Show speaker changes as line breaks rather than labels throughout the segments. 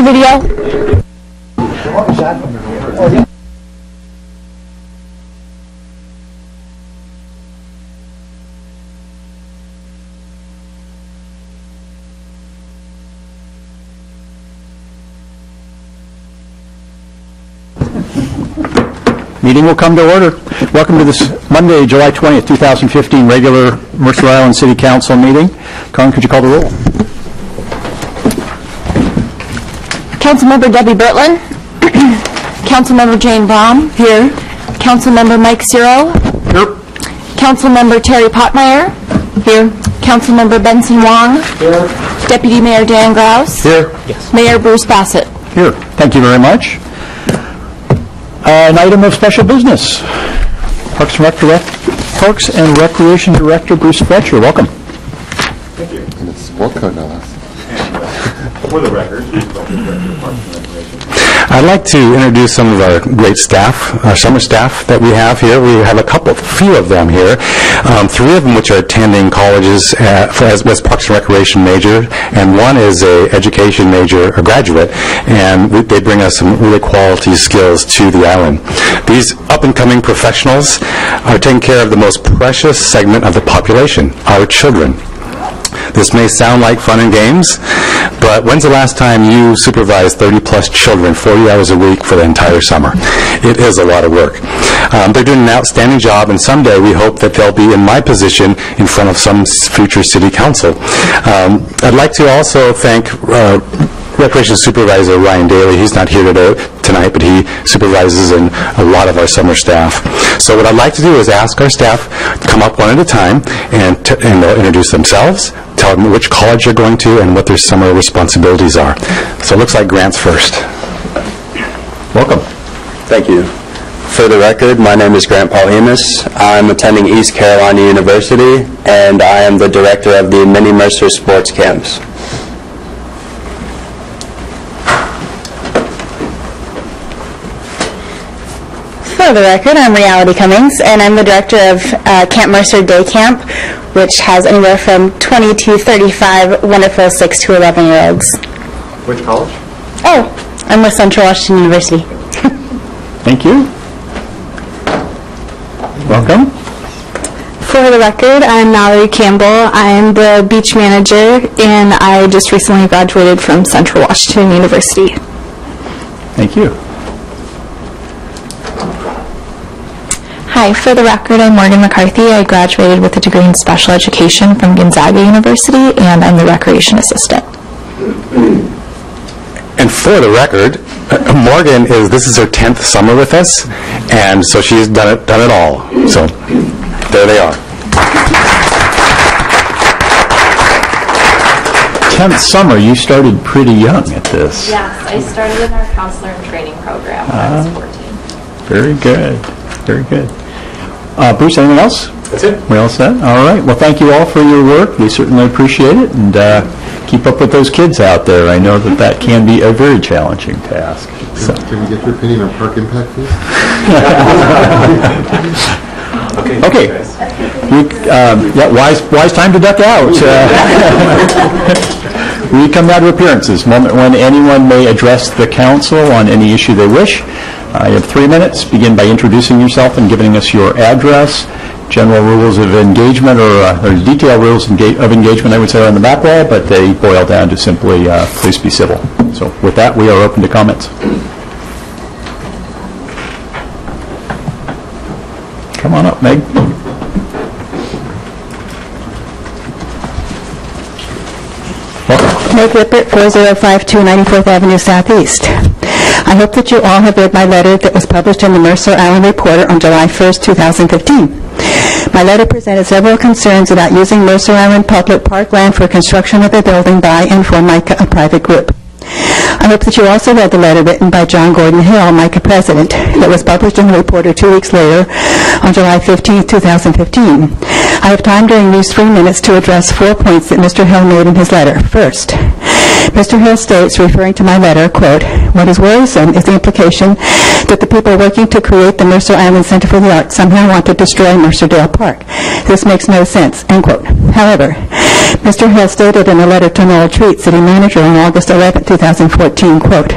your video.
Meeting will come to order. Welcome to this Monday, July 20th, 2015 regular Mercer Island City Council meeting. Carmen, could you call the roll?
Councilmember Debbie Bertlin. Councilmember Jane Baum. Here. Councilmember Mike Zero.
Here.
Councilmember Terry Potmeyer. Here. Councilmember Benson Wong.
Here.
Deputy Mayor Dan Grouse.
Here. Yes.
Mayor Bruce Bassett.
Here. Thank you very much. An item of special business. Parks and Recreation Director Bruce Fletcher, welcome.
Thank you. And it's sport code, no less. For the record,
I'd like to introduce some of our great staff, our summer staff that we have here. We have a few of them here. Three of them which are attending colleges as Parks and Recreation major, and one is a education major, a graduate, and they bring us some really quality skills to the island. These up-and-coming professionals are taking care of the most precious segment of the population, our children. This may sound like fun and games, but when's the last time you supervised 30-plus children 40 hours a week for the entire summer? It is a lot of work. They're doing an outstanding job, and someday we hope that they'll be in my position in front of some future city council. I'd like to also thank Recreation Supervisor Ryan Daly. He's not here tonight, but he supervises in a lot of our summer staff. So what I'd like to do is ask our staff to come up one at a time, and they'll introduce themselves, tell them which college you're going to, and what their summer responsibilities are. So it looks like Grant's first.
Welcome.
Thank you. For the record, my name is Grant Paul Emus. I'm attending East Carolina University, and I am the director of the Mini Mercer Sports Camps.
For the record, I'm Reality Cummings, and I'm the director of Camp Mercer Day Camp, which has anywhere from 20 to 35 wonderful 6 to 11-year-olds.
which college?
Oh, I'm with Central Washington University.
Thank you. Welcome.
For the record, I'm Mallory Campbell. I'm the beach manager, and I just recently graduated from Central Washington University.
Thank you.
Hi, for the record, I'm Morgan McCarthy. I graduated with a degree in special education from Gonzaga University, and I'm the recreation assistant.
And for the record, Morgan this is her 10th summer with us, and so she's done it all. So there they are.
10th summer, you started pretty young at this.
Yes, I started in our counselor and training program when I was 14.
Very good. Very good. Bruce, anything else?
That's it.
We all set? All right. Well, thank you all for your work. We certainly appreciate it. And keep up with those kids out there. I know that can be a very challenging task. So.
Can we get your opinion on park impact fees?
Okay. Wise time to duck out. We come now to appearances, moment when anyone may address the council on any issue they wish. You have 3 minutes. Begin by introducing yourself and giving us your address. General rules of engagement, or detailed rules of engagement, I would say, are on the back wall, but they boil down to simply please be civil. So with that, we are open to comments. Come on up, Meg. Welcome.
Meg Lippert, 4052 94th Avenue Southeast. I hope that you all have read my letter that was published in the Mercer Island Reporter on July 1st, 2015. My letter presented several concerns about using Mercer Island public park land for construction of a building by and for MICA, a private group. I hope that you also read the letter written by John Gordon Hill, MICA president, that was published in the Reporter 2 weeks later on July 15, 2015. I have time during these 3 minutes to address 4 points that Mr. Hill made in his letter. First, Mr. Hill states, referring to my letter, quote, "What is worrisome is the implication that the people working to create the Mercer Island Center for the Arts somehow want to destroy Mercerdale Park. This makes no sense," end quote. However, Mr. Hill stated in a letter to Noel Treat, city manager, on August 11, 2014, quote,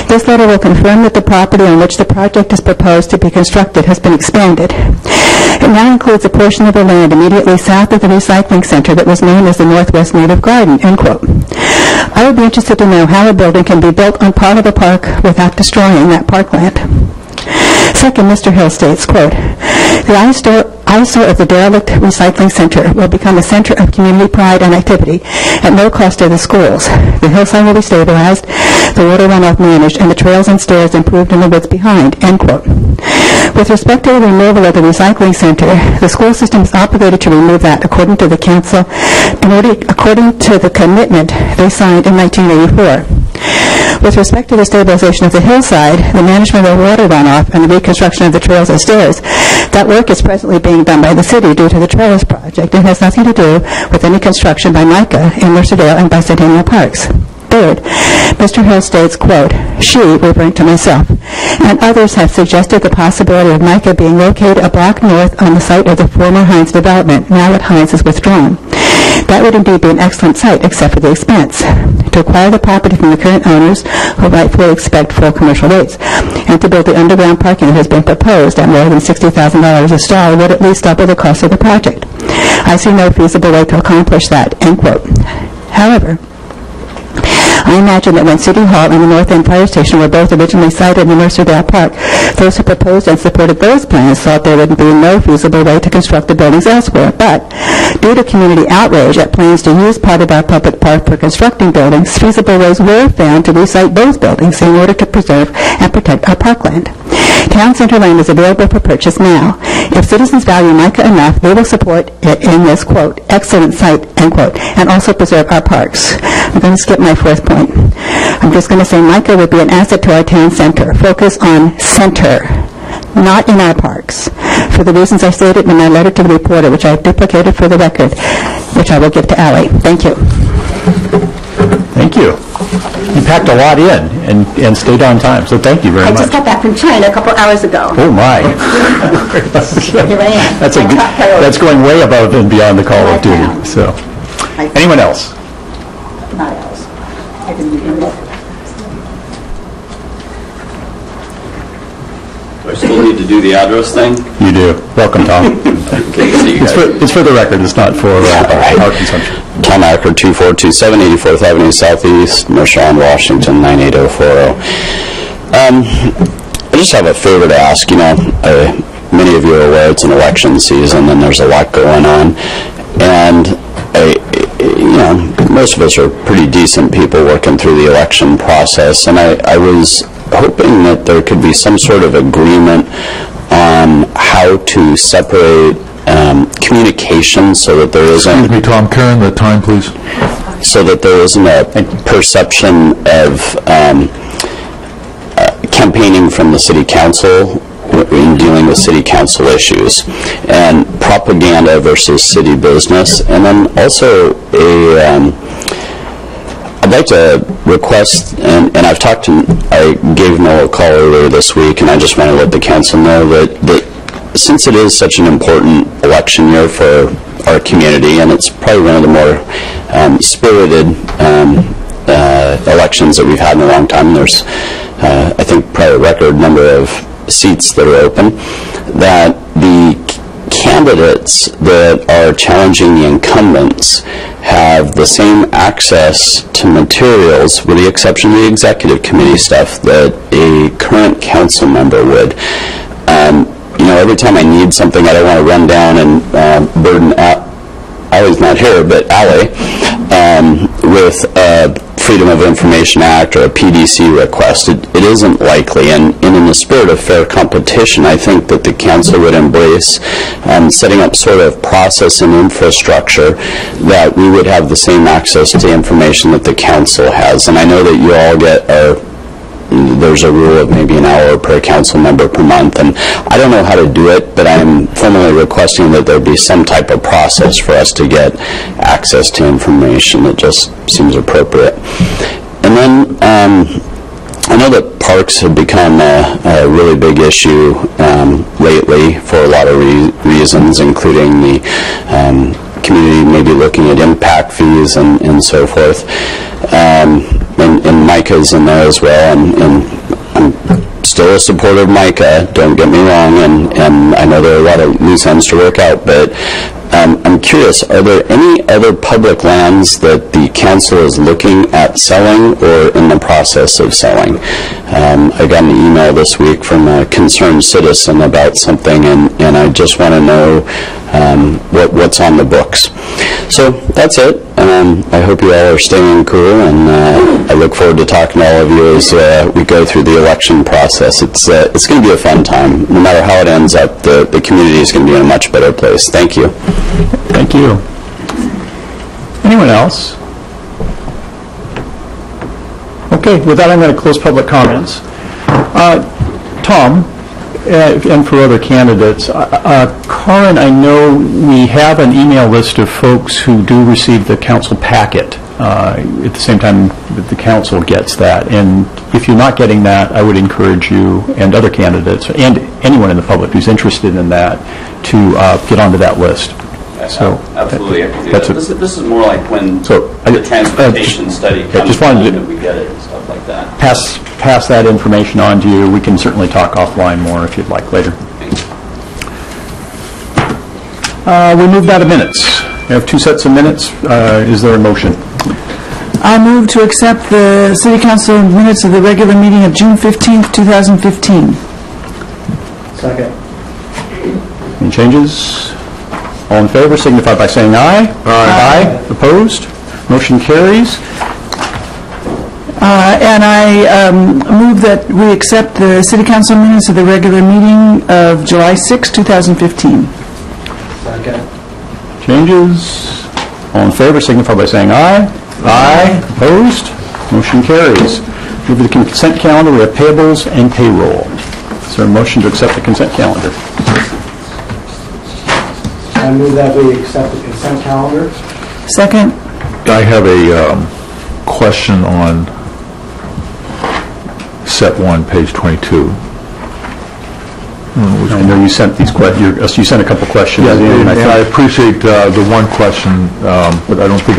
"This letter will confirm that the property on which the project is proposed to be constructed has been expanded. It now includes a portion of the land immediately south of the recycling center that was known as the Northwest Native Garden," end quote. I would be interested to know how a building can be built on part of a park without destroying that parkland. Second, Mr. Hill states, quote, "The eyesore of the derelict recycling center will become a center of community pride and activity at no cost to the schools. The hillside will be stabilized, the water runoff managed, and the trails and stairs improved in the woods behind," end quote. With respect to the removal of the recycling center, the school system is obligated to remove that according to the council, according to the commitment they signed in 1984. With respect to the stabilization of the hillside, the management of water runoff, and the reconstruction of the trails and stairs, that work is presently being done by the city due to the Trails Project and has nothing to do with any construction by MICA in Mercerdale and Bicentennial Parks. Third, Mr. Hill states, quote, "She," referring to myself, "and others have suggested the possibility of MICA being located a block north on the site of the former Heinz development, now that Heinz is withdrawn. That would indeed be an excellent site, except for the expense. To acquire the property from the current owners, who rightfully expect full commercial rates, and to build the underground parking that has been proposed at more than $60,000 a stall would at least double the cost of the project. I see no feasible way to accomplish that," end quote. However, I imagine that when City Hall and the North End Fire Station were both originally sited in Mercerdale Park, those who proposed and supported those plans thought there would be no feasible way to construct the buildings elsewhere. But due to community outrage at plans to use part of our public park for constructing buildings, feasible ways were found to resite those buildings in order to preserve and protect our parkland. Town Center land is available for purchase now. If citizens value MICA enough, they will support it in this, quote, "excellent site," end quote, and also preserve our parks. I'm going to skip my fourth point. I'm just going to say MICA would be an asset to our town center. Focus on center, not in our parks, for the reasons I stated in my letter to the reporter, which I have duplicated for the record, which I will give to Allie. Thank you.
Thank you. You packed a lot in and stayed on time, so thank you very
I
much.
just got back from China a couple hours ago.
Oh, my.
Here I am.
That's,
My top priority.
that's going way above and beyond the call of duty.
know.
So, anyone else?
Not else. I didn't even look.
Do I still need to do the address thing?
You do. Welcome, Tom.
Okay, see you guys.
It's for the record. It's not for our consumption.
Tom Acker, 2427 84th Avenue Southeast, Mercer Island, Washington, 98040. I just have a favor to ask. Many of you are aware it's an election season and there's a lot going on. And, most of us are pretty decent people working through the election process. And I was hoping that there could be some sort of agreement on how to separate communication so that there isn't...
Excuse me, Tom. Karen, the time, please.
So that there isn't a perception of campaigning from the city council in dealing with city council issues, and propaganda versus city business. And then also I'd like to request, and I gave Noel a call earlier this week, and I just want to let the council know that since it is such an important election year for our community, and it's probably one of the more spirited elections that we've had in a long time, there's, I think, probably a record number of seats that are open, that the candidates that are challenging the incumbents have the same access to materials, with the exception of the executive committee stuff, that a current council member would. Every time I need something, I don't want to run down and burden Allie's not here, but Allie, with a Freedom of Information Act or a PDC request. It isn't likely, and in the spirit of fair competition, I think that the council would embrace setting up sort of process and infrastructure that we would have the same access to information that the council has. And I know that you all get our there's a rule of maybe an hour per council member per month, and I don't know how to do it, but I'm formally requesting that there be some type of process for us to get access to information. It just seems appropriate. And then I know that parks have become a really big issue lately for a lot of reasons, including the community maybe looking at impact fees and so forth. And Micah's in there as well, and I'm still a supporter of Micah, don't get me wrong, and I know there are a lot of loose ends to work out, but I'm curious, are there any other public lands that the council is looking at selling or in the process of selling? I got an email this week from a concerned citizen about something, and I just want to know what's on the books. So that's it. I hope you all are staying cool, and I look forward to talking to all of you as we go through the election process. It's going to be a fun time. No matter how it ends up, the community is going to be in a much better place. Thank you.
Thank you. Anyone else? Okay, with that, I'm going to close public comments. Tom, and for other candidates, Karin, I know we have an email list of folks who do receive the council packet at the same time that the council gets that. And if you're not getting that, I would encourage you and other candidates and anyone in the public who's interested in that to get onto that list. So
absolutely, I can do that. This is more like when the transportation study comes and we get it and stuff like that.
Pass that information on to you. We can certainly talk offline more if you'd like later. We moved out of minutes. We have two sets of minutes. Is there a motion?
I move to accept the City Council minutes of the regular meeting of June 15th, 2015.
Second.
Any changes? All in favor signify by saying aye. Aye. Opposed? Motion carries.
And I move that we accept the City Council minutes of the regular meeting of July 6, 2015.
Second.
Changes? All in favor signify by saying aye. Aye. Opposed? Motion carries. Move to the consent calendar. We have payables and payroll. Is there a motion to accept the consent calendar?
I move that we accept the consent calendar.
Second.
I have a question on set 1, page 22.
I know you sent these you sent a couple questions.
Yeah, and I appreciate the one question, but I don't think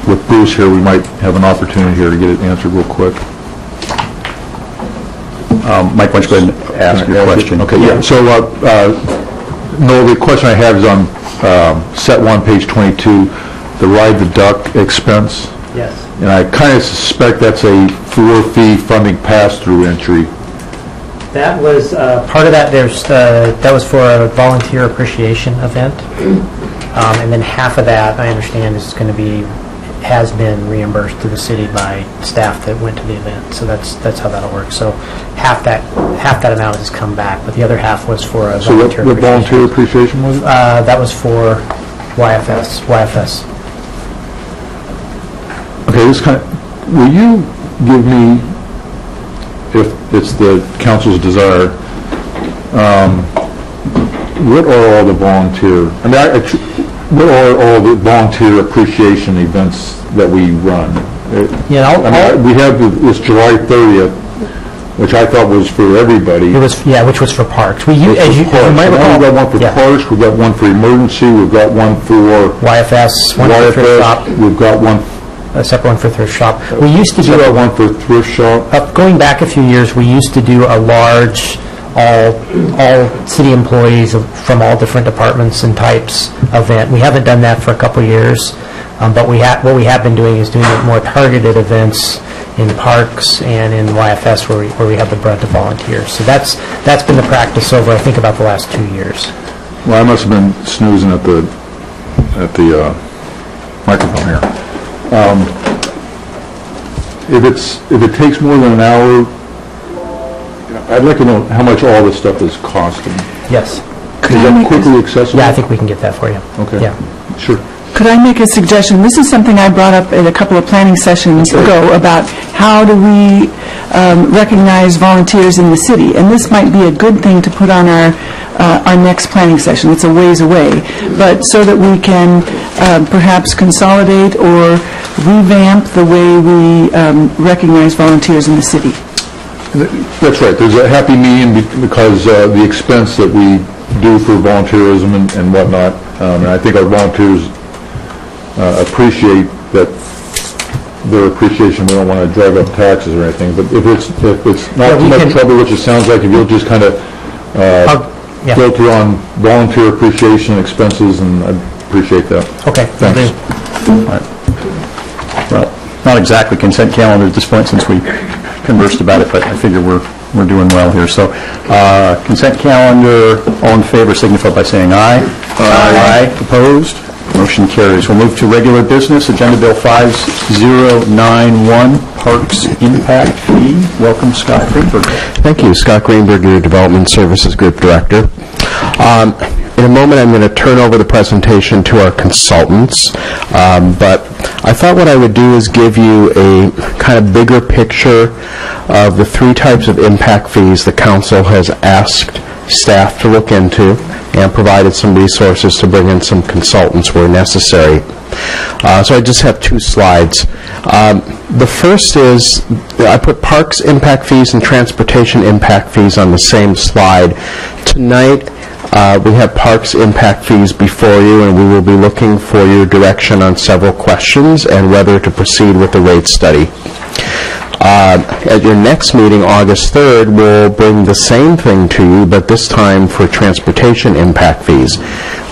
with Bruce here, we might have an opportunity here to get it answered real quick.
Mike, why don't you go ahead and ask your question?
Okay, yeah. So, no, the question I have is on set 1, page 22, the ride the duck expense.
Yes.
And I kind of suspect that's a for-fee funding pass-through entry.
That was part of that. That was for a volunteer appreciation event, and then half of that, I understand, has been reimbursed to the city by staff that went to the event. So that's how that'll work. So half that amount has come back, but the other half was for a volunteer.
So what volunteer appreciation was it?
That was for YFS.
Okay, will you give me, if it's the council's desire, what are all the volunteer, what are all the volunteer appreciation events that we run? We have this July 30th, which I thought was for everybody.
It was, which was for parks.
We've got one for parks, we've got one for emergency, we've got one for
YFS, one for thrift shop.
We've got
a separate one for thrift shop. We used to do
one for thrift shop.
Going back a few years, we used to do a large, all city employees from all different departments and types event. We haven't done that for a couple of years, but what we have been doing is doing more targeted events in parks and in YFS where we have the brunt of volunteers. So that's been the practice over, I think, about the last 2 years.
Well, I must have been snoozing at the microphone here. If it takes more than an hour, I'd like to know how much all this stuff is costing.
Yes.
Is that quickly accessible?
Yeah, I think we can get that for you.
Okay.
Yeah.
Sure.
Could I make a suggestion? This is something I brought up at a couple of planning sessions ago about how do we recognize volunteers in the city, and this might be a good thing to put on our next planning session. It's a ways away, but so that we can perhaps consolidate or revamp the way we recognize volunteers in the city.
That's right. There's a happy medium because the expense that we do for volunteerism and whatnot, and I think our volunteers appreciate that. Their appreciation, we don't want to drive up taxes or anything, but if it's not too much trouble, which it sounds like, if you'll just kind of filter on volunteer appreciation expenses, and I appreciate that.
Okay.
Thanks. All right. Well, not exactly consent calendar at this point since we conversed about it, but I figure we're doing well here. So, consent calendar, all in favor signify by saying aye. Aye. Opposed? Motion carries. We'll move to regular business. Agenda Bill 5091, Parks Impact Fee. Welcome, Scott Greenberg.
Thank you. Scott Greenberg, your Development Services Group Director. In a moment, I'm going to turn over the presentation to our consultants, but I thought what I would do is give you a kind of bigger picture of the three types of impact fees the Council has asked staff to look into and provided some resources to bring in some consultants where necessary. So I just have two slides. The first is, I put parks impact fees and transportation impact fees on the same slide. Tonight, we have parks impact fees before you, and we will be looking for your direction on several questions and whether to proceed with the rate study. At your next meeting, August 3rd, we'll bring the same thing to you, but this time for transportation impact fees.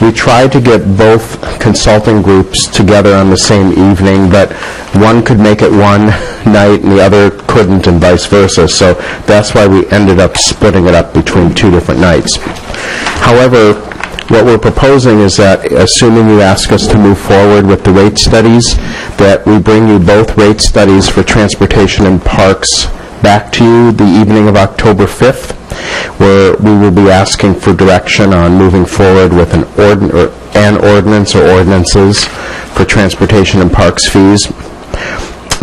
We tried to get both consulting groups together on the same evening, but one could make it one night and the other couldn't, and vice versa. So that's why we ended up splitting it up between two different nights. However, what we're proposing is that, assuming you ask us to move forward with the rate studies, that we bring you both rate studies for transportation and parks back to you the evening of October 5th, where we will be asking for direction on moving forward with an ordinance or ordinances for transportation and parks fees.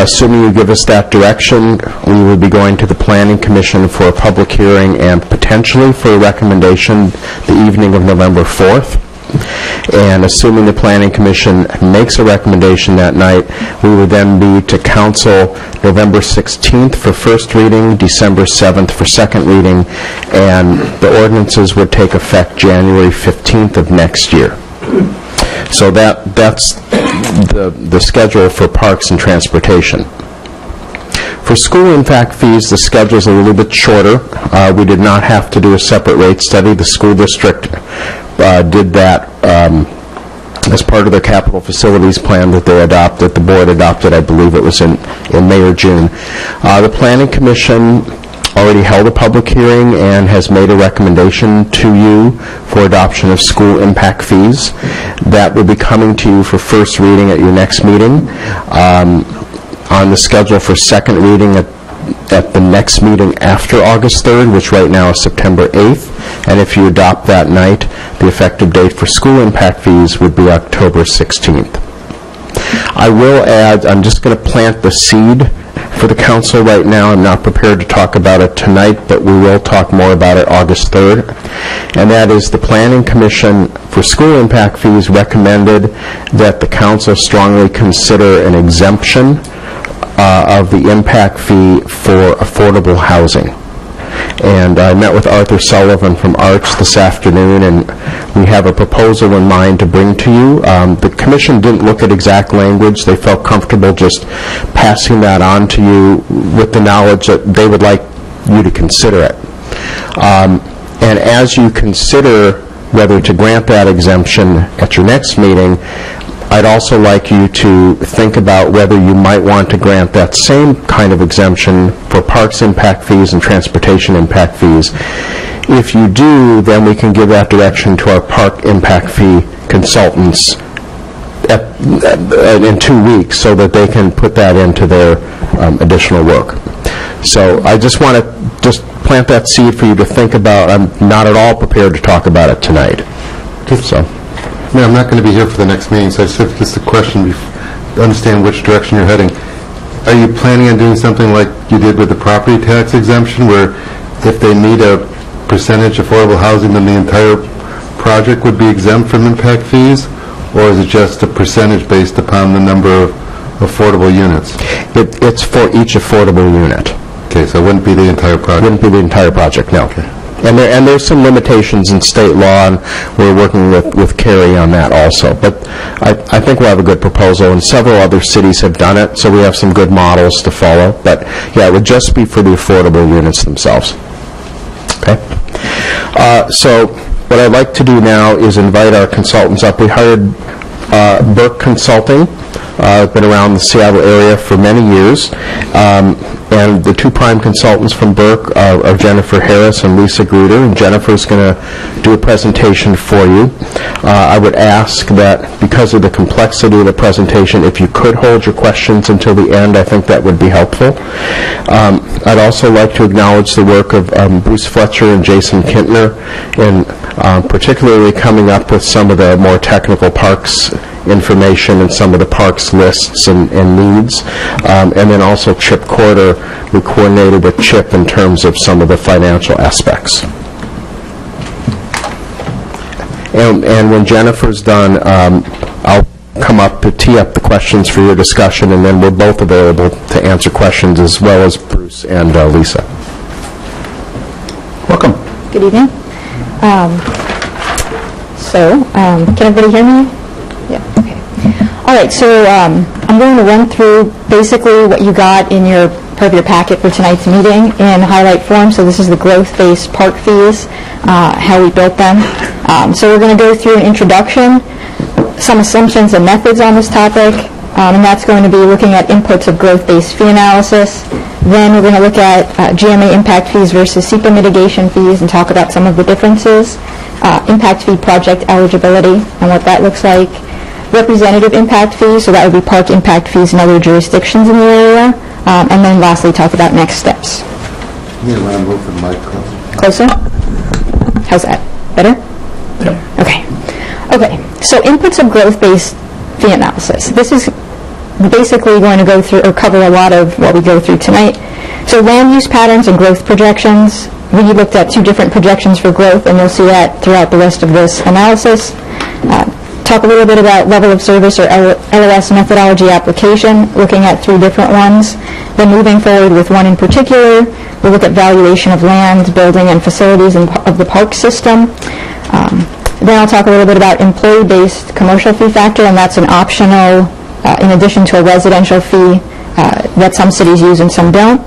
Assuming you give us that direction, we will be going to the Planning Commission for a public hearing and potentially for a recommendation the evening of November 4th. And assuming the Planning Commission makes a recommendation that night, we would then be to Council November 16th for first reading, December 7th for second reading, and the ordinances would take effect January 15th of next year. So that's the schedule for parks and transportation. For school impact fees, the schedule is a little bit shorter. We did not have to do a separate rate study. The school district did that as part of their capital facilities plan that they adopted. The board adopted, I believe it was in May or June. The Planning Commission already held a public hearing and has made a recommendation to you for adoption of school impact fees. That will be coming to you for first reading at your next meeting. On the schedule for second reading at the next meeting after August 3rd, which right now is September 8th, and if you adopt that night, the effective date for school impact fees would be October 16th. I will add, I'm just going to plant the seed for the council right now. I'm not prepared to talk about it tonight, but we will talk more about it August 3rd. And that is the Planning Commission for school impact fees recommended that the council strongly consider an exemption of the impact fee for affordable housing. And I met with Arthur Sullivan from Arch this afternoon, and we have a proposal in mind to bring to you. The Commission didn't look at exact language. They felt comfortable just passing that on to you with the knowledge that they would like you to consider it. And as you consider whether to grant that exemption at your next meeting, I'd also like you to think about whether you might want to grant that same kind of exemption for parks impact fees and transportation impact fees. If you do, then we can give that direction to our park impact fee consultants in 2 weeks so that they can put that into their additional work. So I just want to plant that seed for you to think about. I'm not at all prepared to talk about it tonight. So.
I'm not going to be here for the next meeting, so I just have just a question to understand which direction you're heading. Are you planning on doing something like you did with the property tax exemption, where if they meet a percentage affordable housing, then the entire project would be exempt from impact fees? Or is it just a percentage based upon the number of affordable units?
It's for each affordable unit.
Okay, so it wouldn't be the entire project?
Wouldn't be the entire project, no.
Okay.
And there's some limitations in state law, and we're working with Carrie on that also. But I think we'll have a good proposal, and several other cities have done it, so we have some good models to follow. But, yeah, it would just be for the affordable units themselves. Okay? So what I'd like to do now is invite our consultants up. We hired Burke Consulting. Been around the Seattle area for many years. And the two prime consultants from Burke are Jennifer Harris and Lisa Gruder, and Jennifer's going to do a presentation for you. I would ask that because of the complexity of the presentation, if you could hold your questions until the end, I think that would be helpful. I'd also like to acknowledge the work of Bruce Fletcher and Jason Kintner in particularly coming up with some of the more technical parks information and some of the parks lists and needs. And then also Chip Corder, we coordinated with Chip in terms of some of the financial aspects. And when Jennifer's done, I'll come up to tee up the questions for your discussion, and then we're both available to answer questions as well as Bruce and Lisa.
Welcome.
Good evening. Can everybody hear me? Yeah, okay. All right, so I'm going to run through basically what you got in your part of your packet for tonight's meeting in highlight form. So this is the growth-based park fees, how we built them. So we're going to go through an introduction, some assumptions and methods on this topic, and that's going to be looking at inputs of growth-based fee analysis. Then we're going to look at GMA impact fees versus SEPA mitigation fees and talk about some of the differences. Impact fee project eligibility and what that looks like. Representative impact fees, so that would be park impact fees in other jurisdictions in the area. And then lastly, talk about next steps.
You want to move the mic closer?
Closer? How's that? Better?
Yep.
Okay. Okay, so inputs of growth-based fee analysis. This is basically going to go through or cover a lot of what we go through tonight. So land use patterns and growth projections. We looked at two different projections for growth, and you'll see that throughout the rest of this analysis. Talk a little bit about level of service or LOS methodology application, looking at three different ones. Then moving forward with one in particular, we'll look at valuation of land, building, and facilities of the park system. Then I'll talk a little bit about employee-based commercial fee factor, and that's an optional, in addition to a residential fee that some cities use and some don't.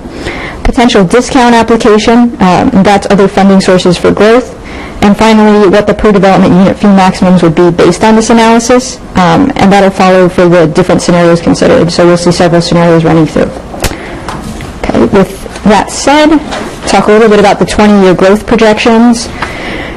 Potential discount application, that's other funding sources for growth. And finally, what the per-development unit fee maximums would be based on this analysis, and that'll follow for the different scenarios considered. So we'll see several scenarios running through. Okay, with that said, talk a little bit about the 20-year growth projections.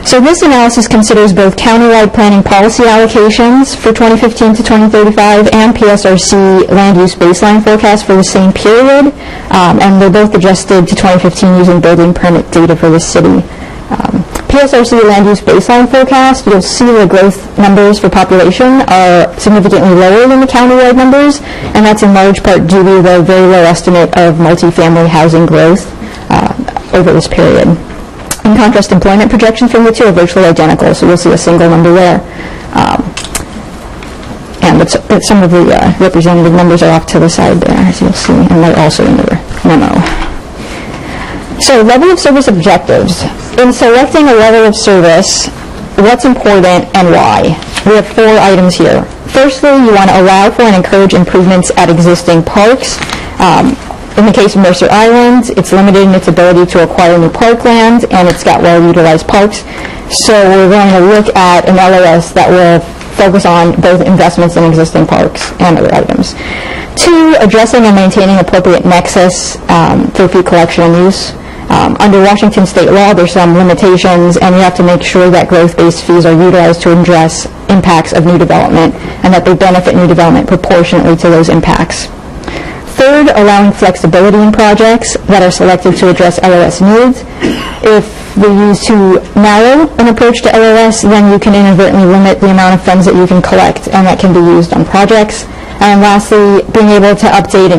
So this analysis considers both countywide planning policy allocations for 2015 to 2035 and PSRC land use baseline forecast for the same period, and they're both adjusted to 2015 using building permit data for the city. PSRC land use baseline forecast, you'll see the growth numbers for population are significantly lower than the countywide numbers, and that's in large part due to the very low estimate of multifamily housing growth over this period. In contrast, employment projections from the two are virtually identical, so you'll see a single number there. But some of the representative numbers are off to the side there, as you'll see, and they're also in the memo. So, level of service objectives. In selecting a level of service, what's important and why? We have 4 items here. Firstly, you want to allow for and encourage improvements at existing parks. In the case of Mercer Island, it's limited in its ability to acquire new parkland, and it's got well-utilized parks. So we're going to look at an LOS that will focus on both investments in existing parks and other items. 2, addressing and maintaining appropriate nexus for fee collection and use. Under Washington state law, there's some limitations, and you have to make sure that growth-based fees are utilized to address impacts of new development and that they benefit new development proportionately to those impacts. 3rd, allowing flexibility in projects that are selected to address LOS needs. If we use too narrow an approach to LOS, then you can inadvertently limit the amount of funds that you can collect and that can be used on projects. And lastly, being able to update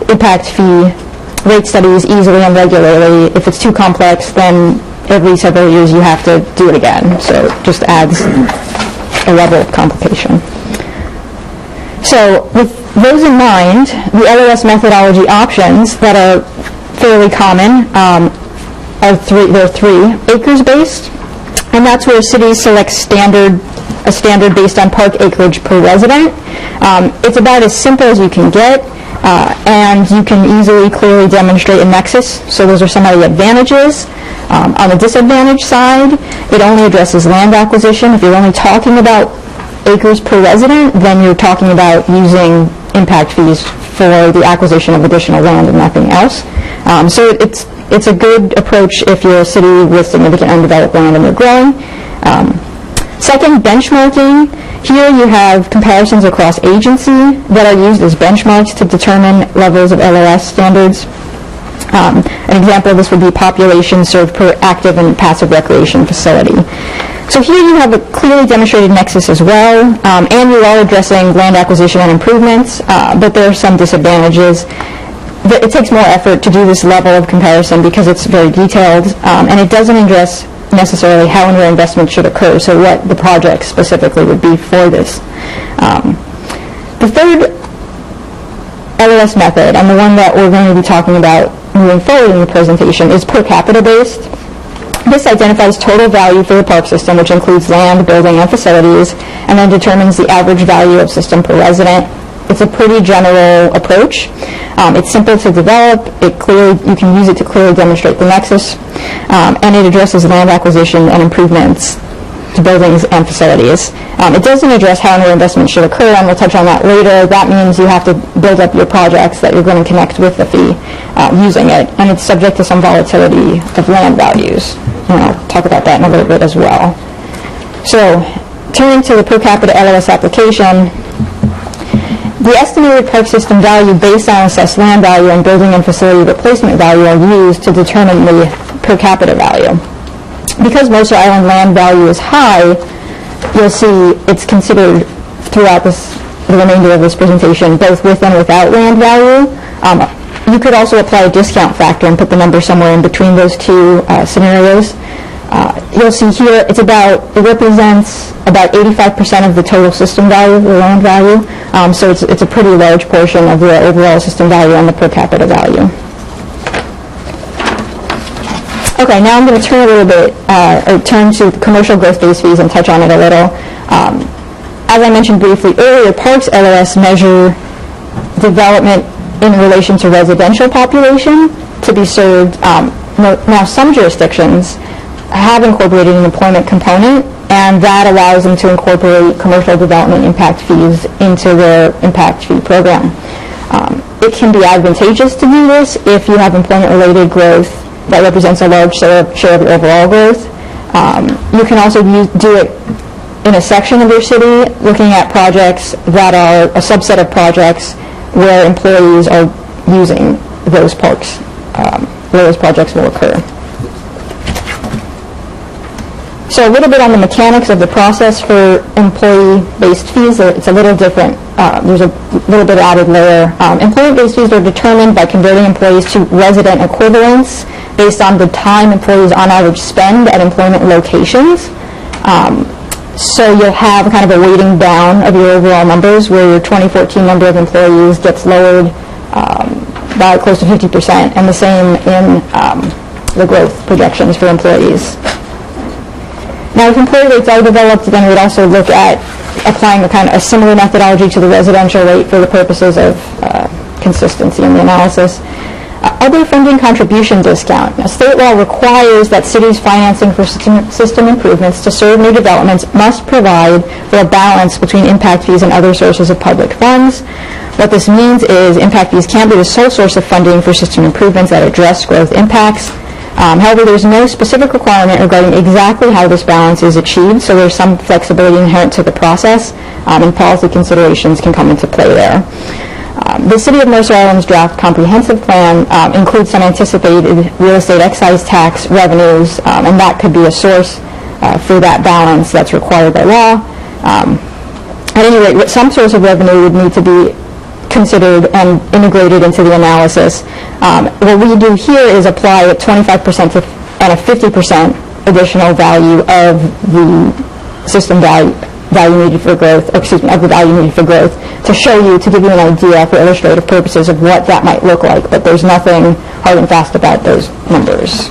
impact fee rate studies easily and regularly. If it's too complex, then every several years you have to do it again. So it just adds a level of complication. So with those in mind, the LOS methodology options that are fairly common are three. Acres-based, and that's where cities select a standard based on park acreage per resident. It's about as simple as you can get, and you can easily, clearly demonstrate a nexus. So those are some of the advantages. On the disadvantage side, it only addresses land acquisition. If you're only talking about acres per resident, then you're talking about using impact fees for the acquisition of additional land and nothing else. So it's a good approach if you're a city with significant undeveloped land and you're growing. Second, benchmarking. Here you have comparisons across agency that are used as benchmarks to determine levels of LOS standards. An example of this would be population served per active and passive recreation facility. So here you have a clearly demonstrated nexus as well, and you are addressing land acquisition and improvements, but there are some disadvantages. It takes more effort to do this level of comparison because it's very detailed, and it doesn't address necessarily how and where investment should occur, so what the project specifically would be for this. The third LOS method, and the one that we're going to be talking about moving forward in the presentation, is per capita based. This identifies total value for the park system, which includes land, building, and facilities, and then determines the average value of system per resident. It's a pretty general approach. It's simple to develop. You can use it to clearly demonstrate the nexus, and it addresses land acquisition and improvements to buildings and facilities. It doesn't address how your investment should occur, and we'll touch on that later. That means you have to build up your projects that you're going to connect with the fee using it, and it's subject to some volatility of land values. And I'll talk about that in a little bit as well. So, turning to the per capita LOS application, the estimated park system value based on assessed land value and building and facility replacement value are used to determine the per capita value. Because Mercer Island land value is high, you'll see it's considered throughout the remainder of this presentation, both with and without land value. You could also apply a discount factor and put the number somewhere in between those two scenarios. You'll see here it represents about 85% of the total system value, the land value. So it's a pretty large portion of the overall system value and the per capita value. Okay, now I'm going to turn to commercial growth-based fees and touch on it a little. As I mentioned briefly earlier, parks LOS measure development in relation to residential population to be served. Now, some jurisdictions have incorporated an employment component, and that allows them to incorporate commercial development impact fees into their impact fee program. It can be advantageous to do this if you have employment-related growth that represents a large share of your overall growth. You can also do it in a section of your city, looking at projects that are a subset of projects where employees are using those parks, where those projects will occur. So a little bit on the mechanics of the process for employee-based fees. It's a little different. There's a little bit of added layer. Employee-based fees are determined by converting employees to resident equivalents based on the time employees on average spend at employment locations. So you'll have kind of a weighting down of your overall numbers where your 2014 number of employees gets lowered by close to 50%, and the same in the growth projections for employees. Now, if employee rates are developed, then we'd also look at applying a similar methodology to the residential rate for the purposes of consistency in the analysis. Other funding contribution discount. Now, state law requires that cities financing for system improvements to serve new developments must provide for a balance between impact fees and other sources of public funds. What this means is impact fees can be the sole source of funding for system improvements that address growth impacts. However, there's no specific requirement regarding exactly how this balance is achieved, so there's some flexibility inherent to the process, and policy considerations can come into play there. The City of Mercer Island's draft comprehensive plan includes some anticipated real estate excise tax revenues, and that could be a source for that balance that's required by law. At any rate, some source of revenue would need to be considered and integrated into the analysis. What we do here is apply a 25% and a 50% additional value of the system value needed for growth, or excuse me, of the value needed for growth, to show you, to give you an idea for illustrative purposes of what that might look like, but there's nothing hard and fast about those numbers.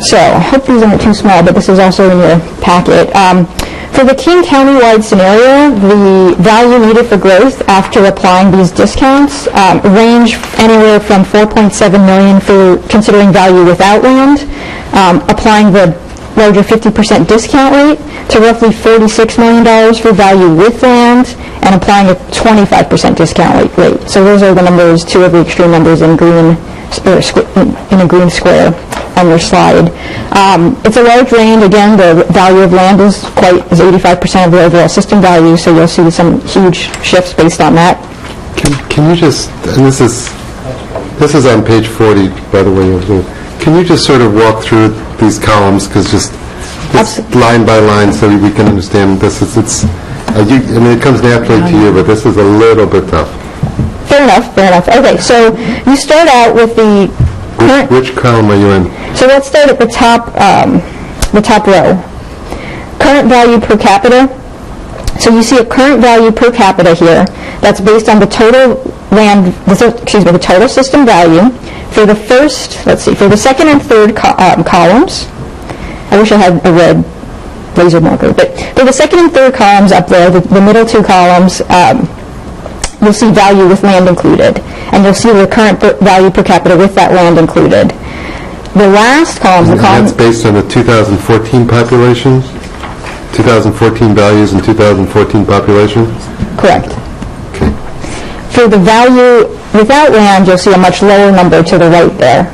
So, I hope these aren't too small, but this is also in your packet. For the King County-wide scenario, the value needed for growth after applying these discounts range anywhere from $4.7 million for considering value without land, applying the larger 50% discount rate, to roughly $46 million for value with land, and applying a 25% discount rate. So those are the numbers, two of the extreme numbers in green, in a green square on your slide. It's a large range. Again, the value of land is 85% of the overall system value, so you'll see some huge shifts based on that.
Can you just, and this is on page 40, by the way, can you just sort of walk through these columns, because just line by line so we can understand this is, I mean, it comes naturally to you, but this is a little bit tough.
Fair enough. Okay, so you start out with the current...
Which column are you in?
So let's start at the top row. Current value per capita. So you see a current value per capita here that's based on the total the total system value for the for the second and third columns. I wish I had a red laser marker, but for the second and third columns up there, the middle two columns, you'll see value with land included, and you'll see the current value per capita with that land included. The last column,
that's based on the 2014 populations? 2014 values and 2014 population?
Correct.
Okay.
For the value without land, you'll see a much lower number to the right there.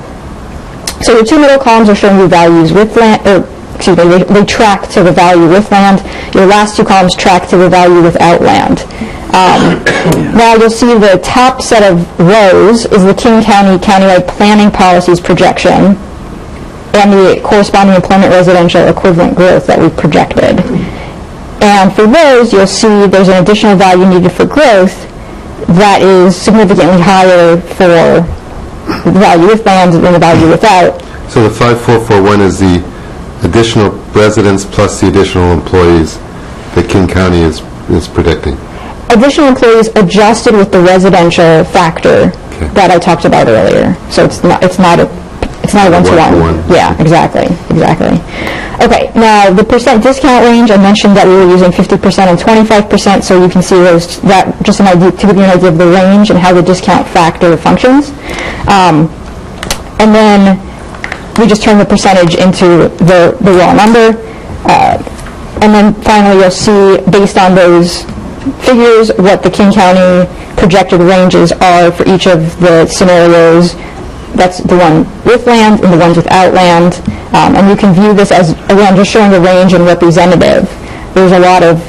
So the two middle columns are showing you values with land, they track to the value with land. Your last two columns track to the value without land. Now you'll see the top set of rows is the King County countywide planning policies projection and the corresponding employment residential equivalent growth that we projected. And for those, you'll see there's an additional value needed for growth that is significantly higher for the value with land than the value without.
So the 5441 is the additional residents plus the additional employees that King County is predicting.
Additional employees adjusted with the residential factor that I talked about earlier. So it's not a one-to-one. Yeah, exactly. Okay, now the percent discount range, I mentioned that we were using 50% and 25%, so you can see those, that just an idea, to give you an idea of the range and how the discount factor functions. And then we just turn the percentage into the raw number. And then finally you'll see, based on those figures, what the King County projected ranges are for each of the scenarios. That's the one with land and the ones without land. And you can view this as, again, just showing the range and representative. There's a lot of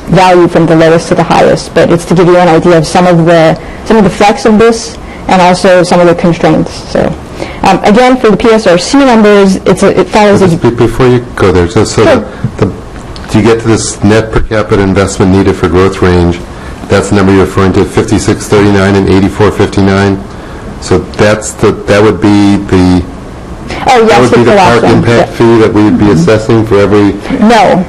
value from the lowest to the highest, but it's to give you an idea of some of the flex of this and also some of the constraints. So again, for the PSRC numbers, it follows.
Before you go there, do you get to this net per capita investment needed for growth range? That's the number you're referring to, 5639 and 8459. So that would be the park impact fee that we would be assessing for every.
No.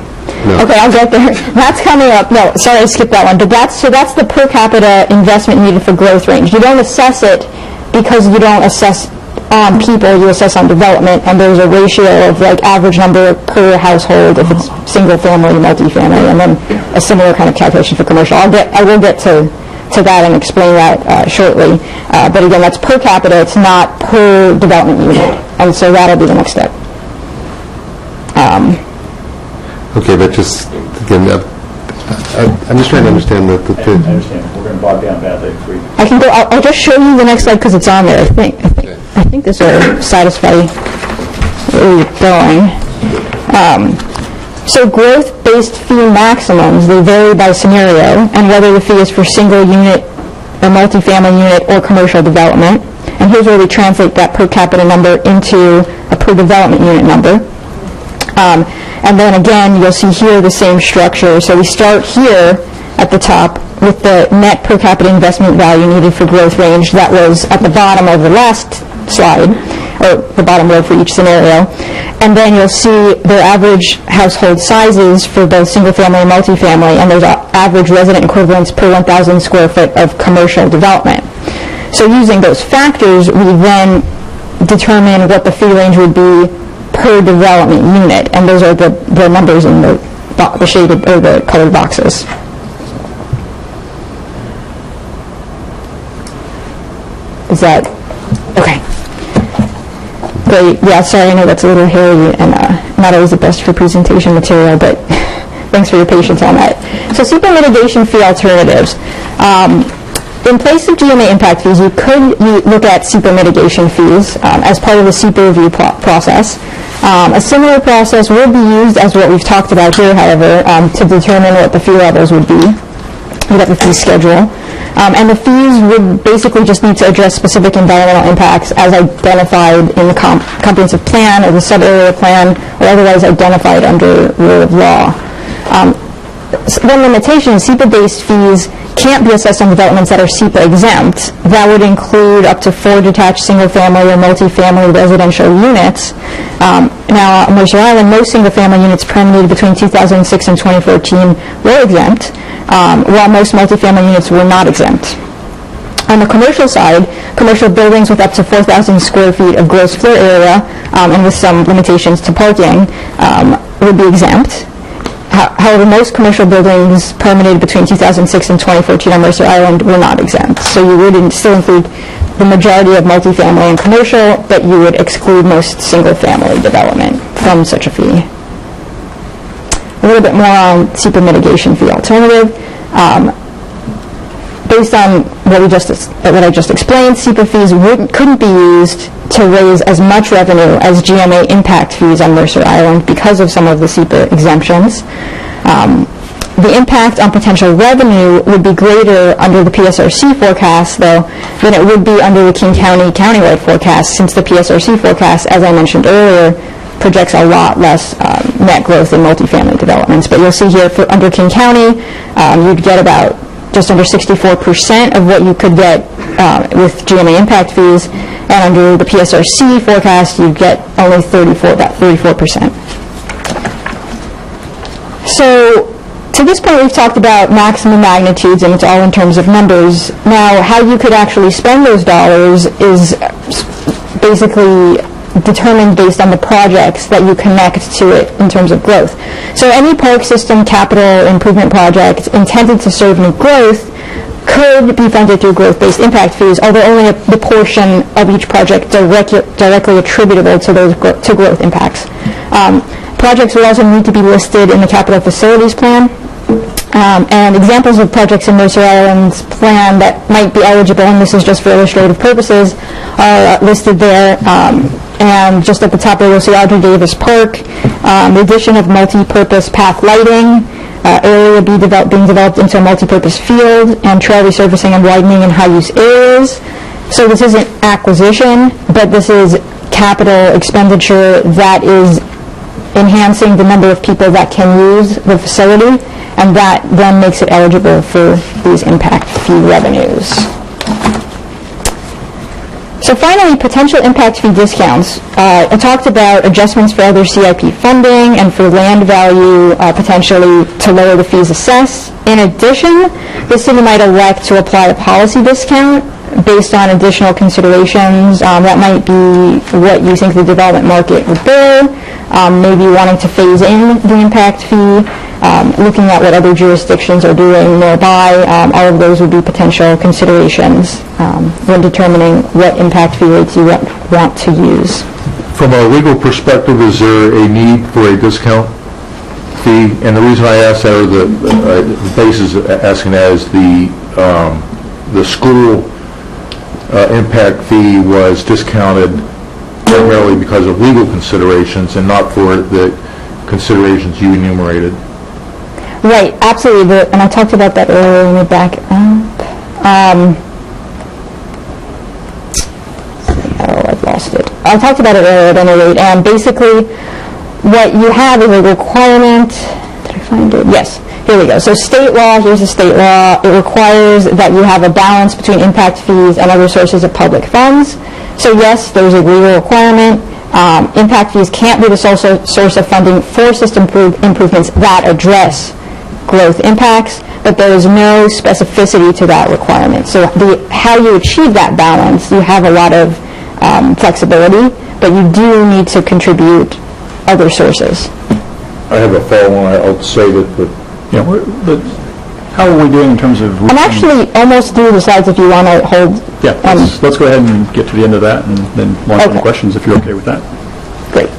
Okay, I'll get there. That's coming up. No, sorry, I skipped that one. But that's the per capita investment needed for growth range. You don't assess it because you don't assess on people, you assess on development, and there's a ratio of like average number per household if it's single family, multifamily, and then a similar kind of calculation for commercial. I will get to that and explain that shortly. But again, that's per capita, it's not per development unit. And so that'll be the next step.
Okay, but just, again, I'm just trying to understand that.
I understand. We're going to bog down badly if we...
I can go, I'll just show you the next slide because it's on there, I think this will satisfy where you're going. So growth-based fee maximums, they vary by scenario and whether the fee is for single unit or multifamily unit or commercial development. And here's where we translate that per capita number into a per development unit number. And then again, you'll see here the same structure. So we start here at the top with the net per capita investment value needed for growth range. That was at the bottom of the last slide, or the bottom row for each scenario. And then you'll see their average household sizes for both single-family and multifamily, and those average resident equivalents per 1,000 square foot of commercial development. So using those factors, we then determine what the fee range would be per development unit, and those are the numbers in the shaded or the colored boxes. Is that okay? Great. Yeah, sorry, I know that's a little hairy and not always the best for presentation material, but thanks for your patience on that. So SEPA mitigation fee alternatives. In place of GMA impact fees, you could look at SEPA mitigation fees as part of the SEPA review process. A similar process would be used as what we've talked about here, however, to determine what the fee levels would be. We'd have the fee schedule. And the fees would basically just need to address specific environmental impacts as identified in the comprehensive plan or the sub-area plan or otherwise identified under rule of law. One limitation is SEPA-based fees can't be assessed on developments that are SEPA exempt. That would include up to 4 detached single-family or multifamily residential units. Now, on Mercer Island, most single-family units permitted between 2006 and 2014 were exempt, while most multifamily units were not exempt. On the commercial side, commercial buildings with up to 4,000 square feet of gross floor area and with some limitations to parking would be exempt. However, most commercial buildings permitted between 2006 and 2014 on Mercer Island were not exempt. So you would still include the majority of multifamily and commercial, but you would exclude most single-family development from such a fee. A little bit more on SEPA mitigation fee alternative. Based on what I just explained, SEPA fees couldn't be used to raise as much revenue as GMA impact fees on Mercer Island because of some of the SEPA exemptions. The impact on potential revenue would be greater under the PSRC forecast, though, than it would be under the King County countywide forecast, since the PSRC forecast, as I mentioned earlier, projects a lot less net growth in multifamily developments. But you'll see here, for under King County, you'd get about just under 64% of what you could get with GMA impact fees, and under the PSRC forecast, you'd get only about 34%. So, to this point, we've talked about maximum magnitudes, and it's all in terms of numbers. Now, how you could actually spend those dollars is basically determined based on the projects that you connect to it in terms of growth. So any park system capital improvement project intended to serve new growth could be funded through growth-based impact fees, although only the portion of each project directly attributable to growth impacts. Projects would also need to be listed in the capital facilities plan. And examples of projects in Mercer Island's plan that might be eligible, and this is just for illustrative purposes, are listed there. And just at the top there, you'll see Audrey Davis Park, the addition of multi-purpose path lighting, area being developed into a multi-purpose field, and trail resurfacing and widening in high-use areas. So this isn't acquisition, but this is capital expenditure that is enhancing the number of people that can use the facility, and that then makes it eligible for these impact fee revenues. So finally, potential impact fee discounts. I talked about adjustments for other CIP funding and for land value potentially to lower the fees assessed. In addition, the city might elect to apply a policy discount based on additional considerations. That might be what you think the development market would bear, maybe wanting to phase in the impact fee, looking at what other jurisdictions are doing nearby. All of those would be potential considerations when determining what impact fee rates you want to use.
From a legal perspective, is there a need for a discount fee? And the reason I ask that, or the basis of asking that, is the school impact fee was discounted primarily because of legal considerations and not for the considerations you enumerated.
Right, absolutely, and I talked about that earlier. Let me back up. I've lost it. I talked about it earlier at any rate, and basically what you have is a requirement. Did I find it? Yes, here we go. So state law, here's the state law. It requires that you have a balance between impact fees and other sources of public funds. So yes, there's a legal requirement. Impact fees can't be the sole source of funding for system improvements that address growth impacts, but there is no specificity to that requirement. So how you achieve that balance, you have a lot of flexibility, but you do need to contribute other sources.
I have a follow-on. I'll save it, but
but how are we doing in terms of?
I'm actually almost through the slides if you want to hold.
Yeah, let's go ahead and get to the end of that and then launch into questions if you're okay with that.
Great,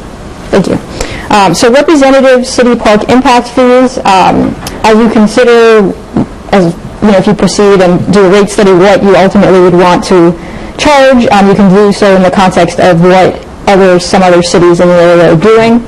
thank you. So representative city park impact fees, as you consider, if you proceed and do a rate study, what you ultimately would want to charge, you can do so in the context of what some other cities in the area are doing.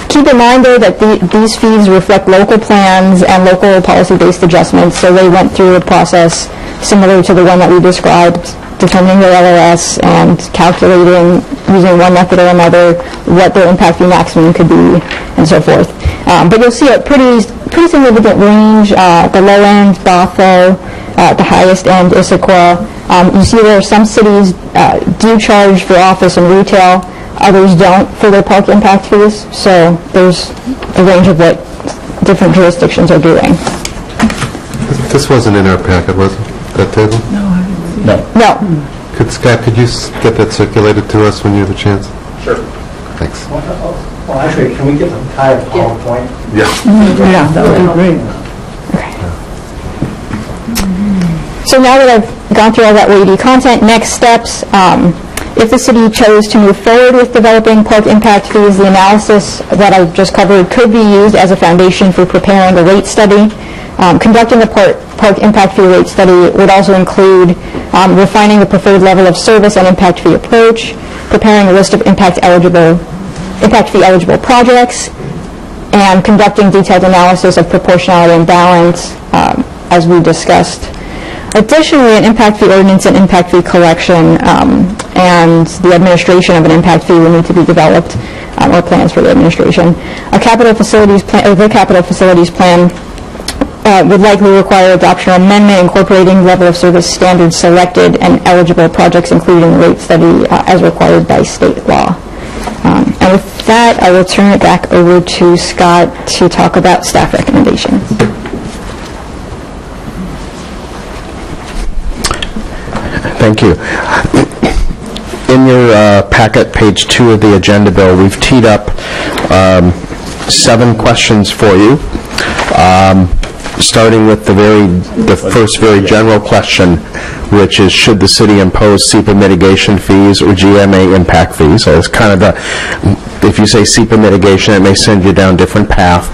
Keep in mind, though, that these fees reflect local plans and local policy-based adjustments, so they went through a process similar to the one that we described, determining their LRS and calculating, using one method or another, what their impact fee maximum could be, and so forth. But you'll see a pretty significant range. The low end, Bothell, the highest end, Issaquah. You see there some cities do charge for office and retail. Others don't for their park impact fees, so there's a range of what different jurisdictions are doing.
This wasn't in our packet, was it, that table?
No, I didn't see it.
No.
Scott, could you get that circulated to us when you have a chance?
Sure.
Thanks.
Well, actually, can we get the entire PowerPoint?
Yeah.
Yeah, that would be great.
So now that I've gone through all that weighty content, next steps, if the city chose to move forward with developing park impact fees, the analysis that I've just covered could be used as a foundation for preparing a rate study. Conducting the park impact fee rate study would also include refining the preferred level of service and impact fee approach, preparing a list of impact fee eligible projects, and conducting detailed analysis of proportionality and balance, as we discussed. Additionally, an impact fee ordinance and impact fee collection and the administration of an impact fee will need to be developed, or plans for the administration. A capital facilities plan, or the capital facilities plan, would likely require adoption or amendment incorporating level of service standards selected and eligible projects included in the rate study as required by state law. And with that, I will turn it back over to Scott to talk about staff recommendations.
Thank you. In your packet, page 2 of the agenda, Bill, we've teed up 7 questions for you, starting with the first very general question, which is, should the city impose SEPA mitigation fees or GMA impact fees? So it's kind of if you say SEPA mitigation, it may send you down a different path.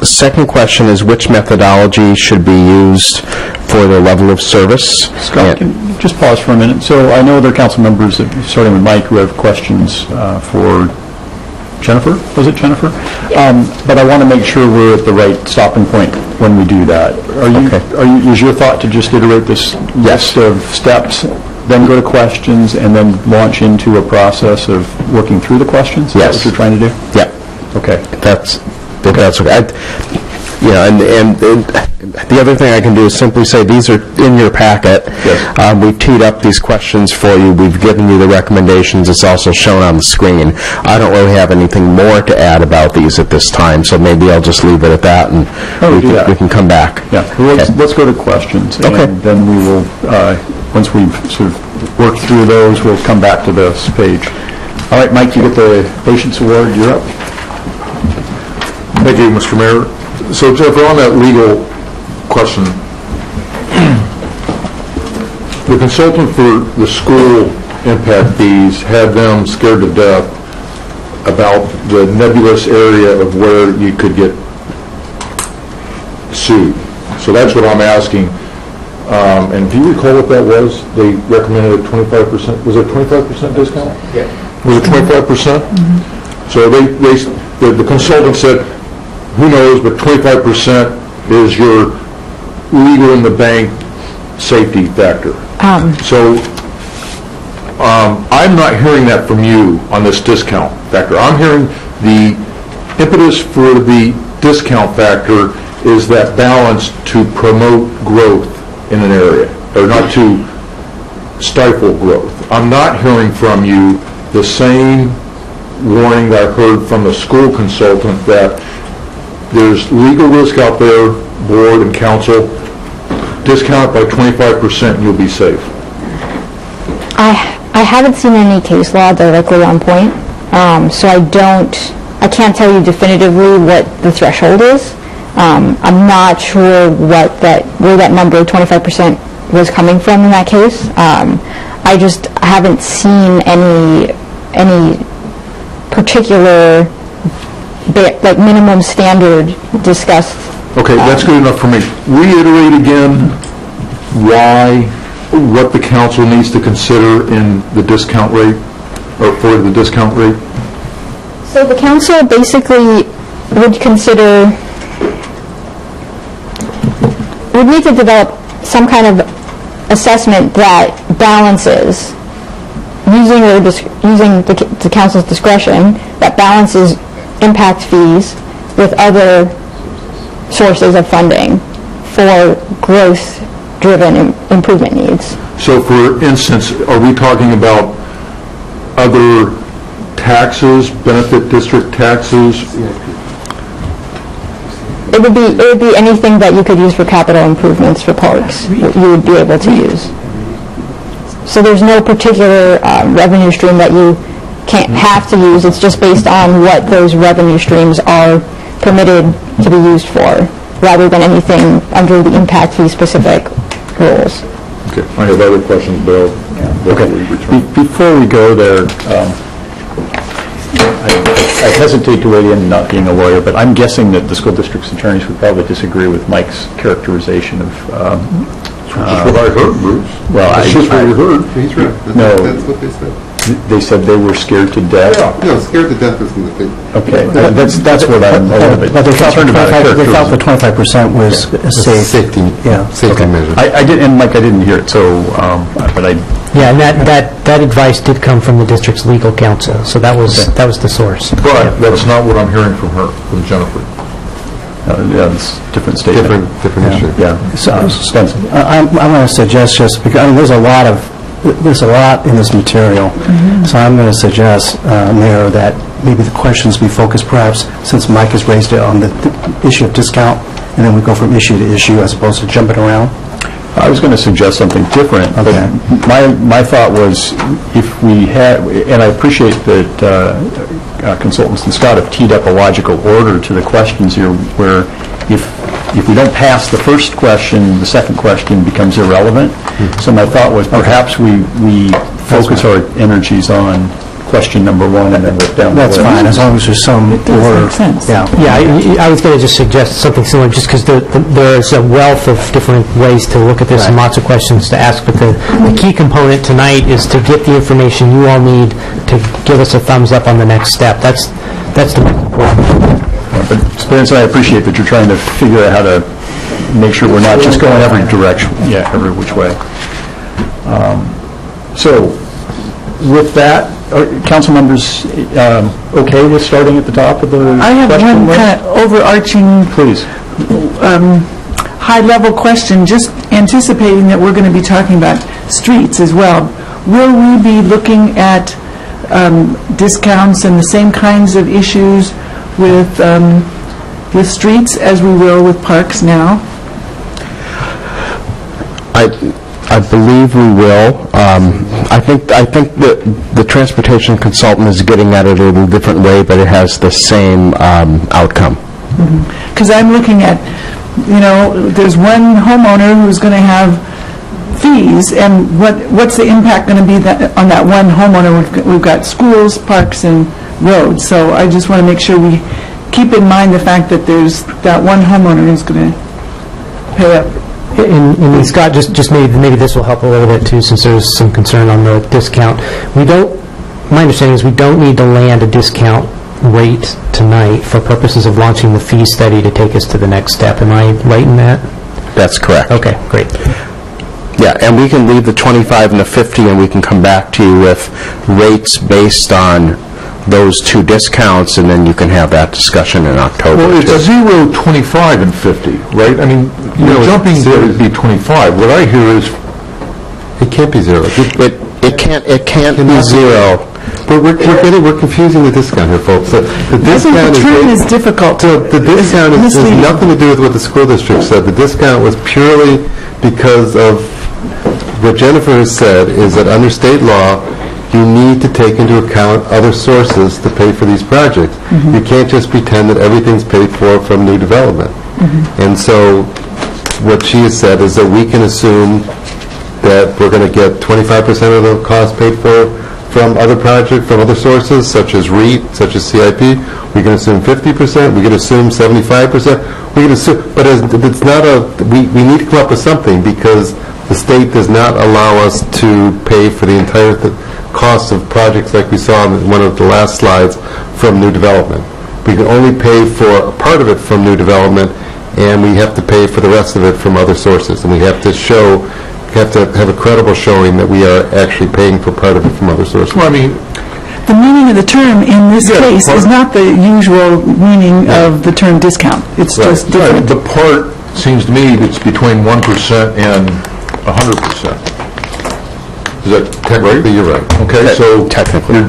Second question is, which methodology should be used for the level of service?
Scott, can you just pause for a minute? So I know there are council members, starting with Mike, who have questions for Jennifer. Was it Jennifer? But I want to make sure we're at the right stopping point when we do that. Is your thought to just iterate this list of steps, then go to questions, and then launch into a process of working through the questions? Is that what you're trying to do?
Yeah.
Okay.
That's okay. And the other thing I can do is simply say these are in your packet. Yes. We've teed up these questions for you. We've given you the recommendations. It's also shown on the screen. I don't really have anything more to add about these at this time, so maybe I'll just leave it at that, and we can come back.
Yeah. Well, let's go to questions.
Okay.
And then we will, once we've sort of worked through those, we'll come back to this page. All right, Mike, you get the Patience Award. You're up.
Thank you, Mr. Mayor. So, Jeff, on that legal question, the consultant for the school impact fees had them scared to death about the nebulous area of where you could get sued. So that's what I'm asking. And do you recall what that was? They recommended a 25%. Was it a 25% discount?
Yeah.
Was it 25%? So the consultant said, who knows, but 25% is your legal in the bank safety factor. So I'm not hearing that from you on this discount factor. I'm hearing the impetus for the discount factor is that balance to promote growth in an area, or not to stifle growth. I'm not hearing from you the same warning that I heard from the school consultant that there's legal risk out there, board and council, discount it by 25% and you'll be safe.
I haven't seen any case law directly on point, so I can't tell you definitively what the threshold is. I'm not sure where that number, 25%, was coming from in that case. I just haven't seen any particular minimum standard discussed.
Okay, that's good enough for me. Reiterate again what the council needs to consider in the discount rate, or for the discount rate.
So the council basically would need to develop some kind of assessment that balances, using the council's discretion, that balances impact fees with other sources of funding for growth-driven improvement needs.
So for instance, are we talking about other taxes, benefit district taxes?
It would be anything that you could use for capital improvements for parks, you would be able to use. So there's no particular revenue stream that you can't have to use. It's just based on what those revenue streams are permitted to be used for, rather than anything under the impact fee specific rules.
Okay, I have other questions, Bill.
Okay. Before we go there, I hesitate to weigh in, not being a lawyer, but I'm guessing that the school district's attorneys would probably disagree with Mike's characterization of...
That's what I heard, Bruce.
Well,
that's just what you heard.
He's right. That's what they said.
They said they were scared to death?
No, scared to death isn't the thing.
Okay, that's what I'm a little bit concerned about.
They felt the 25% was a safe.
Safety measure.
I did, and Mike, I didn't hear it, so, but I...
Yeah, and that advice did come from the district's legal counsel, so that was the source.
But that's not what I'm hearing from her, from Jennifer.
Yeah, it's a different statement.
Different issue.
Yeah.
So, Spencer, I'm going to suggest, just because there's a lot in this material, so I'm going to suggest, Mayor, that maybe the questions be focused, perhaps, since Mike has raised it on the issue of discount, and then we go from issue to issue as opposed to jumping around.
I was going to suggest something different.
Okay.
But my thought was, if we had, and I appreciate that consultants and Scott have teed up a logical order to the questions here, where if we don't pass the first question, the second question becomes irrelevant. So my thought was perhaps we focus our energies on question number one and then work down the list.
That's fine, as long as there's some order.
Makes sense.
Yeah, I was going to just suggest something similar, just because there's a wealth of different ways to look at this and lots of questions to ask, but the key component tonight is to get the information you all need to give us a thumbs up on the next step. That's the most important.
But Spencer, I appreciate that you're trying to figure out how to make sure we're not just going every direction, every which way. So, with that, council members okay with starting at the top of the
I have one kind of overarching,
please,
high-level question, just anticipating that we're going to be talking about streets as well. Will we be looking at discounts and the same kinds of issues with streets as we will with parks now?
I believe we will. I think that the transportation consultant is getting at it a little different way, but it has the same outcome.
Because I'm looking at, there's one homeowner who's going to have fees, and what's the impact going to be on that one homeowner? We've got schools, parks, and roads. So I just want to make sure we keep in mind the fact that there's that one homeowner who's going to pay up.
And Scott, just maybe this will help a little bit too, since there's some concern on the discount. My understanding is we don't need to land a discount rate tonight for purposes of launching the fee study to take us to the next step. Am I right in that?
That's correct.
Okay, great.
Yeah, and we can leave the 25 and the 50, and we can come back to you with rates based on those two discounts, and then you can have that discussion in October.
Well, it's
too.
0, 25, and 50, right? I mean, you're jumping to be 25. What I hear is...
It can't be 0.
It can't be 0.
But we're confusing the discount here, folks. The discount
the term is difficult.
The discount has nothing to do with what the school district said. The discount was purely because of what Jennifer has said, is that under state law, you need to take into account other sources to pay for these projects. You can't just pretend that everything's paid for from new development. And so what she has said is that we can assume that we're going to get 25% of the cost paid for from other projects, from other sources, such as REIT, such as CIP. We can assume 50%. We can assume 75%. We can assume, but it's not we need to come up with something, because the state does not allow us to pay for the entire cost of projects like we saw in one of the last slides from new development. We can only pay for a part of it from new development, and we have to pay for the rest of it from other sources. And we have to have a credible showing that we are actually paying for part of it from other sources.
Well, I mean,
the meaning of the term in this case is not the usual meaning of the term discount. It's just different.
The part seems to me it's between 1% and 100%. Is that technically?
You're right.
Okay, so
technically,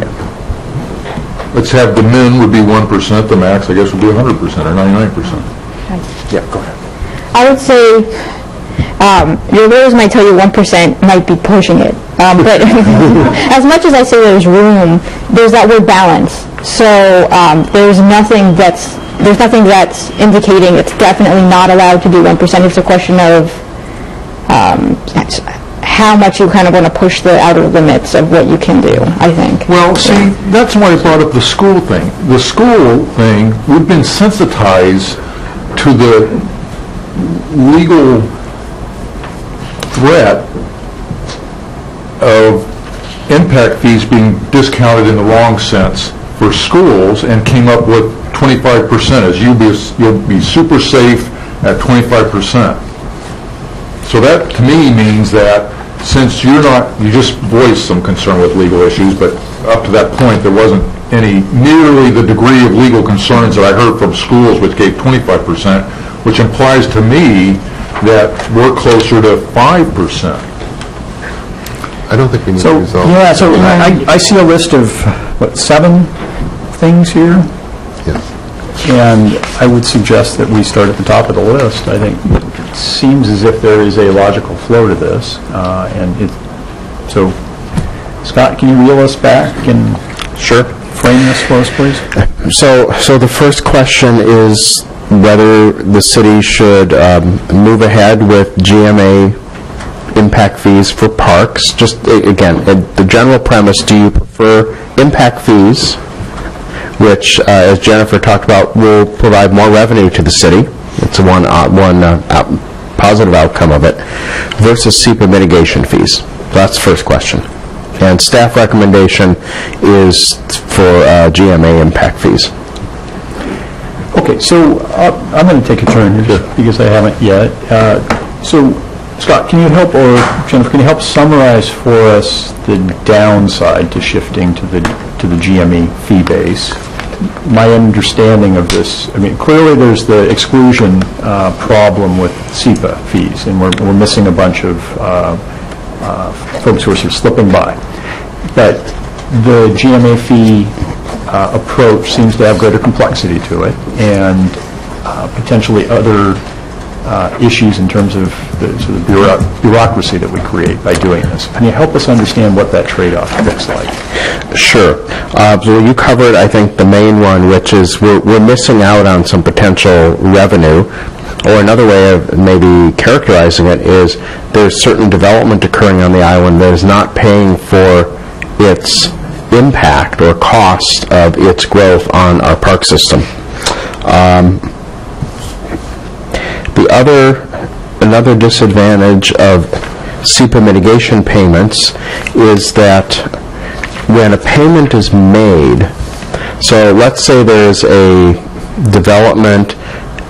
let's have the min would be 1%, the max, I guess, would be 100% or 99%.
Yeah, go ahead.
I would say your lawyers might tell you 1% might be pushing it. But as much as I say there's room, there's that word balance. So there's nothing that's indicating it's definitely not allowed to do 1%. It's a question of how much you kind of want to push the outer limits of what you can do, I think.
Well, see, that's why I brought up the school thing. The school thing, we've been sensitized to the legal threat of impact fees being discounted in the wrong sense for schools, and came up with 25%, as you'll be super safe at 25%. So that to me means that since you just voiced some concern with legal issues, but up to that point there wasn't any nearly the degree of legal concerns that I heard from schools, which gave 25%, which implies to me that we're closer to 5%.
I don't think we need to resolve.
Yeah, so I see a list of, 7 things here?
Yes.
And I would suggest that we start at the top of the list. I think it seems as if there is a logical flow to this. So, Scott, can you reel us back and frame this for us, please?
So the first question is whether the city should move ahead with GMA impact fees for parks. Just, again, the general premise, do you prefer impact fees, which, as Jennifer talked about, will provide more revenue to the city? It's one positive outcome of it, versus SEPA mitigation fees? That's the first question. And staff recommendation is for GMA impact fees.
Okay, so I'm going to take a turn here because I haven't yet. So, Scott, can you help, or Jennifer, can you help summarize for us the downside to shifting to the GME fee base? My understanding of this, I mean, clearly there's the exclusion problem with SEPA fees, and we're missing a bunch of folks who are sort of slipping by. But the GMA fee approach seems to have greater complexity to it, and potentially other issues in terms of the sort of bureaucracy that we create by doing this. Can you help us understand what that trade-off looks like?
Sure. So you covered, I think, the main one, which is we're missing out on some potential revenue. Or another way of maybe characterizing it is there's certain development occurring on the island that is not paying for its impact or cost of its growth on our park system. Another disadvantage of SEPA mitigation payments is that when a payment is made, So let's say there's a development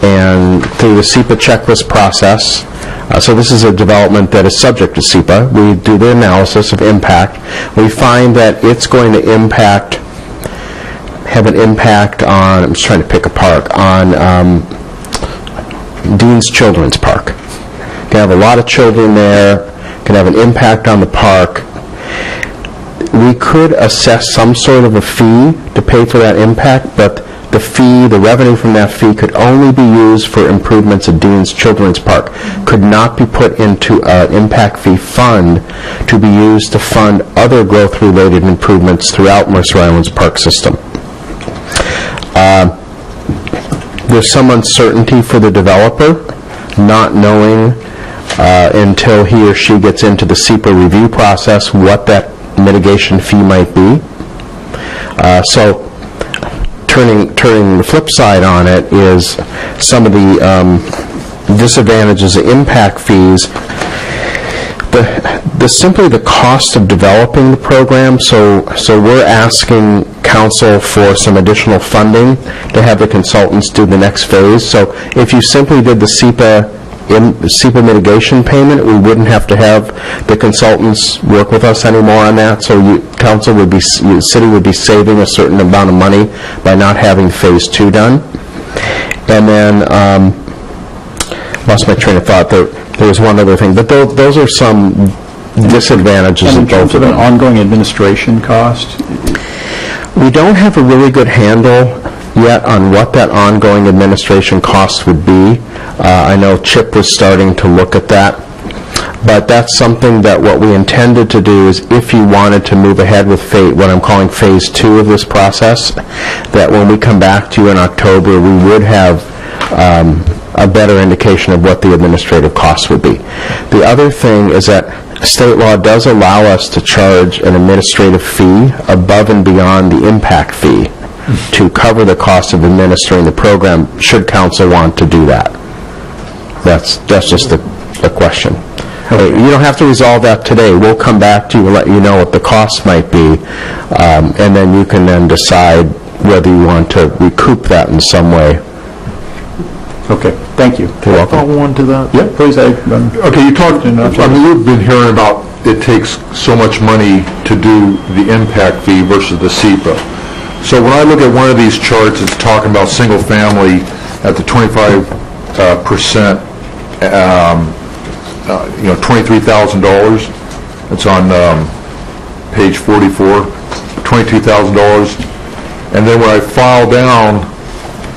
and through the SEPA checklist process, so this is a development that is subject to SEPA. We do the analysis of impact. We find that it's going to have an impact on, I'm just trying to pick a park, on Dean's Children's Park. Can have a lot of children there, can have an impact on the park. We could assess some sort of a fee to pay for that impact, but the fee, the revenue from that fee could only be used for improvements at Dean's Children's Park, could not be put into an impact fee fund to be used to fund other growth-related improvements throughout Mercer Island's park system. There's some uncertainty for the developer, not knowing until he or she gets into the SEPA review process what that mitigation fee might be. So turning the flip side on it is some of the disadvantages of impact fees. Simply the cost of developing the program, so we're asking council for some additional funding to have the consultants do the next phase. So if you simply did the SEPA mitigation payment, we wouldn't have to have the consultants work with us anymore on that. So the city would be saving a certain amount of money by not having phase 2 done. And then lost my train of thought. There was one other thing, but those are some disadvantages
and
of both of them.
an ongoing administration cost?
We don't have a really good handle yet on what that ongoing administration cost would be. I know Chip was starting to look at that, but that's something that what we intended to do is if you wanted to move ahead with what I'm calling phase 2 of this process, that when we come back to you in October, we would have a better indication of what the administrative costs would be. The other thing is that state law does allow us to charge an administrative fee above and beyond the impact fee to cover the cost of administering the program, should council want to do that. That's just the question. You don't have to resolve that today. We'll come back to you and let you know what the costs might be, and then you can then decide whether you want to recoup that in some way.
Okay, thank you.
Can I follow on to that?
Yeah, please.
Okay, you talked, you've been hearing about it takes so much money to do the impact fee versus the SEPA. So when I look at one of these charts, it's talking about single family at the 25%, $23,000. It's on page 44, $22,000. And then when I file down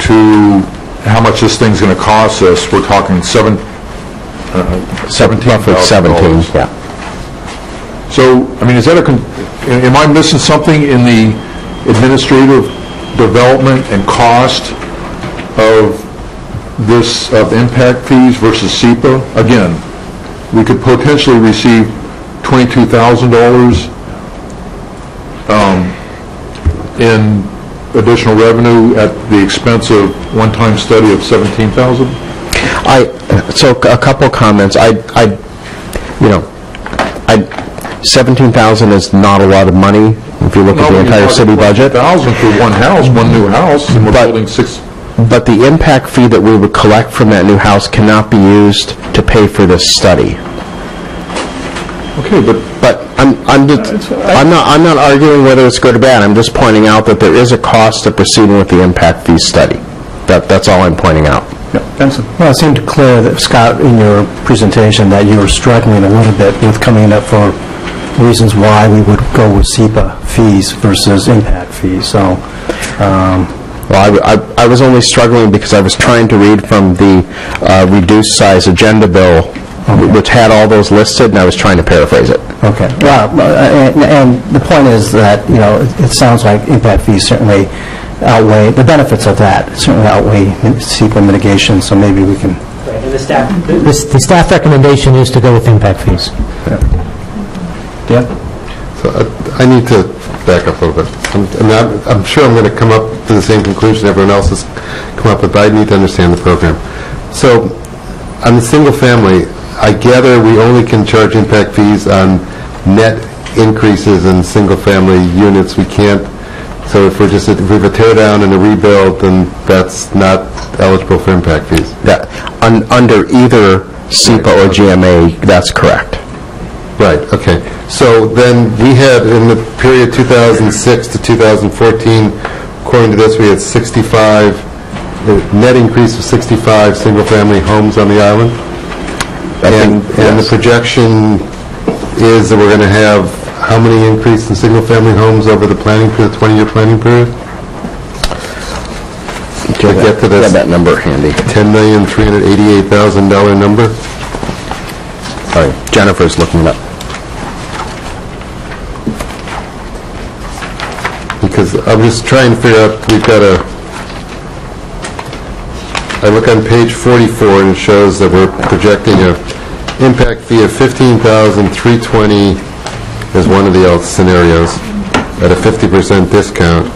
to how much this thing's going to cost us, we're talking $17,000.
Yeah.
So, I mean, is that am I missing something in the administrative development and cost of this, of impact fees versus SEPA? Again, we could potentially receive $22,000 in additional revenue at the expense of one-time study of $17,000?
So a couple comments. $17,000 is not a lot of money if you look at the entire city budget.
$1,000 for one house, one new house, and we're building 6.
But the impact fee that we would collect from that new house cannot be used to pay for this study.
Okay, but
I'm not arguing whether it's good or bad. I'm just pointing out that there is a cost to proceeding with the impact fee study. That's all I'm pointing out.
Yeah, Benson.
Well, it seemed clear that, Scott, in your presentation, that you were struggling a little bit with coming up for reasons why we would go with SEPA fees versus impact fees. So,
well, I was only struggling because I was trying to read from the reduced size agenda bill, which had all those listed, and I was trying to paraphrase it.
Okay. Well, and the point is that, it sounds like impact fees certainly outweigh, the benefits of that certainly outweigh SEPA mitigation, so maybe we can...
Right, and the staff recommendation is to go with impact fees.
Yeah.
So I need to back up a little bit. I'm sure I'm going to come up to the same conclusion everyone else has come up with, but I need to understand the program. So on the single family, I gather we only can charge impact fees on net increases in single family units. We can't So if we have a tear down and a rebuild, then that's not eligible for impact fees?
Under either SEPA or GMA, that's correct.
Right, okay. So then we had, in the period 2006 to 2014, according to this, we had 65, net increase of 65 single-family homes on the island. And the projection is that we're going to have how many increase in single-family homes over the 20-year planning period? To get to this
that number handy.
$10,388,000 number?
Sorry, Jennifer's looking it up.
Because I'm just trying to figure out, we've got I look on page 44 and it shows that we're projecting a impact fee of $15,320 as one of the scenarios at a 50% discount,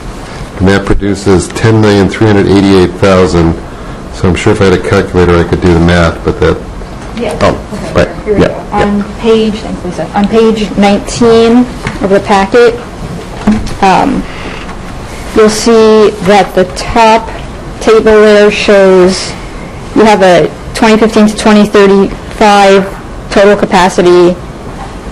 and that produces $10,388,000. So I'm sure if I had a calculator I could do the math, but that...
Yeah.
Oh, right.
Here we go. On page, thanks, Lisa. On page 19 of the packet, you'll see that the top table there shows you have a 2015 to 2035 total capacity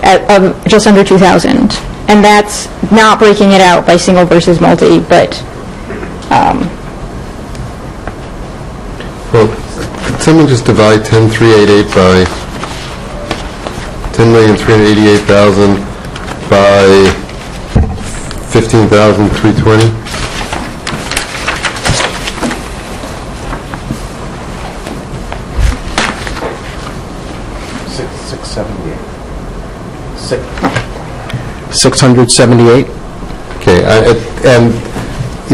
of just under 2,000. And that's not breaking it out by single versus multi, but...
Well, could someone just divide 10,388 by 10,388,000 by 15,320?
$678.
Okay, and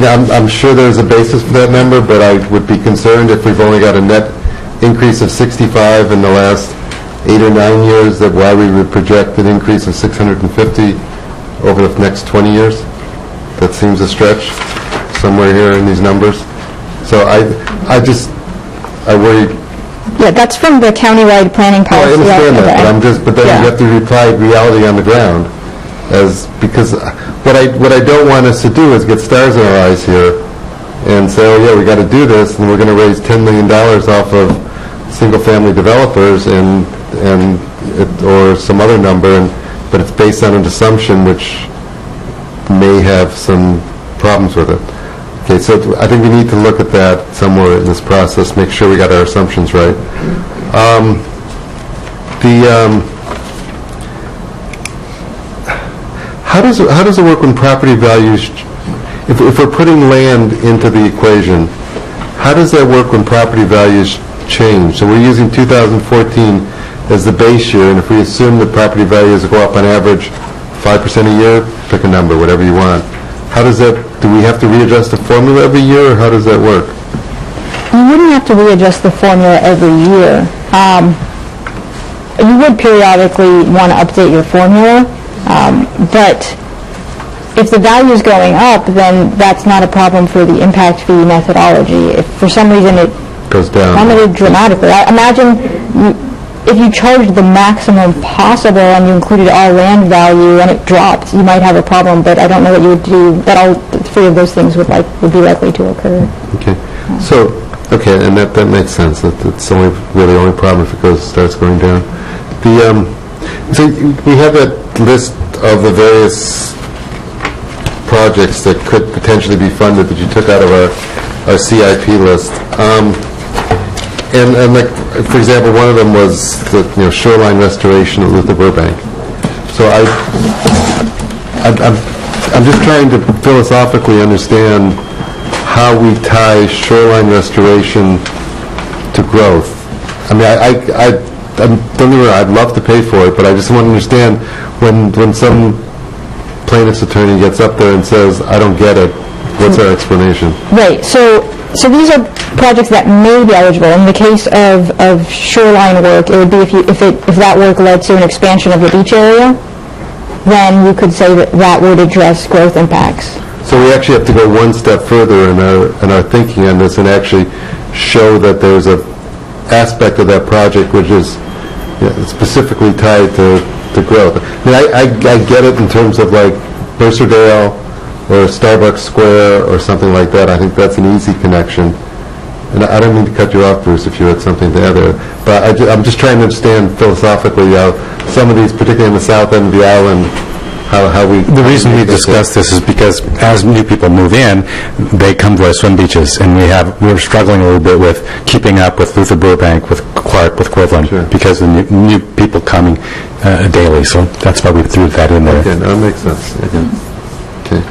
I'm sure there's a basis for that number, but I would be concerned if we've only got a net increase of 65 in the last 8 or 9 years, that why we would project an increase of 650 over the next 20 years. That seems a stretch somewhere here in these numbers. So I worry.
Yeah, that's from the countywide planning policy.
I understand that, but then you have to reply reality on the ground, because what I don't want us to do is get stars in our eyes here and say, oh yeah, we got to do this, and we're going to raise $10 million off of single-family developers or some other number, but it's based on an assumption which may have some problems with it. Okay, so I think we need to look at that somewhere in this process, make sure we got our assumptions right. How does it work when property values, if we're putting land into the equation, how does that work when property values change? So we're using 2014 as the base year, and if we assume that property values go up on average 5% a year, pick a number, whatever you want. How does that, do we have to readjust the formula every year, or how does that work?
You wouldn't have to readjust the formula every year. You would periodically want to update your formula, but if the value is going up, then that's not a problem for the impact fee methodology. If for some reason it
goes down,
plummeted dramatically, imagine if you charged the maximum possible and you included all land value and it dropped, you might have a problem, but I don't know what you would do, but all three of those things would be likely to occur.
Okay. So, okay, and that makes sense. It's only really the only problem if it starts going down. So we have that list of the various projects that could potentially be funded that you took out of our CIP list. And like, for example, one of them was the shoreline restoration at Luther Burbank. So I'm just trying to philosophically understand how we tie shoreline restoration to growth. I mean, don't get me wrong, I'd love to pay for it, but I just want to understand when some plaintiff's attorney gets up there and says, I don't get it, what's our explanation?
Right. So these are projects that may be eligible. In the case of shoreline work, it would be if that work led to an expansion of the beach area, then you could say that would address growth impacts.
So we actually have to go one step further in our thinking on this and actually show that there's an aspect of that project which is specifically tied to growth. I mean, I get it in terms of like Mercer, or a Starbucks Square or something like that, I think that's an easy connection. And I don't mean to cut you off, Bruce, if you had something to add there, but I'm just trying to understand philosophically how some of these, particularly in the south end of the island, how we...
The reason we discuss this is because as new people move in, they come to our swim beaches, and we're struggling a little bit with keeping up with Luther Burbank, with Clark, with Cortland, because the new people coming daily. So that's why we threw that in there.
Okay, that makes sense. Okay.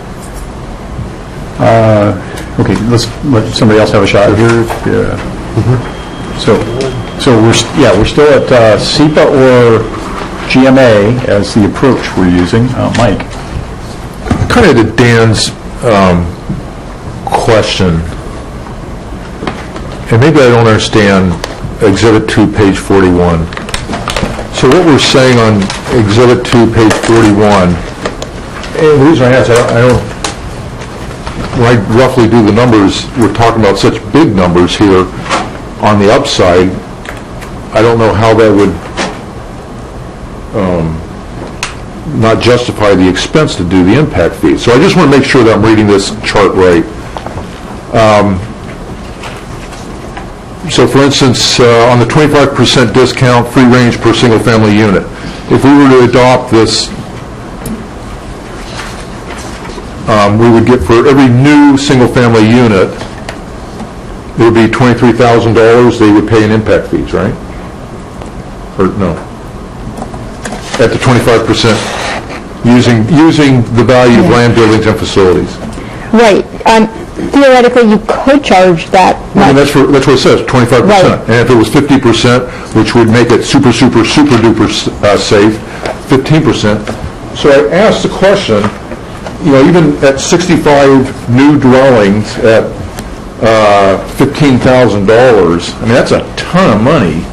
Okay, let's let somebody else have a shot here. Yeah. So we're still at SEPA or GMA as the approach we're using. Mike.
Kind of to Dan's question, and maybe I don't understand Exhibit 2, page 41. So what we're saying on Exhibit 2, page 41, and the reason I ask, I don't, when I roughly do the numbers, we're talking about such big numbers here on the upside. I don't know how that would not justify the expense to do the impact fee. So I just want to make sure that I'm reading this chart right. So for instance, on the 25% discount, free range per single family unit, if we were to adopt this, we would get for every new single family unit, it would be $23,000 they would pay in impact fees, right? Or no? At the 25%, using the value of land, buildings, and facilities.
Right. Theoretically, you could charge that much.
And that's what it says, 25%.
Right.
And if it was 50%, which would make it super duper safe, 15%. So I asked the question, even at 65 new dwellings at $15,000, I mean, that's a ton of money.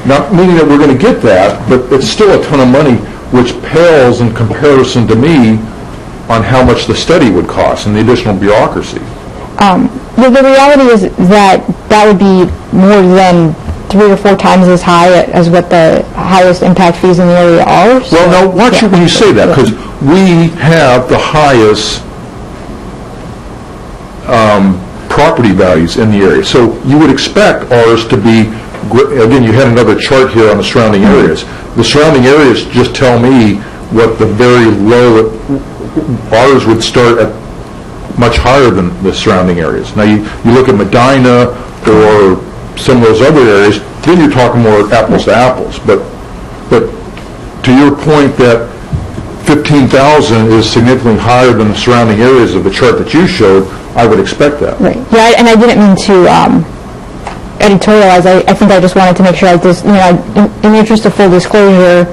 Not meaning that we're going to get that, but it's still a ton of money, which pales in comparison to me on how much the study would cost and the additional bureaucracy.
The reality is that would be more than 3 or 4 times as high as what the highest impact fees in the area are. So,
well, now, watch it when you say that, because we have the highest property values in the area. So you would expect ours to be, again, you had another chart here on the surrounding areas. The surrounding areas just tell me what the very low, ours would start at much higher than the surrounding areas. Now you look at Medina or some of those other areas, then you're talking more apples to apples. But to your point that 15,000 is significantly higher than the surrounding areas of the chart that you showed, I would expect that.
Right. Yeah, and I didn't mean to editorialize. I think I just wanted to make sure in the interest of full disclosure,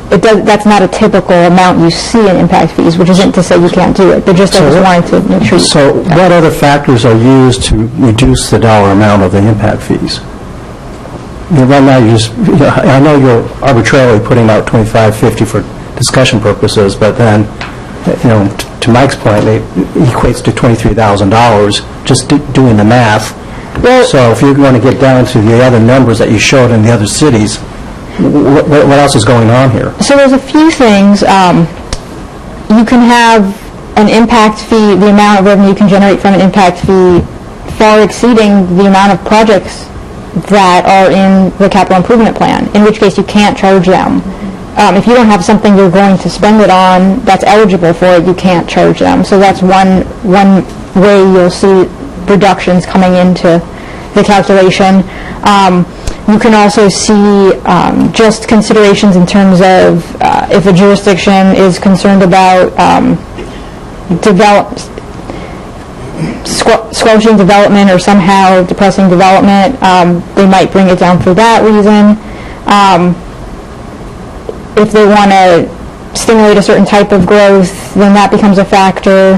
that's not a typical amount you see in impact fees, which isn't to say you can't do it, but just I just wanted to make sure.
So what other factors are used to reduce the dollar amount of the impact fees? Right now, I know you're arbitrarily putting out $25.50 for discussion purposes, but then, to Mike's point, it equates to $23,000 just doing the math. Well, so if you're going to get down to the other numbers that you showed in the other cities, what else is going on here?
So there's a few things. You can have an impact fee, the amount of revenue you can generate from an impact fee far exceeding the amount of projects that are in the capital improvement plan, in which case you can't charge them. If you don't have something you're going to spend it on that's eligible for it, you can't charge them. So that's one way you'll see reductions coming into the calculation. You can also see just considerations in terms of if a jurisdiction is concerned about squelching development or somehow depressing development, they might bring it down for that reason. If they want to stimulate a certain type of growth, then that becomes a factor.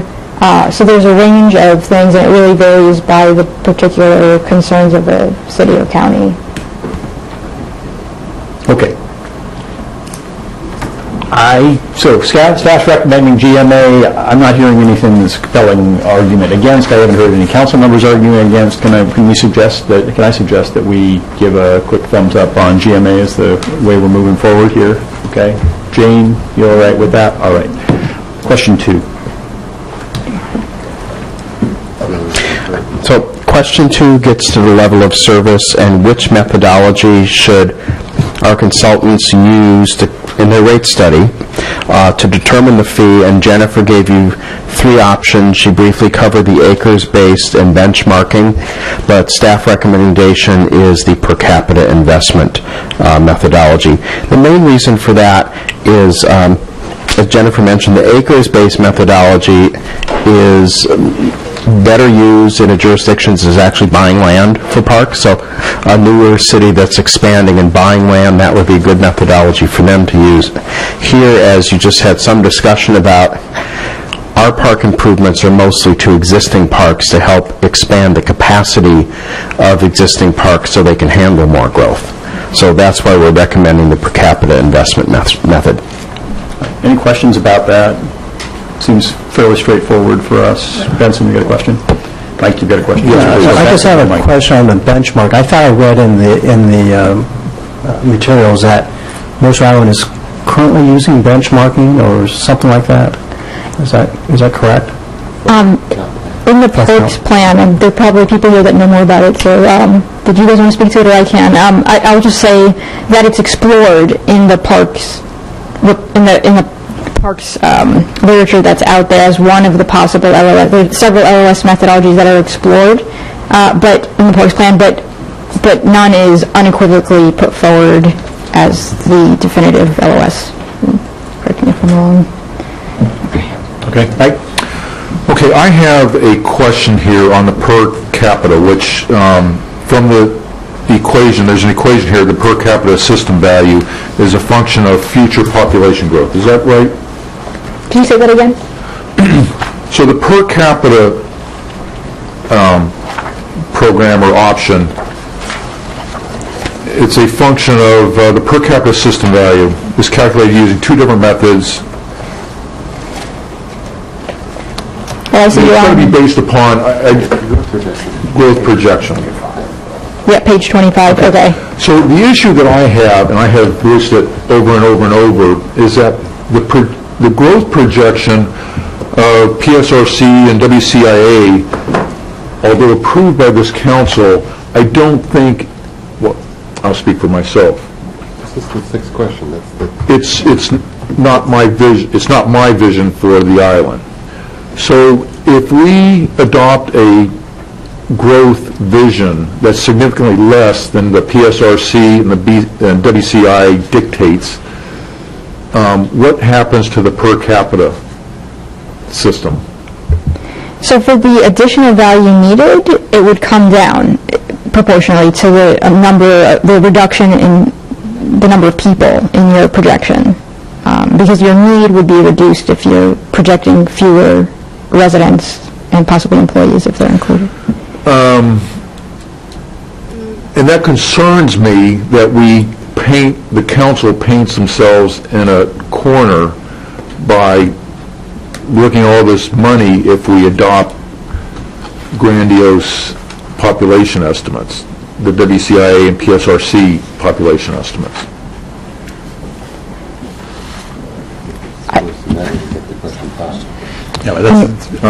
So there's a range of things, and it really varies by the particular concerns of the city or county.
Okay. So staff's recommending GMA. I'm not hearing anything that's compelling argument against. I haven't heard any council members arguing against. Can I suggest that we give a quick thumbs up on GMA as the way we're moving forward here? Okay. Jane, you all right with that? All right. Question 2.
So question 2 gets to the level of service and which methodology should our consultants use in their rate study to determine the fee, and Jennifer gave you 3 options. She briefly covered the acres-based and benchmarking, but staff recommendation is the per capita investment methodology. The main reason for that is, as Jennifer mentioned, the acres-based methodology is better used in a jurisdiction that is actually buying land for parks. So a newer city that's expanding and buying land, that would be a good methodology for them to use. Here, as you just had some discussion about, our park improvements are mostly to existing parks to help expand the capacity of existing parks so they can handle more growth. So that's why we're recommending the per capita investment method.
Any questions about that? Seems fairly straightforward for us. Benson, you got a question? Mike, you got a question?
I just have a question on the benchmark. I thought I read in the materials that Mercer Island is currently using benchmarking or something like that. Is that correct?
In the parks plan, and there are probably people here that know more about it, so did you guys want to speak to it, or I can? I'll just say that it's explored in the parks, in the parks literature that's out there as one of the possible LOS. There are several LOS methodologies that are explored, but in the parks plan, but none is unequivocally put forward as the definitive LOS. Correct me if I'm wrong.
Okay. Okay, I have a question here on the per capita, which from the equation, there's an equation here, the per capita system value is a function of future population growth. Is that right?
Can you say that again?
So the per capita program or option, it's a function of the per capita system value is calculated using 2 different methods. It's going to be based upon growth projection.
Yeah, page 25, okay.
So the issue that I have, and I have voiced it over and over and over, is that the growth projection of PSRC and WCIA, although approved by this council, I don't think, well, I'll speak for myself.
This is the 6th question.
It's not my vision. It's not my vision for the island. So if we adopt a growth vision that's significantly less than the PSRC and and WCI dictates, what happens to the per capita system?
So for the additional value needed, it would come down proportionally to the reduction in the number of people in your projection, because your need would be reduced if you're projecting fewer residents and possibly employees if they're included.
And that concerns me that the council paints themselves in a corner by looking at all this money if we adopt grandiose population estimates, the WCIA and PSRC population estimates.
Yeah, all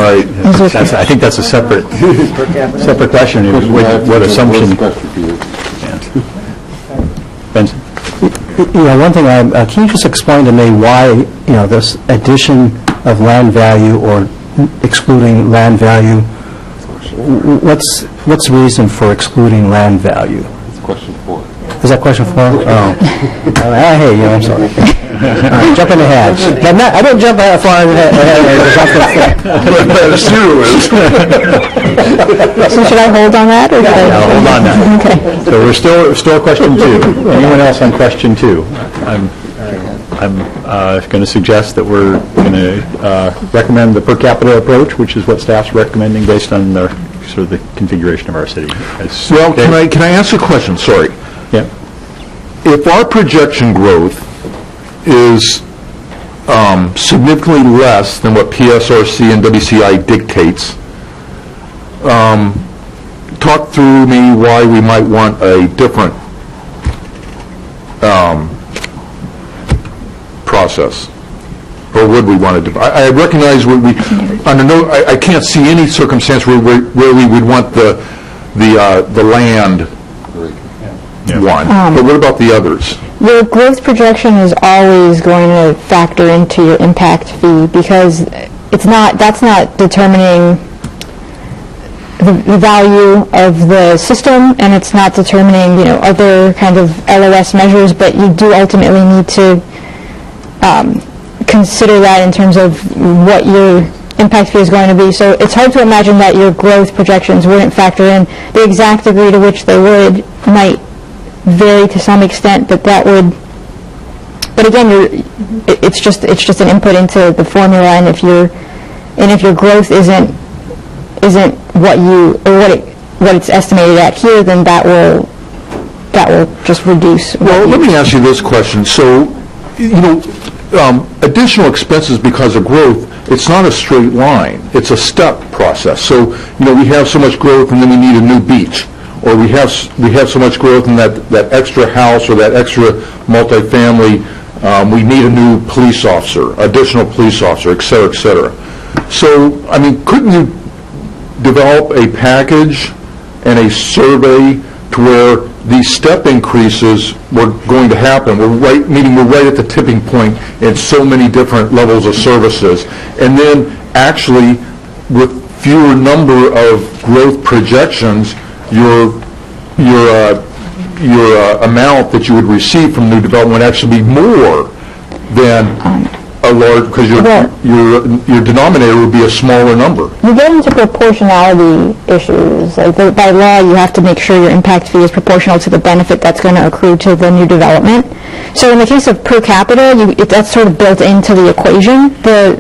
right. I think that's a separate question. What assumption? Benson?
One thing, can you just explain to me why, this addition of land value or excluding land value, what's the reason for excluding land value?
It's question 4.
Is that question 4? Oh. Hey, I'm sorry. Jumping ahead. I don't jump that far ahead.
So should I hold on that? Or
hold on now.
Okay.
So we're still question 2. Anyone else on question 2? I'm going to suggest that we're going to recommend the per capita approach, which is what staff's recommending based on the sort of the configuration of our city.
Well, can I ask a question? Sorry.
Yeah.
If our projection growth is significantly less than what PSRC and WCI dictates, talk through me why we might want a different process. Or would we want to, I recognize I can't see any circumstance where we would want the land one. But what about the others?
Your growth projection is always going to factor into your impact fee because that's not determining the value of the system, and it's not determining, other kind of LOS measures, but you do ultimately need to consider that in terms of what your impact fee is going to be. So it's hard to imagine that your growth projections wouldn't factor in. The exact degree to which they would might vary to some extent, but again, it's just an input into the formula, and if your growth isn't what it's estimated at here, then that will just reduce.
Well, let me ask you this question. So, additional expenses because of growth, it's not a straight line. It's a step process. So, we have so much growth and then we need a new beach. Or we have so much growth in that extra house or that extra multifamily, we need a new police officer, additional police officer, et cetera, et cetera. So, couldn't you develop a package and a survey to where these step increases were going to happen? We're right at the tipping point in so many different levels of services. And then actually, with fewer number of growth projections, your amount that you would receive from new development would actually be more than a large, because your denominator would be a smaller number.
You get into proportionality issues. Like by law, you have to make sure your impact fee is proportional to the benefit that's going to accrue to the new development. So in the case of per capita, that's sort of built into the equation, the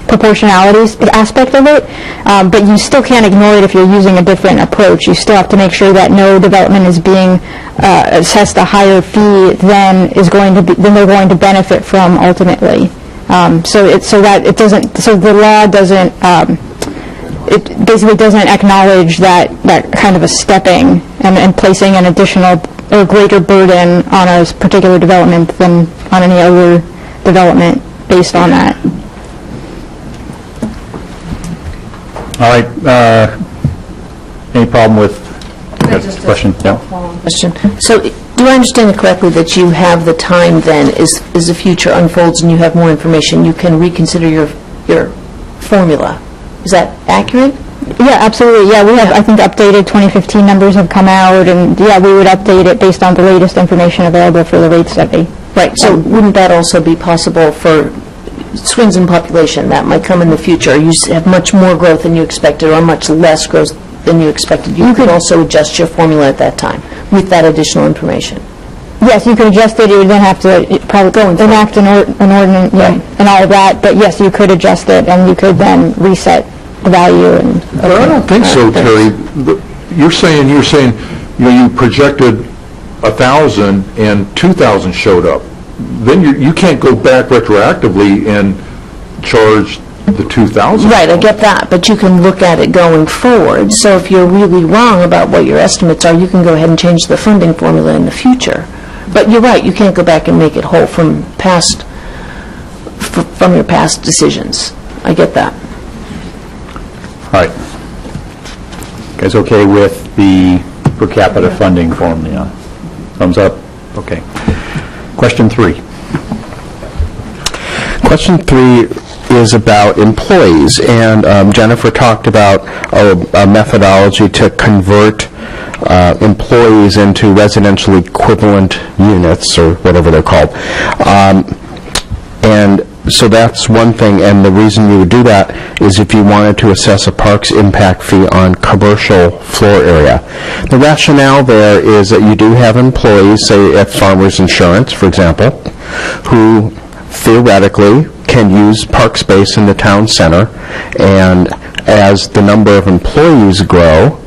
proportionality aspect of it, but you still can't ignore it if you're using a different approach. You still have to make sure that no development is being assessed a higher fee than they're going to benefit from ultimately. So the law doesn't. It basically doesn't acknowledge that kind of a stepping and placing an additional or greater burden on a particular development than on any other development based on that.
All right. Any problem with that question? Yeah.
Question. So, do I understand it correctly that you have the time then, as the future unfolds and you have more information, you can reconsider your formula? Is that accurate?
Yeah, absolutely. Yeah, we have, I think, updated 2015 numbers have come out, and yeah, we would update it based on the latest information available for the rate study.
Right. So, wouldn't that also be possible for swings in population that might come in the future? You have much more growth than you expected or much less growth than you expected. You could also adjust your formula at that time with that additional information.
Yes, you could adjust it. You would then have to probably enact an ordinance and all of that. But yes, you could adjust it, and you could then reset the value.
But I don't think so, Terry. You're saying you projected 1,000 and 2,000 showed up. Then you can't go back retroactively and charge the 2,000.
Right, I get that, but you can look at it going forward. So if you're really wrong about what your estimates are, you can go ahead and change the funding formula in the future. But you're right, you can't go back and make it whole from your past decisions. I get that.
All right. You guys okay with the per capita funding formula? Thumbs up? Okay. Question 3.
Question 3 is about employees, and Jennifer talked about a methodology to convert employees into residential equivalent units, or whatever they're called. And so that's one thing, and the reason you would do that is if you wanted to assess a park's impact fee on commercial floor area. The rationale there is that you do have employees, say at Farmers Insurance, for example, who theoretically can use park space in the town center, and as the number of employees grow,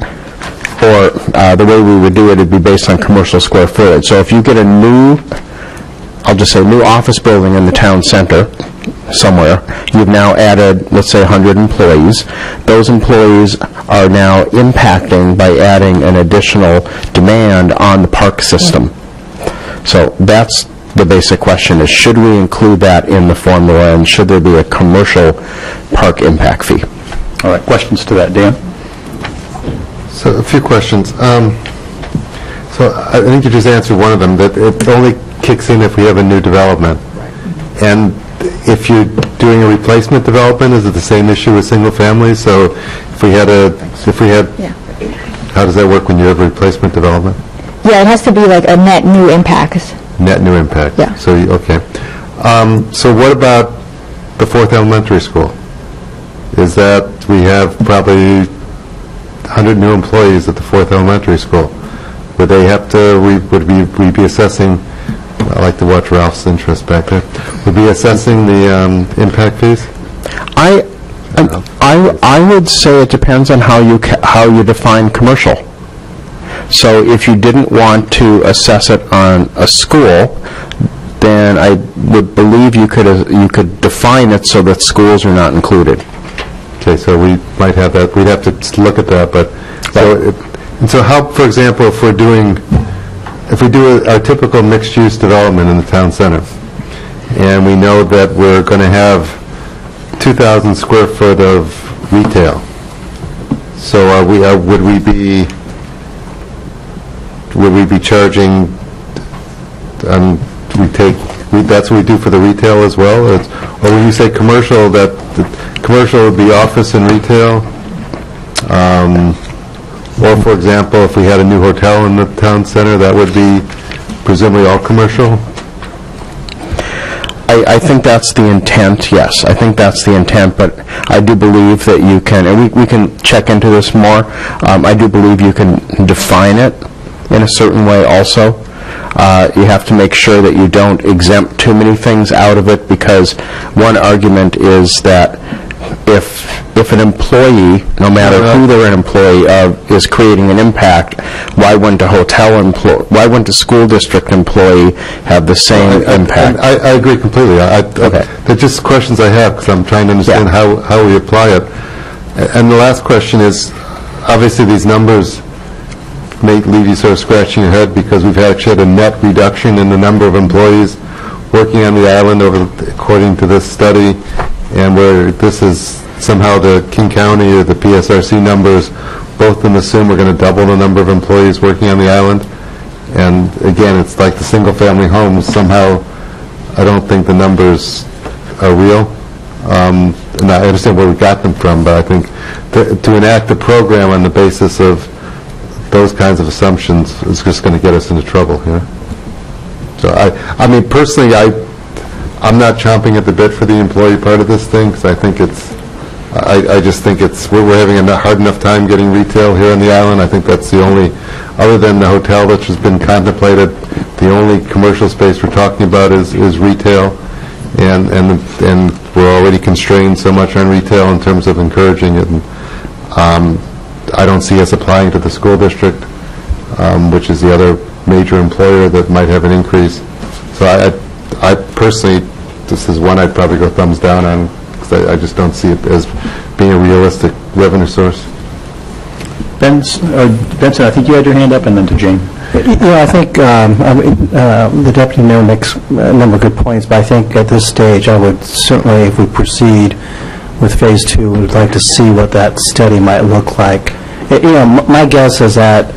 or the way we would do it would be based on commercial square footage. So if you get a new, I'll just say new office building in the town center somewhere, you've now added, let's say, 100 employees. Those employees are now impacting by adding an additional demand on the park system. So that's the basic question is, should we include that in the formula, and should there be a commercial park impact fee?
All right, questions to that, Dan?
So a few questions. So I think you just answered one of them, that it only kicks in if we have a new development. And if you're doing a replacement development, is it the same issue with single families? So if we had, how does that work when you have a replacement development?
Yeah, it has to be like a net new impact.
Net new impact?
Yeah.
So, okay. So what about the Fourth Elementary School? Is that, we have probably 100 new employees at the Fourth Elementary School. Would they have to, would we be assessing, I like to watch Ralph's interest back there, would be assessing the impact fees?
I would say it depends on how you define commercial. So if you didn't want to assess it on a school, then I would believe you could define it so that schools are not included.
Okay, so we might have that, we'd have to look at that, but, so how, for example, if we do our typical mixed-use development in the town center, and we know that we're going to have 2,000 square foot of retail, so would we be charging, that's what we do for the retail as well? Or when you say commercial, that commercial would be office and retail? Or, for example, if we had a new hotel in the town center, that would be presumably all commercial?
I think that's the intent, yes. I think that's the intent, but I do believe that you can, and we can check into this more, I do believe you can define it in a certain way also. You have to make sure that you don't exempt too many things out of it, because one argument is that if an employee, no matter who they're an employee of, is creating an impact, why wouldn't a school district employee have the same impact?
I agree completely. They're just questions I have, because I'm trying to understand how we apply it. And the last question is, obviously these numbers may leave you sort of scratching your head, because we've actually had a net reduction in the number of employees working on the island according to this study, and where this is somehow the King County or the PSRC numbers, both of them assume we're going to double the number of employees working on the island. And again, it's like the single-family homes. Somehow, I don't think the numbers are real. And I understand where we got them from, but I think to enact a program on the basis of those kinds of assumptions is just going to get us into trouble here. So I mean, personally, I'm not chomping at the bit for the employee part of this thing, because I think I just think we're having a hard enough time getting retail here on the island. I think that's the only, other than the hotel which has been contemplated, the only commercial space we're talking about is retail, and we're already constrained so much on retail in terms of encouraging it. And, I don't see us applying to the school district, which is the other major employer that might have an increase. So I personally, this is one I'd probably go thumbs down on, because I just don't see it as being a realistic revenue source.
Benson, I think you had your hand up, and then to Jane.
Yeah, I think the deputy mayor makes a number of good points, but I think at this stage I would certainly, if we proceed with phase 2, we would like to see what that study might look like. My guess is that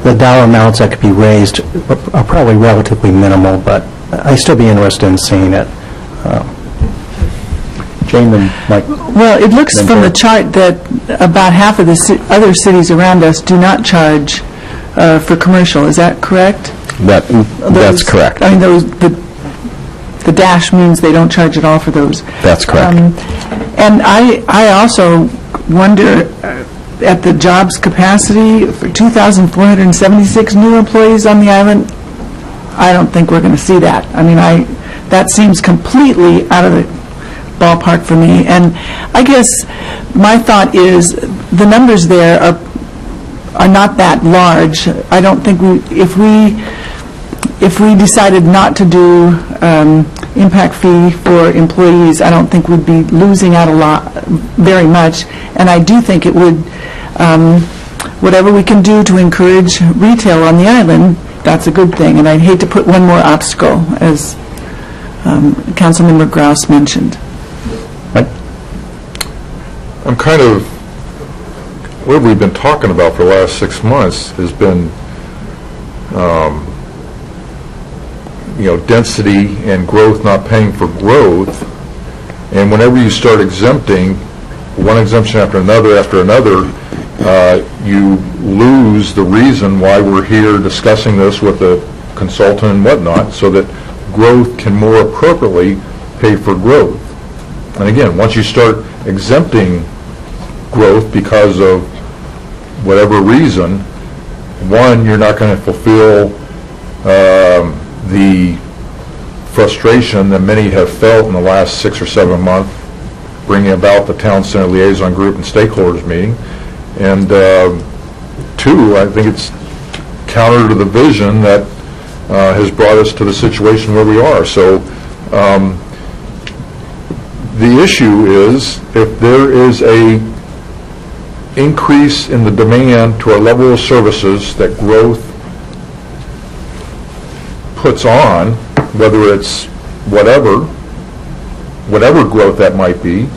the dollar amounts that could be raised are probably relatively minimal, but I'd still be interested in seeing it.
Jane and Mike.
Well, it looks from the chart that about half of the other cities around us do not charge for commercial. Is that correct?
That's correct.
I mean, the dash means they don't charge at all for those.
That's correct.
And I also wonder, at the jobs capacity, for 2,476 new employees on the island, I don't think we're going to see that. I mean, that seems completely out of the ballpark for me. And I guess my thought is the numbers there are not that large. I don't think if we decided not to do impact fee for employees, I don't think we'd be losing out very much. And I do think it would, whatever we can do to encourage retail on the island, that's a good thing, and I'd hate to put one more obstacle, as Councilmember Grouse mentioned.
I'm kind of, what we've been talking about for the last 6 months has been, density and growth not paying for growth. And whenever you start exempting, one exemption after another, you lose the reason why we're here discussing this with a consultant and whatnot, so that growth can more appropriately pay for growth. And again, once you start exempting growth because of whatever reason, one, you're not going to fulfill the frustration that many have felt in the last 6 or 7 months, bringing about the Town Center Liaison Group and Stakeholders Meeting. And two, I think it's counter to the vision that has brought us to the situation where we are. So the issue is, if there is a increase in the demand to our level of services that growth puts on, whether it's whatever growth that might be,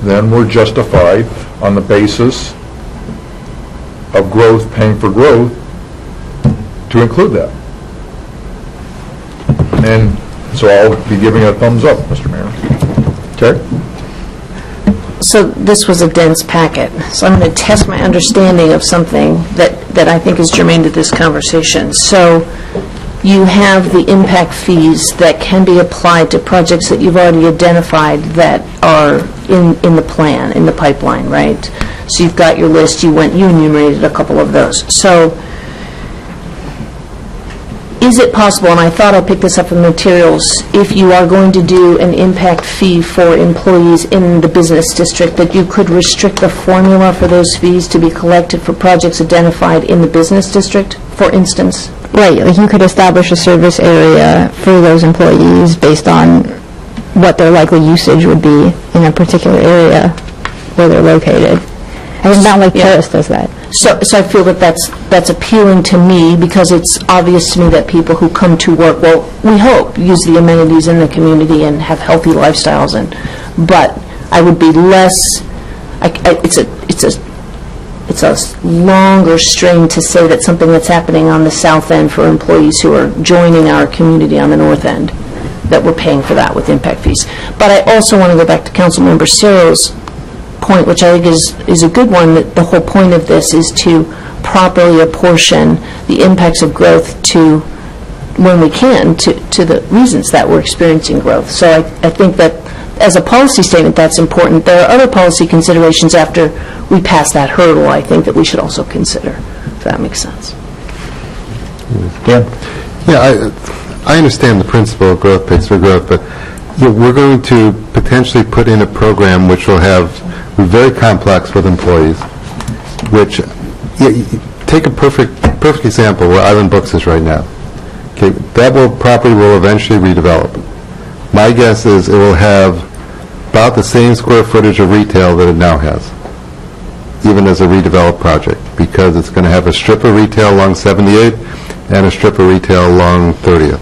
then we're justified on the basis of growth paying for growth to include that. And so I'll be giving a thumbs up, Mr. Mayor. Okay?
So this was a dense packet, so I'm going to test my understanding of something that I think is germane to this conversation. So you have the impact fees that can be applied to projects that you've already identified that are in the plan, in the pipeline, right? So you've got your list, you enumerated a couple of those. So is it possible, and I thought I picked this up from the materials, if you are going to do an impact fee for employees in the business district, that you could restrict the formula for those fees to be collected for projects identified in the business district, for instance?
Right, like you could establish a service area for those employees based on what their likely usage would be in a particular area where they're located. I think Mount Lake Terrace does that.
So I feel that that's appealing to me, because it's obvious to me that people who come to work, well, we hope, use the amenities in the community and have healthy lifestyles. But I would be less. It's a longer strain to say that something that's happening on the south end for employees who are joining our community on the north end, that we're paying for that with impact fees. But I also want to go back to Councilmember Cero's point, which I think is a good one, that the whole point of this is to properly apportion the impacts of growth to, when we can, to the reasons that we're experiencing growth. So I think that as a policy statement, that's important. There are other policy considerations after we pass that hurdle, I think, that we should also consider, if that makes sense.
Yeah, I understand the principle of growth pays for growth, but we're going to potentially put in a program which will be very complex with employees, which, take a perfect example where Island Books is right now. Okay, that property will eventually redevelop. My guess is it will have about the same square footage of retail that it now has, even as a redeveloped project, because it's going to have a strip of retail along 78th and a strip of retail along 30th.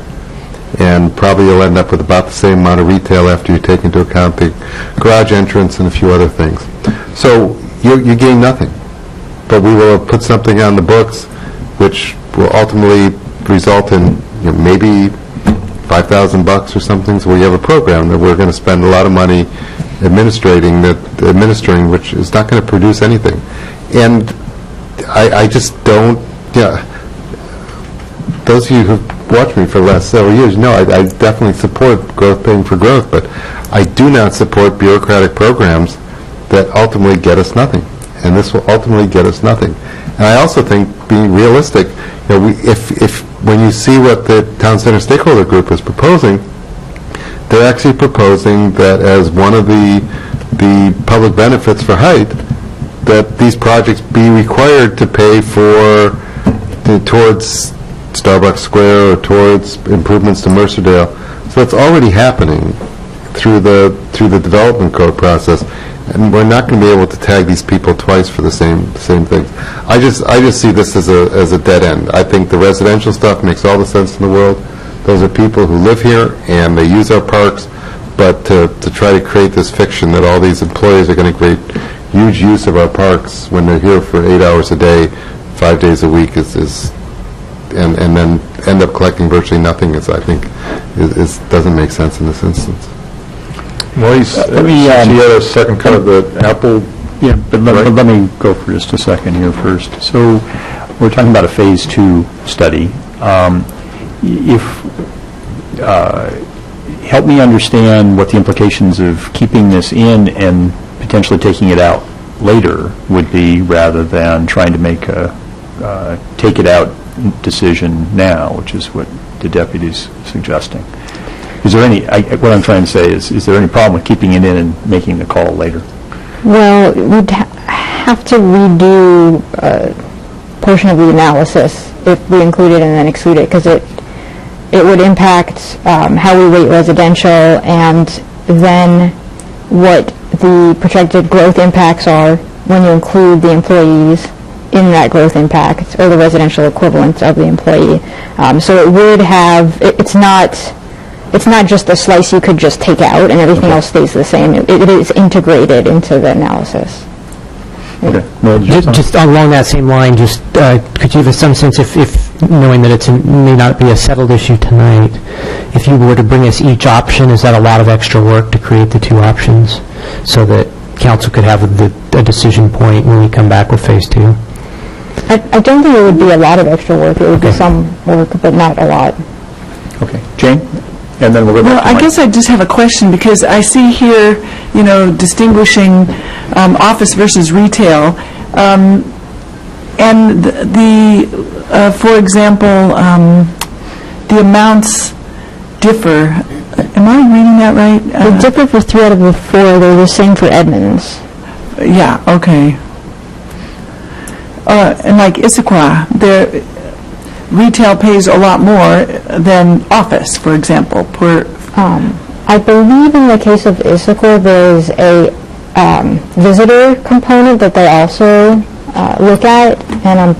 And probably you'll end up with about the same amount of retail after you take into account the garage entrance and a few other things. So you gain nothing. But we will put something on the books which will ultimately result in maybe $5,000 or something. So we have a program that we're going to spend a lot of money administering, which is not going to produce anything. And I just don't, those of you who've watched me for the last several years know I definitely support growth paying for growth, but I do not support bureaucratic programs that ultimately get us nothing. And this will ultimately get us nothing. And I also think, being realistic, if when you see what the Town Center Stakeholder Group is proposing, they're actually proposing that as one of the public benefits for height, that these projects be required to pay towards Starbucks Square or towards improvements to Mercerdale. So it's already happening through the development code process. And we're not going to be able to tag these people twice for the same thing. I just see this as a dead end. I think the residential stuff makes all the sense in the world. Those are people who live here and they use our parks, but to try to create this fiction that all these employees are going to create huge use of our parks when they're here for 8 hours a day, 5 days a week and then end up collecting virtually nothing I think doesn't make sense in this instance.
Maurice, you had a second cut of the apple.
Yeah, but let me go for just a second here first. So we're talking about a Phase 2 study. Help me understand what the implications of keeping this in and potentially taking it out later would be, rather than trying to make a take it out decision now, which is what the deputy's suggesting. Is there any, what I'm trying to say is there any problem with keeping it in and making the call later?
Well, we'd have to redo a portion of the analysis if we include it and then exclude it, because it would impact how we rate residential and then what the projected growth impacts are when you include the employees in that growth impact, or the residential equivalent of the employee. So it would have, it's not just a slice you could just take out and everything else stays the same. It is integrated into the analysis.
Okay.
Just along that same line, just could you give us some sense, if knowing that it may not be a settled issue tonight, if you were to bring us each option, is that a lot of extra work to create the two options so that council could have a decision point when we come back with Phase 2?
I don't think it would be a lot of extra work. It would be some work, but not a lot.
Okay. Jane? And then we'll go back
Well,
to
I
Mike.
guess I just have a question, because I see here, distinguishing office versus retail, and for example, the amounts differ. Am I reading that right?
They differ for 3 out of the 4. They're the same for Edmonds.
Yeah, okay. And like Issaquah, their retail pays a lot more than office, for example.
I believe in the case of Issaquah, there's a visitor component that they also look at, and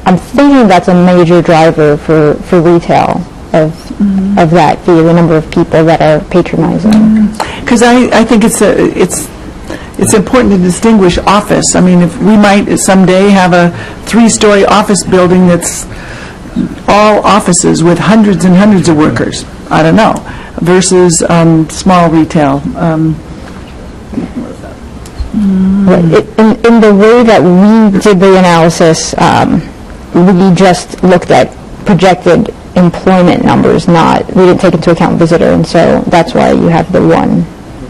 I'm thinking that's a major driver for retail of that fee, the number of people that are patronizing.
Because I think it's important to distinguish office. I mean, if we might someday have a 3-story office building that's all offices with hundreds and hundreds of workers, I don't know, versus small retail.
In the way that we did the analysis, we just looked at projected employment numbers, we didn't take into account visitor, and so that's why you have the one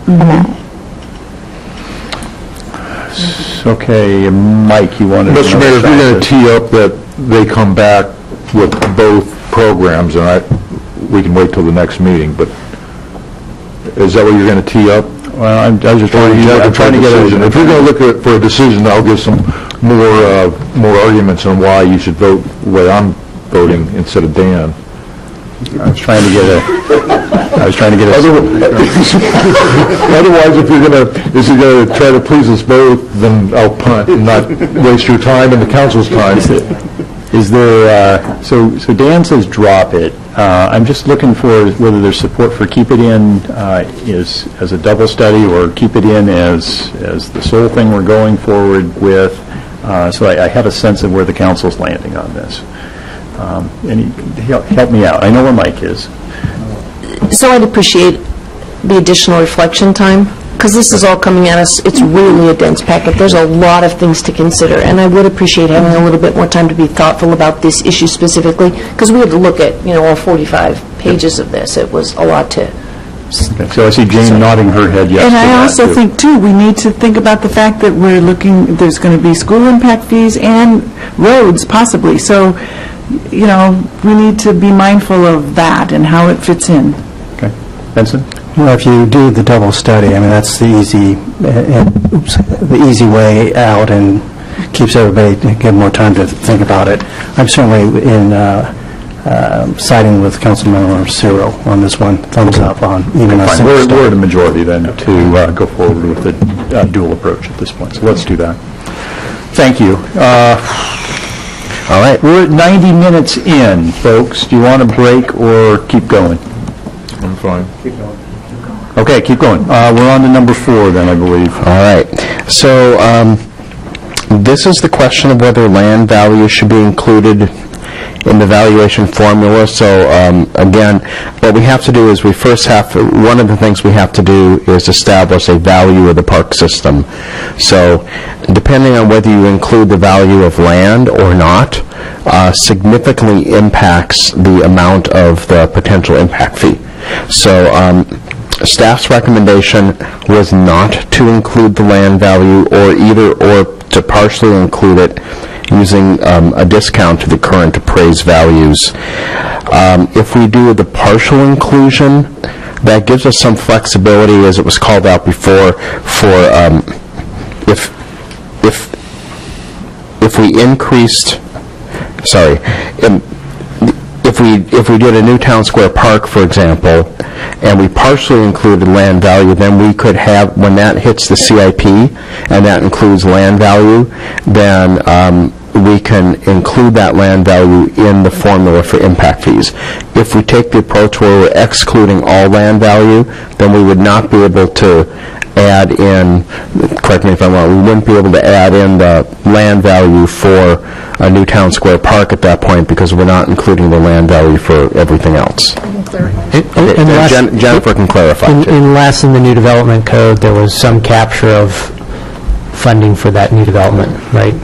amount.
Okay, Mike, you wanted to...
Mr. Mayor, if you're going to tee up that they come back with both programs, and we can wait till the next meeting, but is that what you're going to tee up?
Well, I'm just trying to get a...
If you're going to look for a decision, I'll give some more arguments on why you should vote the way I'm voting instead of Dan.
I was trying to get a...
Otherwise, if you're going to try to please us both, then I'll punt and not waste your time and the council's time.
Is there, so Dan says drop it. I'm just looking for whether there's support for keep it in as a double study, or keep it in as the sole thing we're going forward with. So I have a sense of where the council's landing on this. Help me out. I know where Mike is.
So I'd appreciate the additional reflection time, because this is all coming at us. It's really a dense packet. There's a lot of things to consider, and I would appreciate having a little bit more time to be thoughtful about this issue specifically, because we had to look at, all 45 pages of this. It was a lot to...
Okay. So I see Jane nodding her head yes.
And
to
I
that,
also think, too, we need to think about the fact that there's going to be school impact fees and roads, possibly. So, we need to be mindful of that and how it fits in.
Okay. Benson?
Well, if you do the double study, I mean, that's the easy way out and keeps everybody get more time to think about it. I'm certainly siding with Councilmember Cyril on this one, thumbs up on even a
Fine,
single step.
we're at a majority then to go forward with the dual approach at this point, so let's do that. Thank you.
All right.
We're at 90 minutes in, folks. Do you want to break or keep going?
I'm fine.
Okay, keep going. We're on to number 4 then, I believe.
All right. So this is the question of whether land value should be included in the valuation formula. So again, what we have to do is one of the things we have to do is establish a value of the park system. So depending on whether you include the value of land or not, significantly impacts the amount of the potential impact fee. So staff's recommendation was not to include the land value or to partially include it using a discount to the current appraised values. If we do the partial inclusion, that gives us some flexibility, as it was called out before, for if we increased, if we did a new town square park, for example, and we partially included land value, then we could have, when that hits the CIP, and that includes land value, then we can include that land value in the formula for impact fees. If we take the approach where we're excluding all land value, then we would not be able to add in, correct me if I'm wrong, we wouldn't be able to add in the land value for a new town square park at that point because we're not including the land value for everything else. Jennifer can clarify.
Unless in the new development code there was some capture of funding for that new development, right?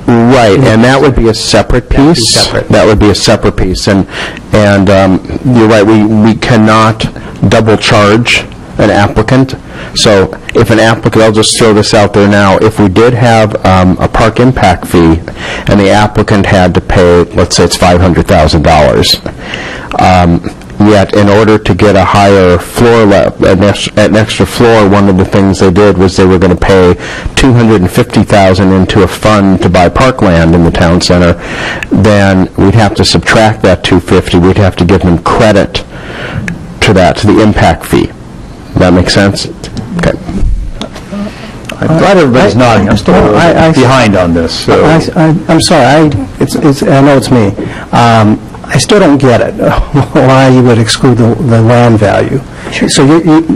Right, and that would be a separate piece. That would be a separate piece, and you're right. We cannot double charge an applicant. So if an applicant, I'll just throw this out there now, if we did have a park impact fee and the applicant had to pay, let's say it's $500,000, yet in order to get a higher floor, an extra floor, one of the things they did was they were going to pay $250,000 into a fund to buy parkland in the town center, then we'd have to subtract that $250,000. We'd have to give them credit to that, to the impact fee. That makes sense? Okay.
I'm glad everybody's nodding. I'm still behind on this. So.
I'm sorry. I know it's me. I still don't get it, why you would exclude the land value. Sure. So,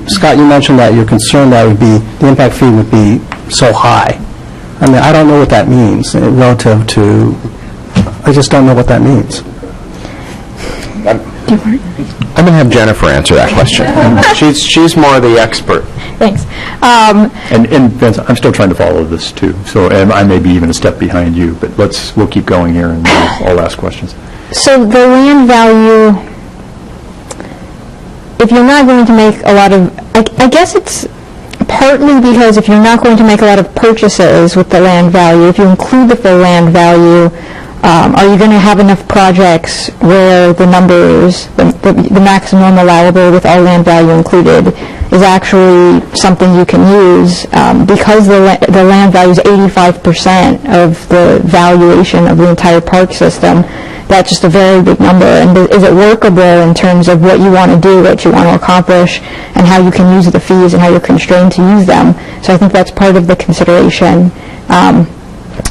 Scott, you mentioned that you're concerned that the impact fee would be so high. I mean, I don't know what that means relative to, I just don't know what that means.
I'm going to have Jennifer answer that question. She's more the expert.
Thanks.
And Vince, I'm still trying to follow this too. So, and I may be even a step behind you, but we'll keep going here and I'll ask questions.
So the land value, if you're not going to make a lot of, I guess it's partly because if you're not going to make a lot of purchases with the land value, if you include the full land value, are you going to have enough projects where the numbers, the maximum allowable with all land value included, is actually something you can use because the land value is 85% of the valuation of the entire park system. That's just a very big number. And is it workable in terms of what you want to do, what you want to accomplish, and how you can use the fees and how you're constrained to use them? So I think that's part of the consideration.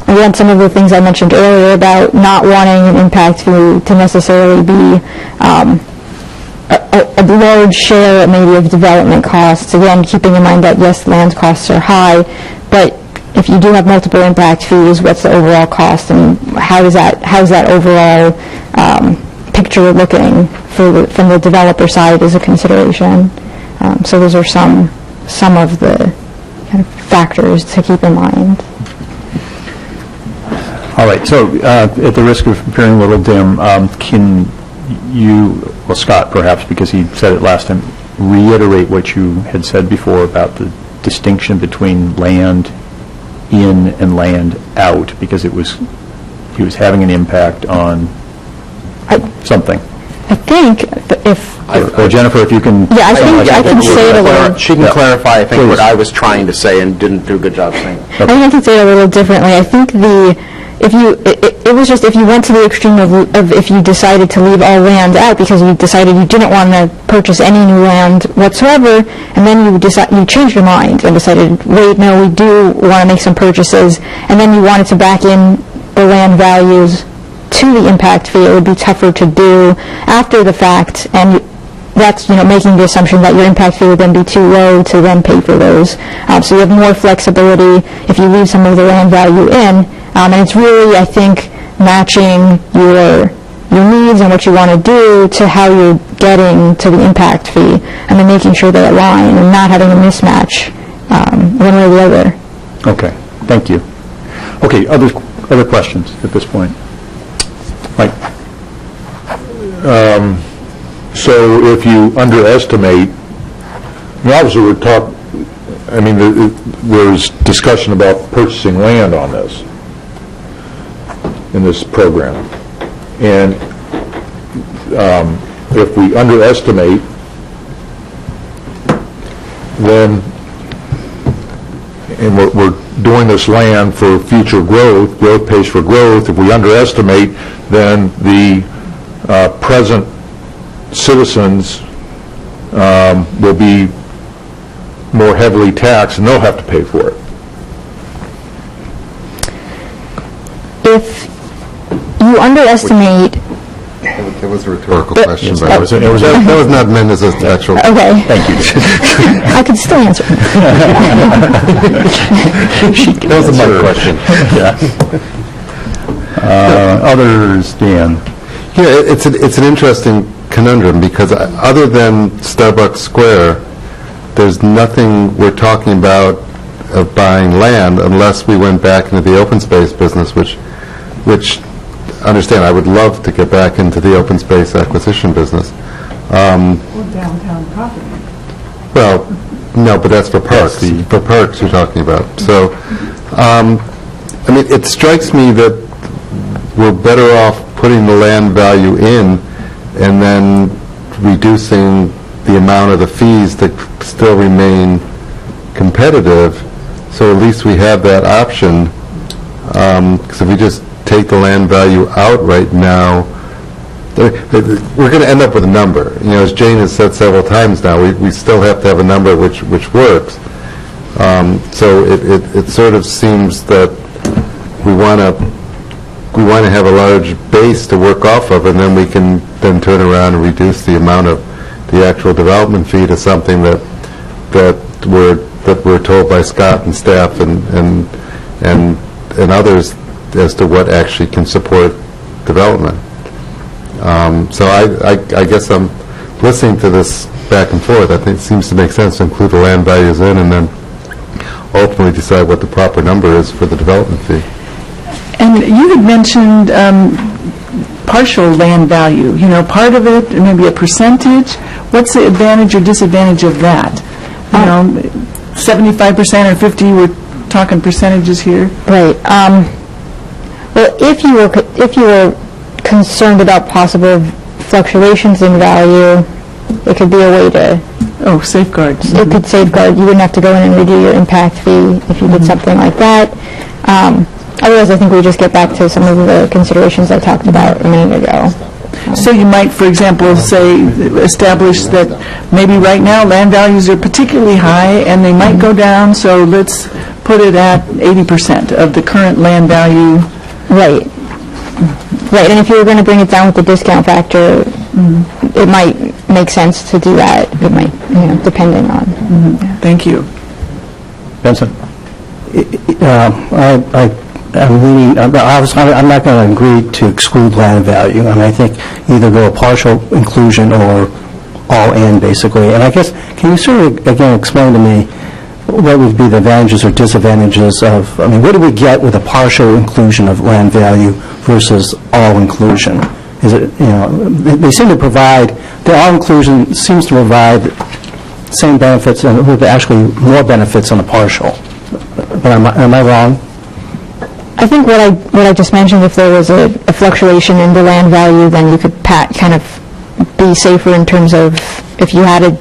Again, some of the things I mentioned earlier about not wanting an impact fee to necessarily be a large share maybe of development costs. Again, keeping in mind that yes, land costs are high, but if you do have multiple impact fees, what's the overall cost, and how's that overall picture looking from the developer side as a consideration? So those are some of the kind of factors to keep in mind.
All right, so at the risk of appearing a little dim, can you, well, Scott perhaps, because he said it last time, reiterate what you had said before about the distinction between land in and land out, because he was having an impact on something.
I think if...
Or Jennifer, if you can...
Yeah, I can say it a little...
She can clarify, I think, what I was trying to say and didn't do a good job saying.
I think I can say it a little differently. I think it was just if you went to the extreme of if you decided to leave all land out because you decided you didn't want to purchase any new land whatsoever, and then you changed your mind and decided, wait, no, we do want to make some purchases, and then you wanted to back in the land values to the impact fee, it would be tougher to do after the fact, and that's, making the assumption that your impact fee would then be too low to then pay for those. So you have more flexibility if you leave some of the land value in, and it's really, I think, matching your needs and what you want to do to how you're getting to the impact fee, and then making sure they align and not having a mismatch one way or the other.
Okay, thank you. Okay, other questions at this point? Mike?
So if you underestimate, obviously there's discussion about purchasing land on this, in this program. And if we underestimate, then, and we're doing this land for future growth pays for growth, if we underestimate, then the present citizens will be more heavily taxed, and they'll have to pay for it.
If you underestimate...
It was a rhetorical question, but
that was
not meant as an actual...
Okay.
Thank you.
I could still answer.
That was a Mike question.
Yeah. Others, Dan?
Yeah, it's an interesting conundrum, because other than Starbucks Square, there's nothing we're talking about of buying land unless we went back into the open space business, which understand, I would love to get back into the open space acquisition business.
Or downtown property.
Well, no, but that's for parks. For parks you're talking about. So, it strikes me that we're better off putting the land value in and then reducing the amount of the fees that still remain competitive, so at least we have that option, because if we just take the land value out right now, we're going to end up with a number. As Jane has said several times now, we still have to have a number which works. So it sort of seems that we want to have a large base to work off of, and then we can then turn around and reduce the amount of the actual development fee to something that we're told by Scott and staff and others as to what actually can support development. So I guess I'm listening to this back and forth. I think it seems to make sense to include the land values in and then ultimately decide what the proper number is for the development fee.
And you had mentioned partial land value, part of it, maybe a percentage. What's the advantage or disadvantage of that? 75% or 50%, we're talking percentages here.
Right. Well, if you were concerned about possible fluctuations in value, it could be a way to...
Oh, safeguards.
It could safeguard. You wouldn't have to go in and redo your impact fee if you did something like that. Otherwise, I think we just get back to some of the considerations I talked about a minute ago.
So you might, for example, say, establish that maybe right now land values are particularly high and they might go down, so let's put it at 80% of the current land value.
Right. Right, and if you were going to bring it down with the discount factor, it might make sense to do that. It might, depending on.
Thank you.
Benson?
I'm not going to agree to exclude land value. I think either go a partial inclusion or all in, basically. And I guess, can you sort of, again, explain to me what would be the advantages or disadvantages of, what do we get with a partial inclusion of land value versus all inclusion? Is it, they seem to provide, the all inclusion seems to provide same benefits and with actually more benefits on the partial. But am I wrong?
I think what I just mentioned, if there was a fluctuation in the land value, then you could kind of be safer in terms of if you had a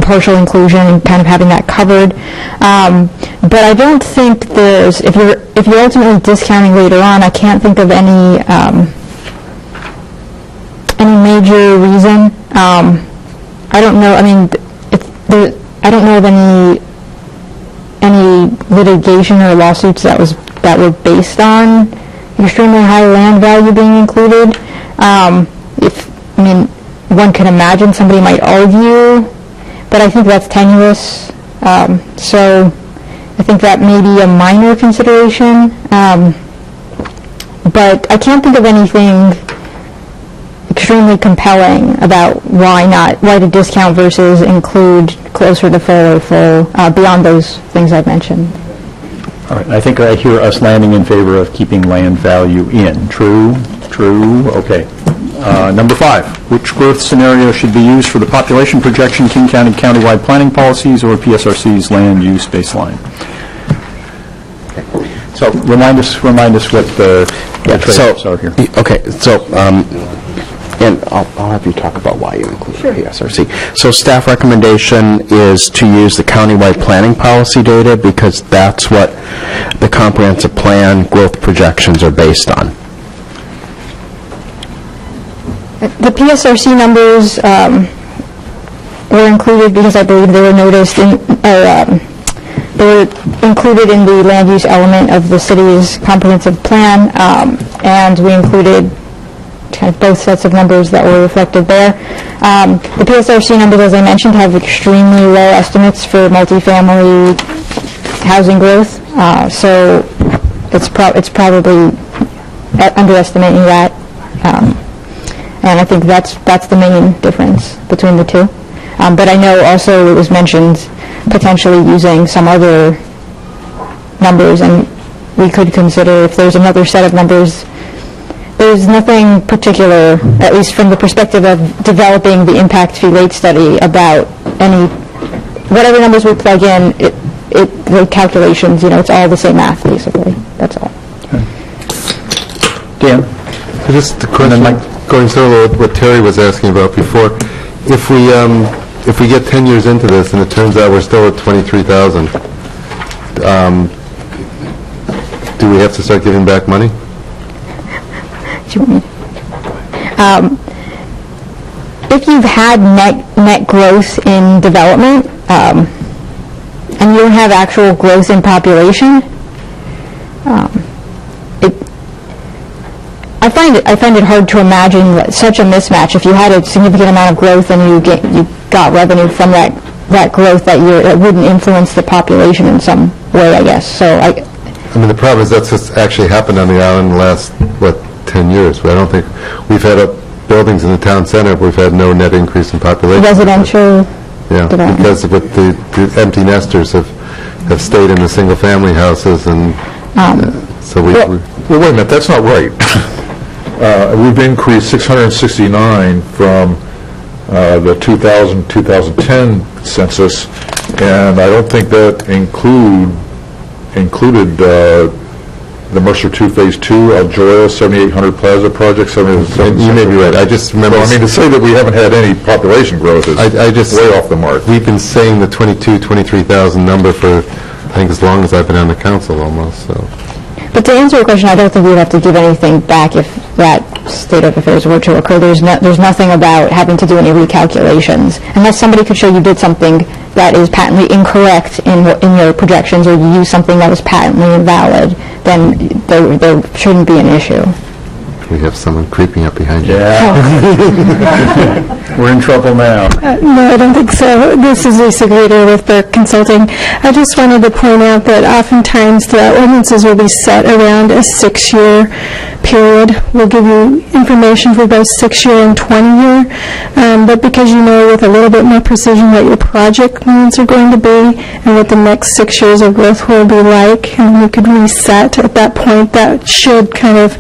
partial inclusion and kind of having that covered. But I don't think there's, if you're ultimately discounting later on, I can't think of any major reason. I don't know, I mean, I don't know of any litigation or lawsuits that were based on extremely high land value being included. One can imagine somebody might argue, but I think that's tenuous. So I think that may be a minor consideration. But I can't think of anything extremely compelling about why to discount versus include closer to full or full beyond those things I've mentioned.
All right, I think I hear us landing in favor of keeping land value in. True? Okay. Number 5, which growth scenario should be used for the population projection, King County countywide planning policies, or PSRC's land use baseline? So remind us what the trade-offs are here.
Okay, so and I'll have you talk about why you include PSRC. So staff recommendation is to use the countywide planning policy data because that's what the comprehensive plan growth projections are based on.
The PSRC numbers were included because I believe they were noticed in, they were included in the land use element of the city's comprehensive plan, and we included kind of both sets of numbers that were reflected there. The PSRC numbers, as I mentioned, have extremely low estimates for multifamily housing growth, so it's probably underestimating that. And I think that's the main difference between the two. But I know also it was mentioned potentially using some other numbers, and we could consider if there's another set of numbers. There's nothing particular, at least from the perspective of developing the impact fee rate study, about whatever numbers we plug in, the calculations, it's all the same math, basically. That's all.
Okay. Dan?
Just a question, going sort of what Terry was asking about before. If we get 10 years into this and it turns out we're still at 23,000, do we have to start giving back money?
If you've had net growth in development, and you don't have actual growth in population, I find it hard to imagine such a mismatch. If you had a significant amount of growth and you got revenue from that growth that year, it wouldn't influence the population in some way, I guess. So I
mean, the problem is that's what's actually happened on the island in the last 10 years. I don't think we've had buildings in the town center, but we've had no net increase in population.
Residential development.
Because of the empty nesters have stayed in the single-family houses, and so we...
Well, wait a minute, that's not right. We've increased 669 from the 2000-2010 census, and I don't think that included the Mercer 2 Phase 2, Aljoya, 7800 Plaza project, 77.
You may be right. I just remember...
Well, I mean, to say that we haven't had any population growth is way off the mark.
We've been saying the 23,000 number for, I think, as long as I've been on the council almost, so...
But to answer your question, I don't think we'd have to give anything back if that state of affairs were to occur. There's nothing about having to do any recalculations. Unless somebody could show you did something that is patently incorrect in your projections, or you use something that was patently invalid, then there shouldn't be an issue.
We have someone creeping up behind you.
Yeah. We're in trouble now.
No, I don't think so. This is Lisa Grader with Burke Consulting. I just wanted to point out that oftentimes the ordinances will be set around a 6-year period. We'll give you information for both 6-year and 20-year, but because you know with a little bit more precision what your project needs are going to be and what the next 6 years of growth will be like, and you could reset at that point, that should kind of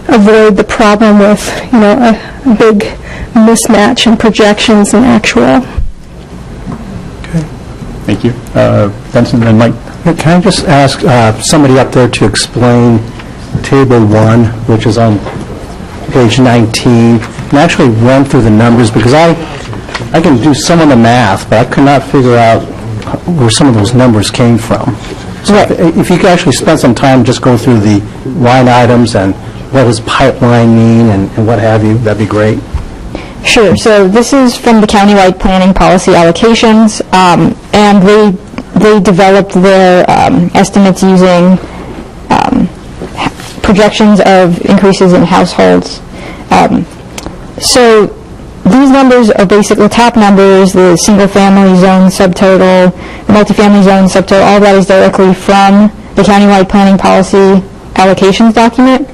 avoid the problem with, a big mismatch in projections and actual.
Okay. Thank you. Benson and Mike.
Can I just ask somebody up there to explain Table 1, which is on page 19, and actually run through the numbers, because I I can do some of the math, but I could not figure out where some of those numbers came from. So if you could actually spend some time, just go through the line items and what does pipeline mean and what have you, that'd be great.
Sure. So this is from the countywide planning policy allocations, and they developed their estimates using projections of increases in households. So these numbers are basically top numbers, the single-family zone subtotal, the multifamily zone subtotal, all that is directly from the countywide planning policy allocations document.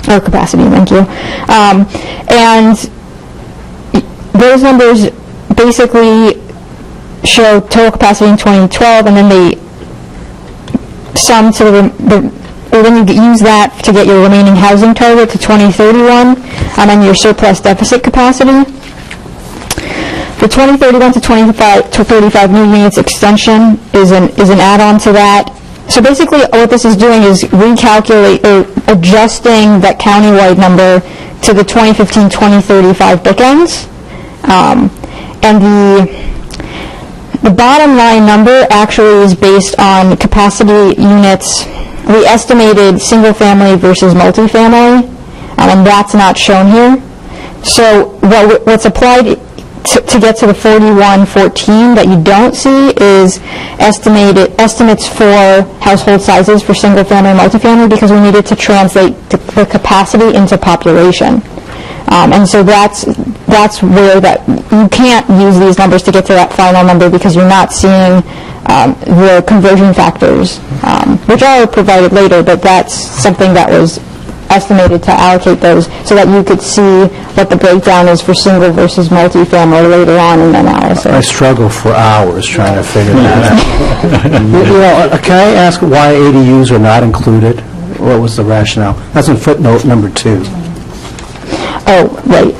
Capacity, thank you. And those numbers basically show total capacity in 2012, and then they sum to or then you use that to get your remaining housing target to 2031, and then your surplus deficit capacity. The 2031 to 35 new units extension is an add-on to that. So basically, what this is doing is recalculate or adjusting that countywide number to the 2015-2035 bookends. And the bottom line number actually is based on capacity units. We estimated single-family versus multifamily, and that's not shown here. So what's applied to get to the 4114 that you don't see is estimates for household sizes for single-family and multifamily, because we needed to translate the capacity into population. And so that's where you can't use these numbers to get to that final number, because you're not seeing the conversion factors, which are provided later, but that's something that was estimated to allocate those so that you could see what the breakdown is for single versus multifamily later on in the analysis.
I struggle for hours trying to figure that out. Can I ask why ADUs are not included? What was the rationale? That's in footnote number 2.
Oh, right.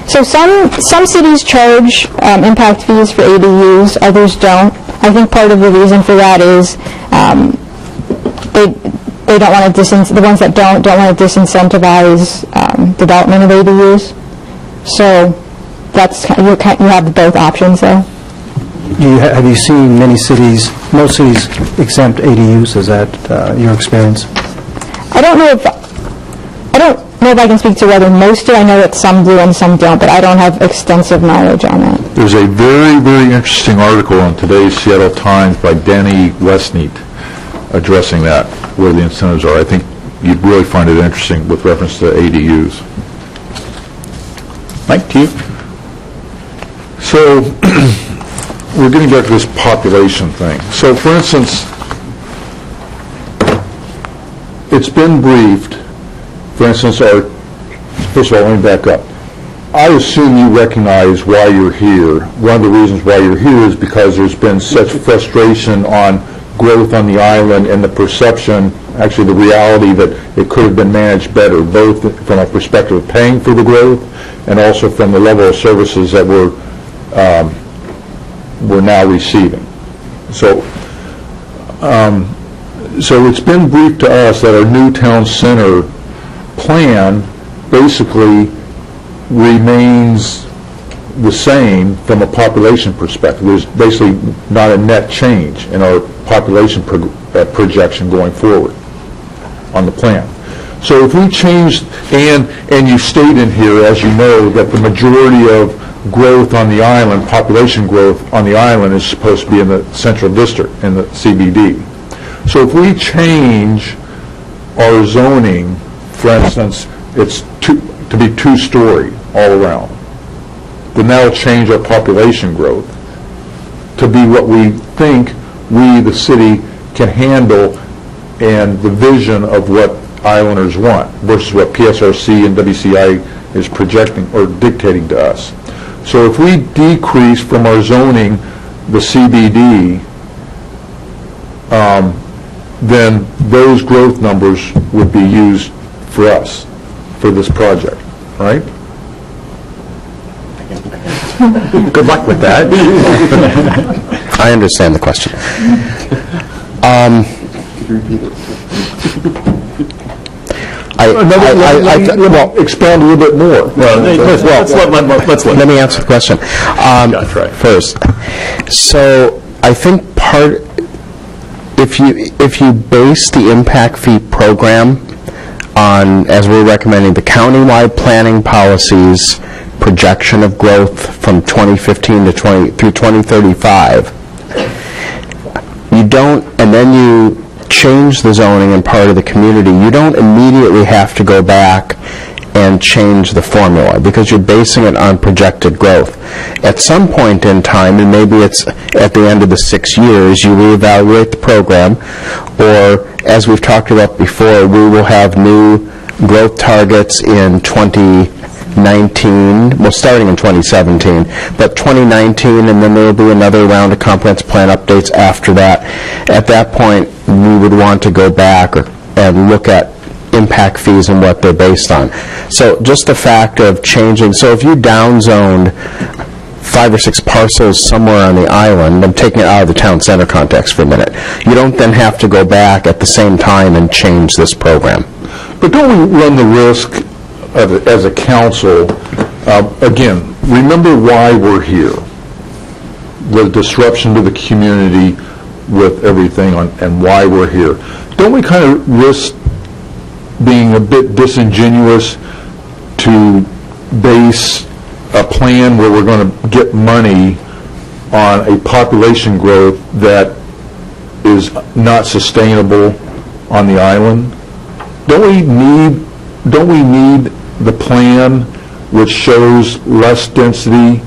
So some cities charge impact fees for ADUs, others don't. I think part of the reason for that is they don't want to the ones that don't want to disincentivize development of ADUs. So that's you have both options there.
Have you seen most cities exempt ADUs? Is that your experience?
I don't know if I can speak to whether most do. I know that some do and some don't, but I don't have extensive knowledge on that.
There's a very, very interesting article in today's Seattle Times by Danny Westneat addressing that, where the incentives are. I think you'd really find it interesting with reference to ADUs.
Mike, to you.
So we're getting back to this population thing. So for instance, it's been briefed. For instance, first of all, let me back up. I assume you recognize why you're here. One of the reasons why you're here is because there's been such frustration on growth on the island and the perception, actually the reality, that it could have been managed better, both from a perspective of paying for the growth and also from the level of services that we're now receiving. So it's been briefed to us that our new town center plan basically remains the same from a population perspective. There's basically not a net change in our population projection going forward on the plan. So if we change, and you state in here, as you know, that the majority of growth on the island, population growth on the island, is supposed to be in the central district, in the CBD. So if we change our zoning, for instance, it's to be two-story all around, then that'll change our population growth to be what we think we, the city, can handle, and the vision of what islanders want versus what PSRC and WCI is projecting or dictating to us. So if we decrease from our zoning the CBD, then those growth numbers would be used for us, for this project, right?
Good luck with that.
I understand the question.
Let me expand a little bit more.
Let me answer the question first. So I think if you base the impact fee program on, as we're recommending, the countywide planning policies projection of growth from 2015 through 2035, you don't, and then you change the zoning in part of the community, you don't immediately have to go back and change the formula because you're basing it on projected growth. At some point in time, and maybe it's at the end of the 6 years, you reevaluate the program, or as we've talked about before, we will have new growth targets in 2019, well, starting in 2017, but 2019, and then there will be another round of comprehensive plan updates after that. At that point, we would want to go back and look at impact fees and what they're based on. So just the fact of changing, so if you downzoned 5 or 6 parcels somewhere on the island, I'm taking it out of the town center context for a minute, you don't then have to go back at the same time and change this program.
But don't we run the risk as a council, again, remember why we're here, the disruption to the community with everything and why we're here. Don't we kind of risk being a bit disingenuous to base a plan where we're going to get money on a population growth that is not sustainable on the island? Don't we need the plan which shows less density,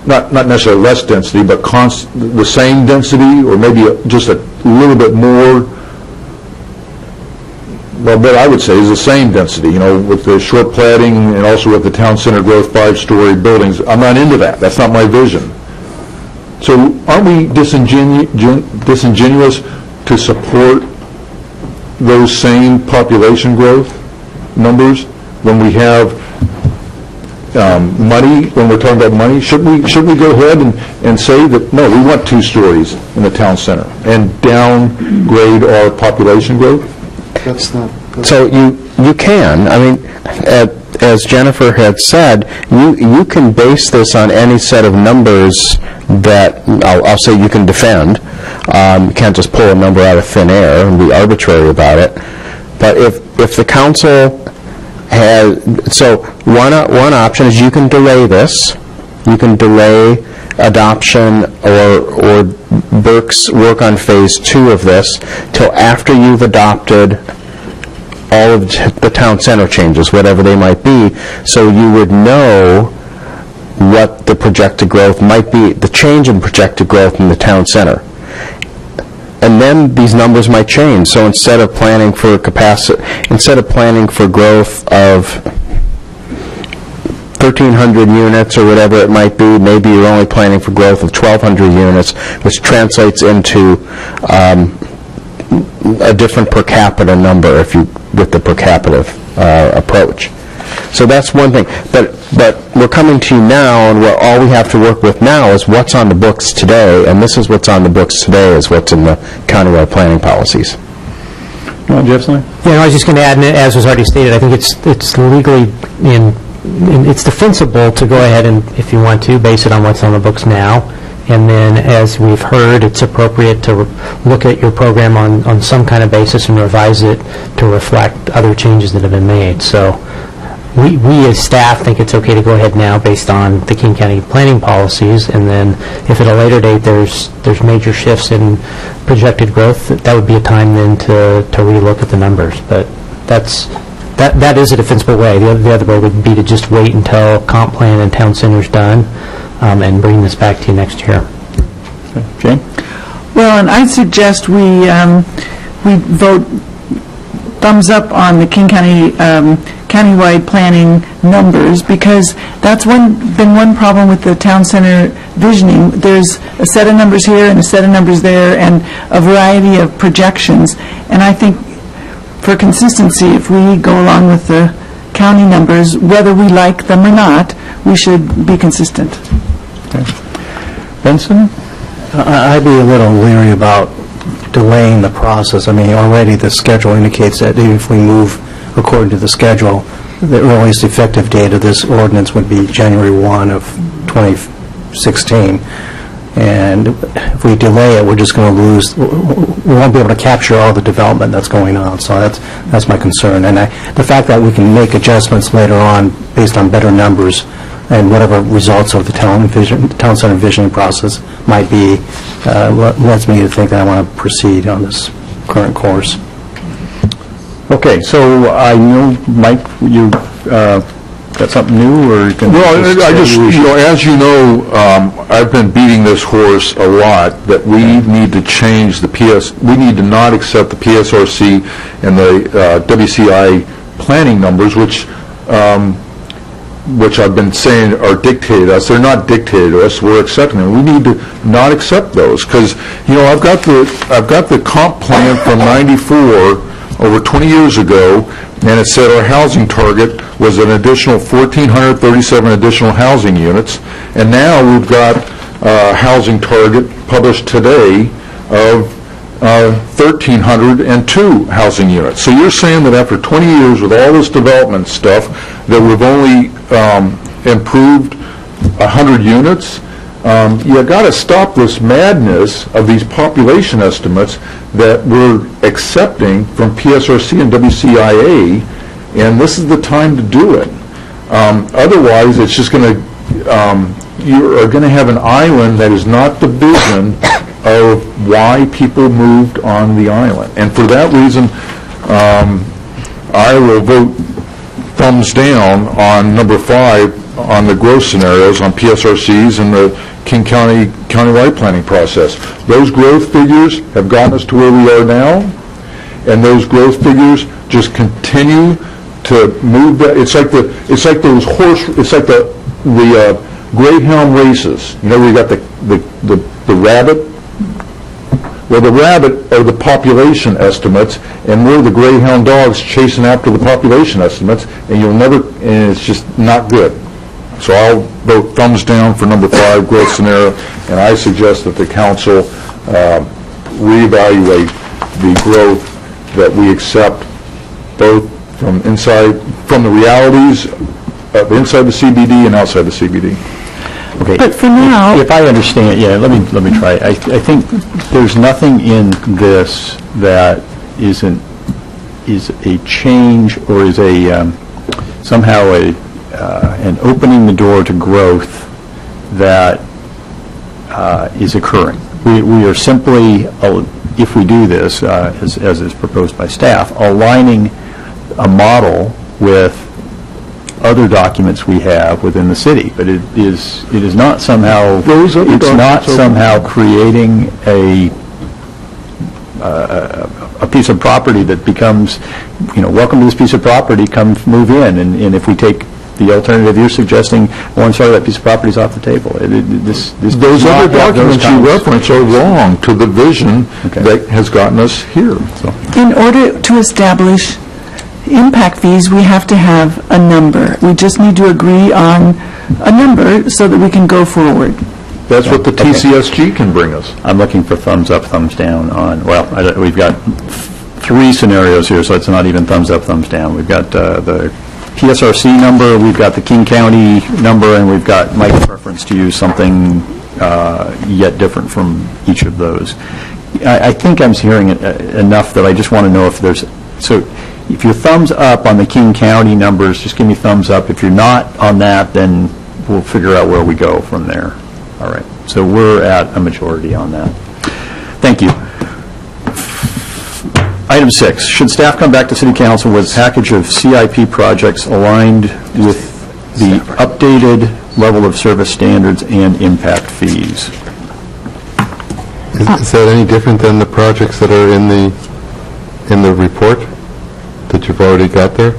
not necessarily less density, but the same density, or maybe just a little bit more? Well, what I would say is the same density, with the short platting and also with the town center growth 5-story buildings. I'm not into that. That's not my vision. So aren't we disingenuous to support those same population growth numbers when we have money, when we're talking about money? Shouldn't we go ahead and say that, no, we want 2 stories in the town center and downgrade our population growth?
That's not. So you can. I mean, as Jennifer had said, you can base this on any set of numbers that I'll say you can defend. You can't just pull a number out of thin air and be arbitrary about it. But if the council has, so one option is you can delay this. You can delay adoption or Burke's work on phase 2 of this till after you've adopted all of the town center changes, whatever they might be, so you would know what the projected growth might be, the change in projected growth in the town center. And then these numbers might change. So instead of planning for growth of 1,300 units or whatever it might be, maybe you're only planning for growth of 1,200 units, which translates into a different per capita number with the per capita approach. So that's one thing. But we're coming to you now, and all we have to work with now is what's on the books today, and this is what's on the books today is what's in the countywide planning policies.
You want to have something?
Yeah, I was just going to add, as was already stated, I think it's legally it's defensible to go ahead and, if you want to, base it on what's on the books now. And then, as we've heard, it's appropriate to look at your program on some kind of basis and revise it to reflect other changes that have been made. So we as staff think it's okay to go ahead now based on the King County planning policies, and then if at a later date there's major shifts in projected growth, that would be a time then to relook at the numbers. But that is a defensible way. The other way would be to just wait until comp plan and town center's done, and bring this back to you next year.
Okay. Jane?
Well, and I suggest we vote thumbs up on the King County countywide planning numbers, because that's been one problem with the town center visioning. There's a set of numbers here and a set of numbers there and a variety of projections. And I think for consistency, if we go along with the county numbers, whether we like them or not, we should be consistent.
Okay. Benson?
I'd be a little leery about delaying the process. I mean, already the schedule indicates that if we move according to the schedule, the earliest effective date of this ordinance would be January 1 of 2016. And if we delay it, we're just going to lose, we won't be able to capture all the development that's going on. So that's my concern. And the fact that we can make adjustments later on based on better numbers and whatever results of the town center visioning process might be, lets me to think that I want to proceed on this current course.
Okay, so I know, Mike, you got something new, or you can...
Well, I just, as you know, I've been beating this horse a lot, that we need to change the we need to not accept the PSRC and the WCI planning numbers, which I've been saying are dictated to us. They're not dictated to us. We're accepting them. We need to not accept those, because, I've got the comp plan from '94, over 20 years ago, and it said our housing target was an additional 1,437 additional housing units, and now we've got a housing target published today of 1,302 housing units. So you're saying that after 20 years with all this development stuff, that we've only improved 100 units? You got to stop this madness of these population estimates that we're accepting from PSRC and WCIA, and this is the time to do it. Otherwise, it's just going to, you are going to have an island that is not the vision of why people moved on the island. And for that reason, I will vote thumbs down on number 5 on the growth scenarios on PSRCs and the King County countywide planning process. Those growth figures have gotten us to where we are now, and those growth figures just continue to move. It's like the greyhound races. We got the rabbit. Well, the rabbit are the population estimates, and we're the greyhound dogs chasing after the population estimates, and and it's just not good. So I'll vote thumbs down for number 5 growth scenario, and I suggest that the council reevaluate the growth that we accept, both from the realities of inside the CBD and outside the CBD.
Okay.
But for now...
If I understand, let me try. I think there's nothing in this that is a change or is somehow an opening the door to growth that is occurring. We are simply, if we do this, as is proposed by staff, aligning a model with other documents we have within the city, but it is not somehow creating a piece of property that becomes, welcome to this piece of property, come move in, and if we take the alternative you're suggesting, one side of that piece of property is off the table.
Those other documents you reference are wrong to the vision that has gotten us here. So.
In order to establish impact fees, we have to have a number. We just need to agree on a number so that we can go forward.
That's what the TCSG can bring us.
I'm looking for thumbs up, thumbs down on, we've got 3 scenarios here, so it's not even thumbs up, thumbs down. We've got the PSRC number, we've got the King County number, and we've got Mike's preference to use something yet different from each of those. I think I'm hearing it enough that I just want to know if there's... So if you're thumbs up on the King County numbers, just give me thumbs up. If you're not on that, then we'll figure out where we go from there. All right. So we're at a majority on that. Thank you. Item 6, should staff come back to City Council with a package of CIP projects aligned with the updated level of service standards and impact fees?
Is that any different than the projects that are in the report that you've already got there?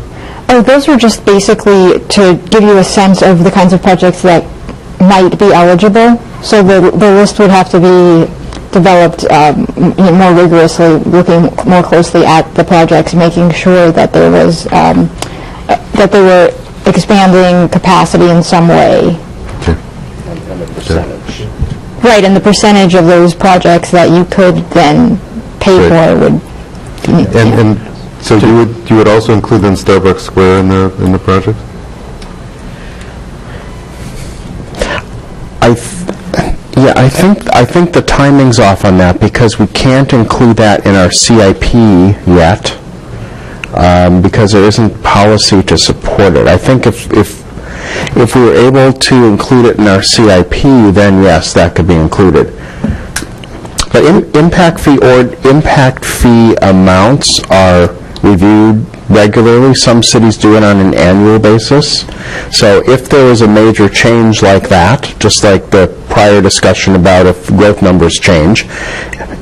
Oh, those were just basically to give you a sense of the kinds of projects that might be eligible. So the list would have to be developed more rigorously, looking more closely at the projects, making sure that there was that they were expanding capacity in some way.
And the percentage.
Right, and the percentage of those projects that you could then pay for would be...
And So you would also include then Starbucks Square in the project?
I think the timing's off on that because we can't include that in our CIP yet because there isn't policy to support it. I think if we were able to include it in our CIP, then yes, that could be included. But impact fee amounts are reviewed regularly. Some cities do it on an annual basis. So if there is a major change like that, just like the prior discussion about if growth numbers change,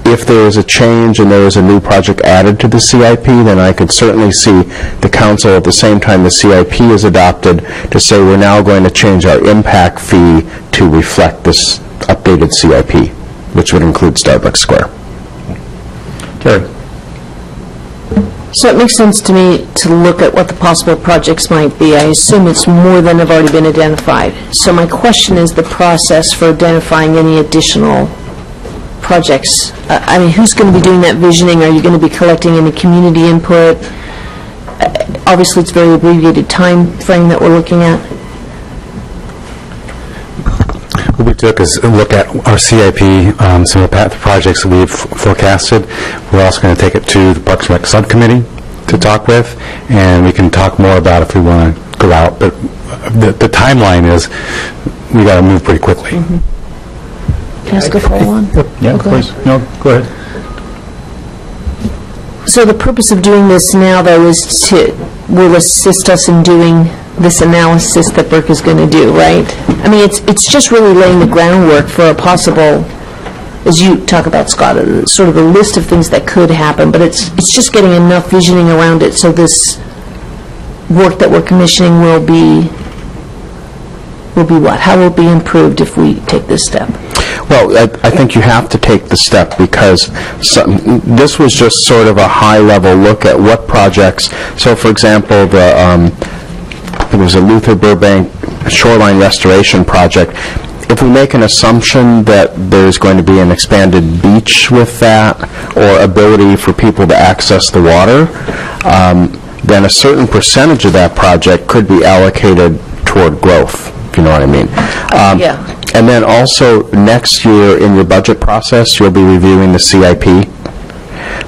if there is a change and there is a new project added to the CIP, then I could certainly see the council at the same time the CIP is adopted to say we're now going to change our impact fee to reflect this updated CIP, which would include Starbucks Square.
Terry.
So it makes sense to me to look at what the possible projects might be. I assume it's more than have already been identified. So my question is the process for identifying any additional projects. I mean, who's going to be doing that visioning? Are you going to be collecting any community input? Obviously, it's a very abbreviated time frame that we're looking at.
What we took is a look at our CIP, some of the projects that we've forecasted. We're also going to take it to the Parks and Rec subcommittee to talk with, and we can talk more about if we want to go out. But the timeline is we got to move pretty quickly.
Can I ask a follow-on?
Yeah, please. No, go ahead.
So the purpose of doing this now, though, is will assist us in doing this analysis that Burke is going to do, right? I mean, it's just really laying the groundwork for a possible, as you talk about, Scott, sort of a list of things that could happen, but it's just getting enough visioning around it so this work that we're commissioning will be what? How will it be improved if we take this step?
Well, I think you have to take the step because this was just sort of a high-level look at what projects. So, for example, there was a Luther Burbank shoreline restoration project. If we make an assumption that there's going to be an expanded beach with that or ability for people to access the water, then a certain percentage of that project could be allocated toward growth, if you know what I mean.
Yeah.
And then also next year in your budget process, you'll be reviewing the CIP.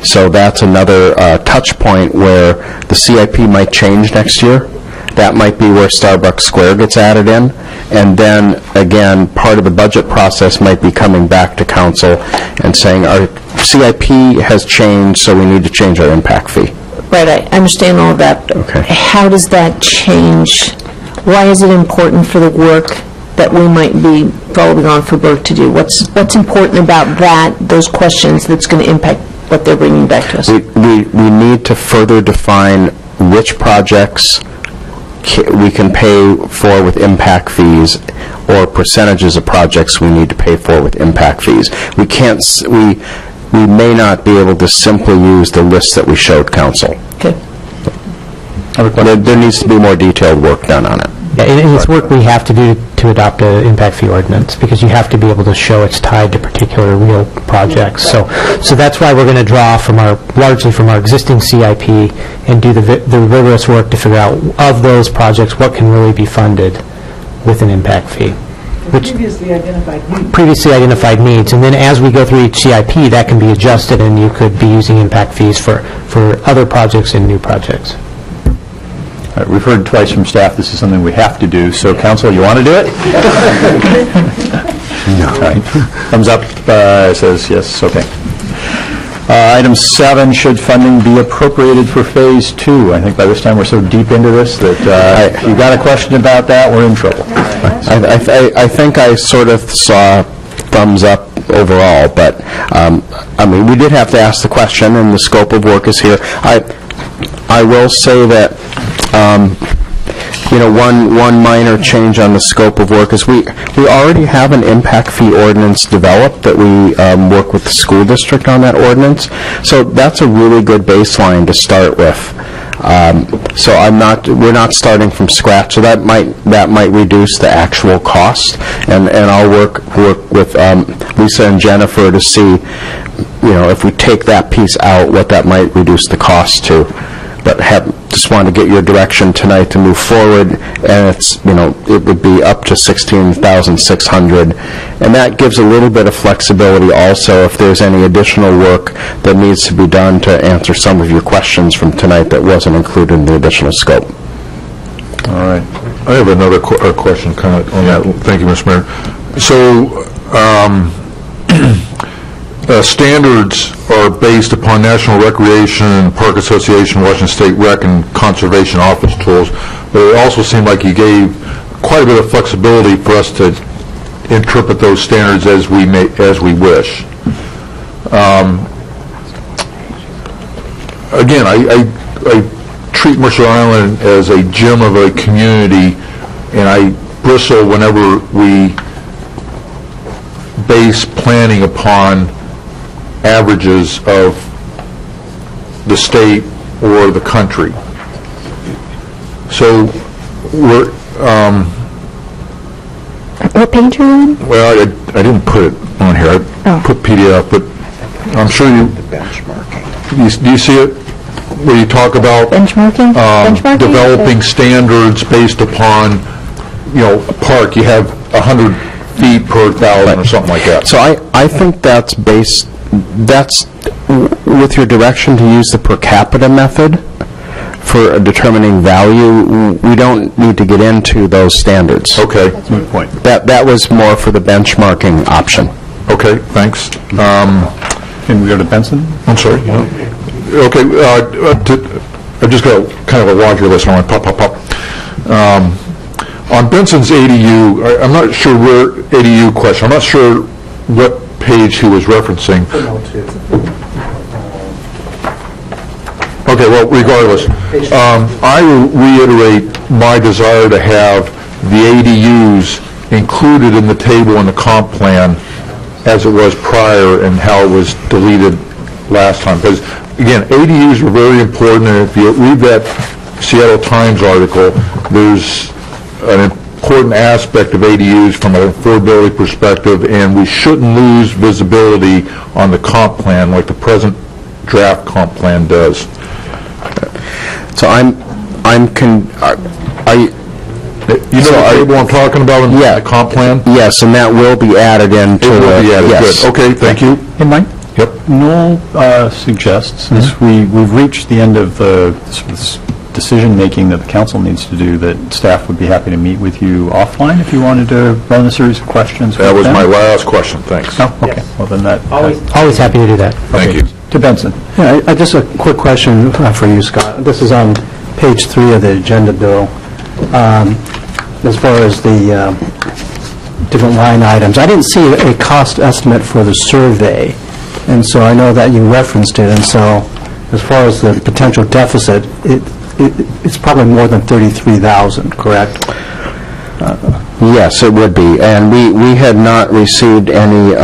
So that's another touch point where the CIP might change next year. That might be where Starbucks Square gets added in. And then, again, part of the budget process might be coming back to council and saying our CIP has changed, so we need to change our impact fee.
Right, I understand all of that.
Okay.
How does that change? Why is it important for the work that we might be following on for Burke to do? What's important about that, those questions, that's going to impact what they're bringing back to us?
We need to further define which projects we can pay for with impact fees or percentages of projects we need to pay for with impact fees. We may not be able to simply use the list that we showed council.
Okay.
There needs to be more detailed work done on it.
Yeah, and it's work we have to do to adopt an impact fee ordinance because you have to be able to show it's tied to particular real projects. So that's why we're going to draw largely from our existing CIP and do the rigorous work to figure out of those projects what can really be funded with an impact fee.
Previously identified needs.
Previously identified needs, and then as we go through each CIP, that can be adjusted, and you could be using impact fees for other projects and new projects.
All right, we've heard twice from staff this is something we have to do, so council, you want to do it? No. All right. Thumbs up says yes, okay. Item 7, should funding be appropriated for Phase 2? I think by this time we're so deep into this that if you've got a question about that, we're in trouble.
I think I sort of saw thumbs up overall, but I mean, we did have to ask the question, and the scope of work is here. I will say that one minor change on the scope of work is we already have an impact fee ordinance developed that we work with the school district on that ordinance. So that's a really good baseline to start with. So we're not starting from scratch. So that might reduce the actual cost, and I'll work with Lisa and Jennifer to see, if we take that piece out, what that might reduce the cost to. but just wanted to get your direction tonight to move forward, and it would be up to $16,600, and that gives a little bit of flexibility also if there's any additional work that needs to be done to answer some of your questions from tonight that wasn't included in the additional scope.
All right. I have another question kind of on that. Thank you, Mr. Mayor. So, standards are based upon National Recreation and Park Association, Washington State Rec, and Conservation Office tools, but it also seemed like you gave quite a bit of flexibility for us to interpret those standards as we wish. Again, I treat Mercer Island as a gem of a community, and I bristle whenever we base planning upon averages of the state or the country. So we're
what page are you on?
well, I didn't put it on here. I put PDF, but I'm sure you do you see it where you talk about
benchmarking?
Developing standards based upon a park. You have 100 feet per thousand or something like that.
So I think that's with your direction to use the per capita method for determining value. We don't need to get into those standards.
Okay.
Good point.
That was more for the benchmarking option.
Okay, thanks.
Can we go to Benson?
I'm sorry. Okay, I've just got kind of a laundry list. I want to pop. On Benson's ADU, I'm not sure where ADU question. I'm not sure what page he was referencing. Okay, well, regardless, I will reiterate my desire to have the ADUs included in the table in the comp plan as it was prior and how it was deleted last time. Because, again, ADUs are very important, and if you read that Seattle Times article, there's an important aspect of ADUs from an affordability perspective, and we shouldn't lose visibility on the comp plan like the present draft comp plan does.
So
you know the table I'm talking about in the comp plan?
Yes, and that will be added into
it will be added.
Yes.
Good. Okay, thank you.
Hey, Mike?
Yep.
Noel suggests, since we've reached the end of the decision-making that the council needs to do, that staff would be happy to meet with you offline if you wanted to run a series of questions.
That was my last question. Thanks.
Oh, okay. Well, then that...
Always happy to do that.
Thank you.
To Benson.
Yeah, just a quick question for you, Scott. This is on page 3 of the agenda, Bill. As far as the different line items, I didn't see a cost estimate for the survey, and so I know that you referenced it, and so as far as the potential deficit, it's probably more than $33,000, correct?
Yes, it would be. And we had not received any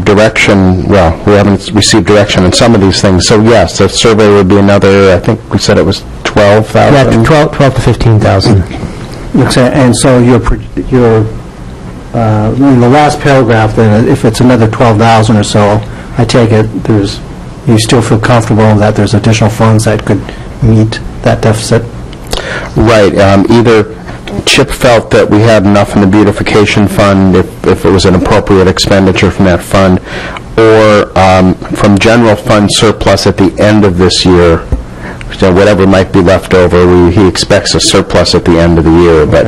direction. Well, we haven't received direction on some of these things. So, yes, the survey would be another, I think we said it was $12,000?
Yeah, 12 to 15,000.
And so in the last paragraph, then, if it's another 12,000 or so, I take it you still feel comfortable that there's additional funds that could meet that deficit?
Right. Either Chip felt that we had enough in the beautification fund if it was an appropriate expenditure from that fund, or from general fund surplus at the end of this year. So whatever might be left over, he expects a surplus at the end of the year. But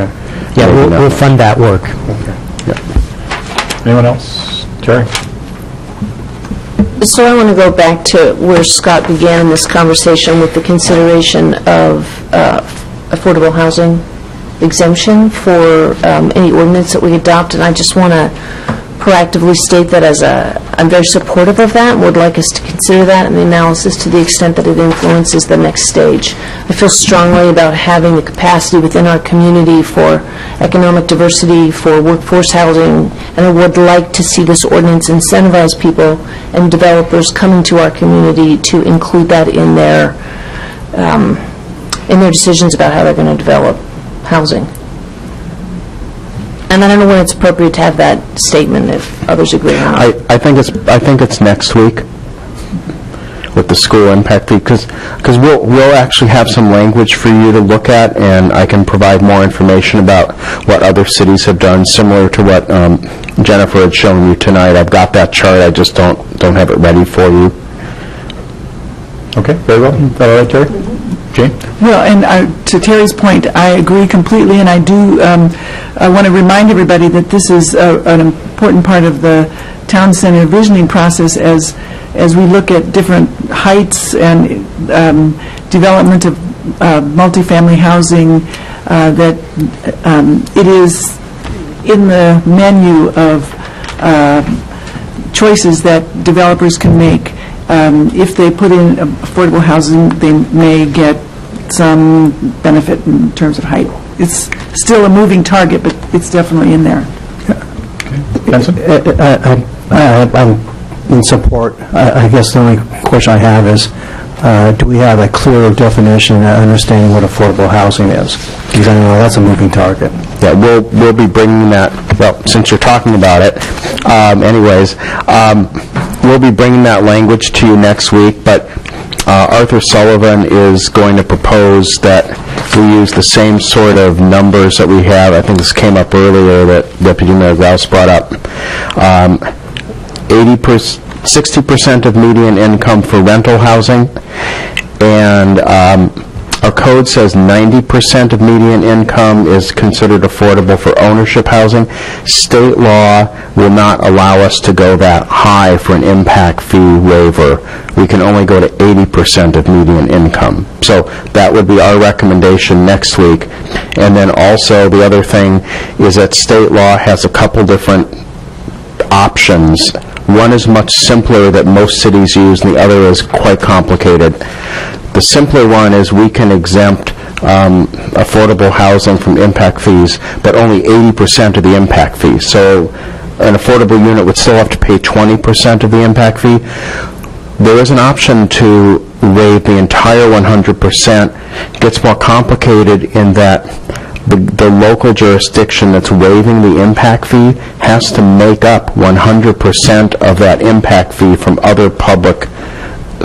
yeah, we'll fund that work.
Okay. Yeah. Anyone else? Jerry?
So I want to go back to where Scott began this conversation with the consideration of affordable housing exemption for any ordinance that we adopt, and I just want to proactively state that I'm very supportive of that and would like us to consider that in the analysis to the extent that it influences the next stage. I feel strongly about having the capacity within our community for economic diversity, for workforce housing, and I would like to see this ordinance incentivize people and developers coming to our community to include that in their decisions about how they're going to develop housing. And I don't know when it's appropriate to have that statement, if others agree or not.
I think it's next week. with the school impact fee, because we'll actually have some language for you to look at, and I can provide more information about what other cities have done, similar to what Jennifer had shown you tonight. I've got that chart, I just don't have it ready for you.
Okay, very well. Is that all right, Terry? Jane?
Well, and to Terry's point, I agree completely, and I do I want to remind everybody that this is an important part of the town center visioning process as we look at different heights and development of multifamily housing, that it is in the menu of choices that developers can make. If they put in affordable housing, they may get some benefit in terms of height. It's still a moving target, but it's definitely in there.
Benson?
I'm in support. I guess the only question I have is, do we have a clear definition and understanding what affordable housing is? Because I know that's a moving target.
Yeah, we'll be bringing that, well, since you're talking about it, we'll be bringing that language to you next week, but Arthur Sullivan is going to propose that we use the same sort of numbers that we have. I think this came up earlier that Deputy Mayor Grouse brought up. 60% of median income for rental housing, and our code says 90% of median income is considered affordable for ownership housing. State law will not allow us to go that high for an impact fee waiver. We can only go to 80% of median income. So that would be our recommendation next week. And then also the other thing is that state law has a couple different options. One is much simpler that most cities use, and the other is quite complicated. The simpler one is we can exempt affordable housing from impact fees, but only 80% of the impact fee. So an affordable unit would still have to pay 20% of the impact fee. There is an option to waive the entire 100%. It gets more complicated in that the local jurisdiction that's waiving the impact fee has to make up 100% of that impact fee from other public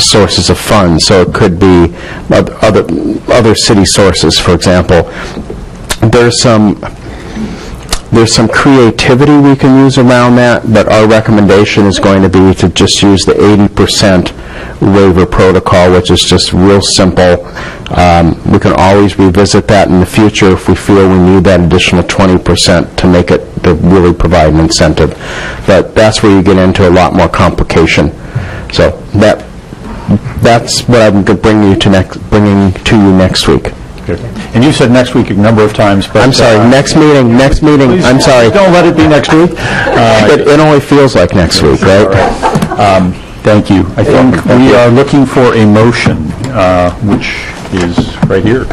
sources of funds. So it could be other city sources, for example. There's some creativity we can use around that, but our recommendation is going to be to just use the 80% waiver protocol, which is just real simple. We can always revisit that in the future if we feel we need that additional 20% to make it, to really provide an incentive. But that's where you get into a lot more complication. So that's what I'm bringing to you next week.
And you said next week a number of times, but...
I'm sorry, next meeting,
please,
I'm sorry.
Don't let it be next week.
It only feels like next week, right?
Thank you. I think we are looking for a motion, which is right here.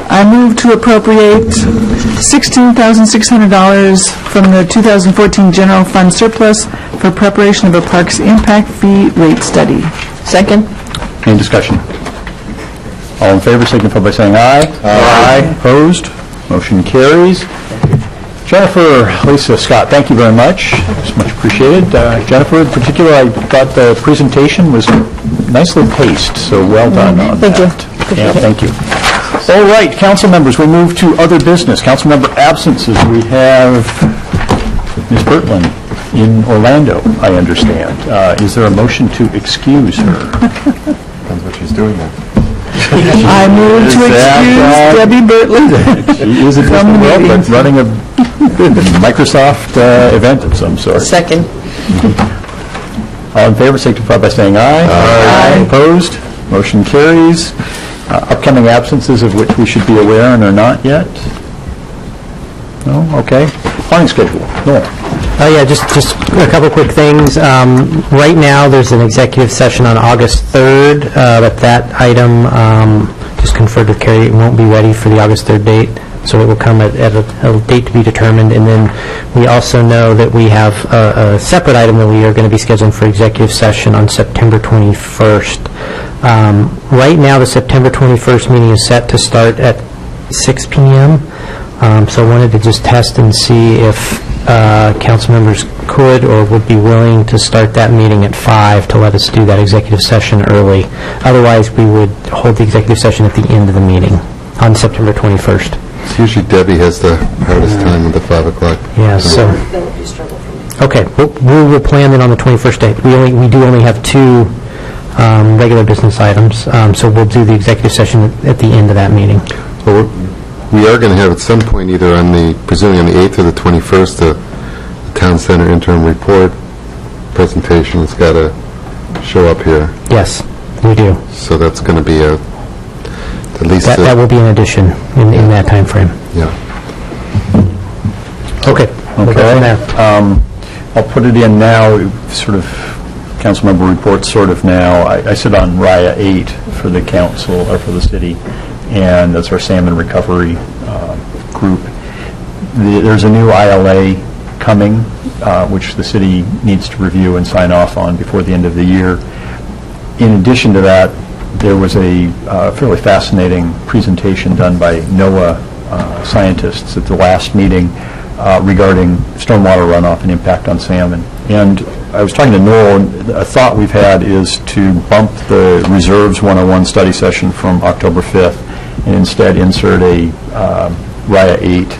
I move to appropriate $16,600 from the 2014 general fund surplus for preparation of a parks impact fee rate study.
Second.
Any discussion? All in favor signify by saying aye. Aye. Opposed? Motion carries. Jennifer, Lisa, Scott, thank you very much. It's much appreciated. Jennifer, in particular, I thought the presentation was nicely paced, so well done on that.
Thank you.
Yeah, thank you. All right, council members, we move to other business. Council member absences. We have Ms. Bertland in Orlando, I understand. Is there a motion to excuse her?
Depends what she's doing there.
I move to excuse Debbie Bertland.
She is a Disney World, but running a Microsoft event of some sort.
Second.
All in favor, signify by saying aye. Aye. Opposed? Motion carries. Upcoming absences of which we should be aware and are not yet? No? Okay. Planning schedule. No.
Yeah, just a couple quick things. Right now, there's an executive session on August 3rd, but that item, just conferred with Carrie, it won't be ready for the August 3rd date, so it will come at a date to be determined. And then we also know that we have a separate item that we are going to be scheduling for executive session on September 21st. Right now, the September 21st meeting is set to start at 6 p.m., so I wanted to just test and see if council members could or would be willing to start that meeting at 5 to let us do that executive session early. Otherwise, we would hold the executive session at the end of the meeting on September 21st.
It's usually Debbie has the hardest time with the 5 o'clock.
Yeah, so...
That would be a struggle for me.
Okay, we will plan it on the 21st date. We do only have 2 regular business items, so we'll do the executive session at the end of that meeting.
Well, we are going to have at some point, either on the, presumably on the 8th or the 21st, the Town Center interim report presentation has got to show up here.
Yes, we do.
So that's going to be at least...
That will be an addition in that time frame.
Yeah.
Okay. We'll go from there.
I'll put it in now, sort of council member reports sort of now. I sit on RIA 8 for the council, or for the city, and that's our salmon recovery group. There's a new ILA coming, which the city needs to review and sign off on before the end of the year. In addition to that, there was a fairly fascinating presentation done by NOAA scientists at the last meeting regarding stormwater runoff and impact on salmon. And I was talking to Noel, and a thought we've had is to bump the Reserves 101 study session from October 5th and instead insert a RIA 8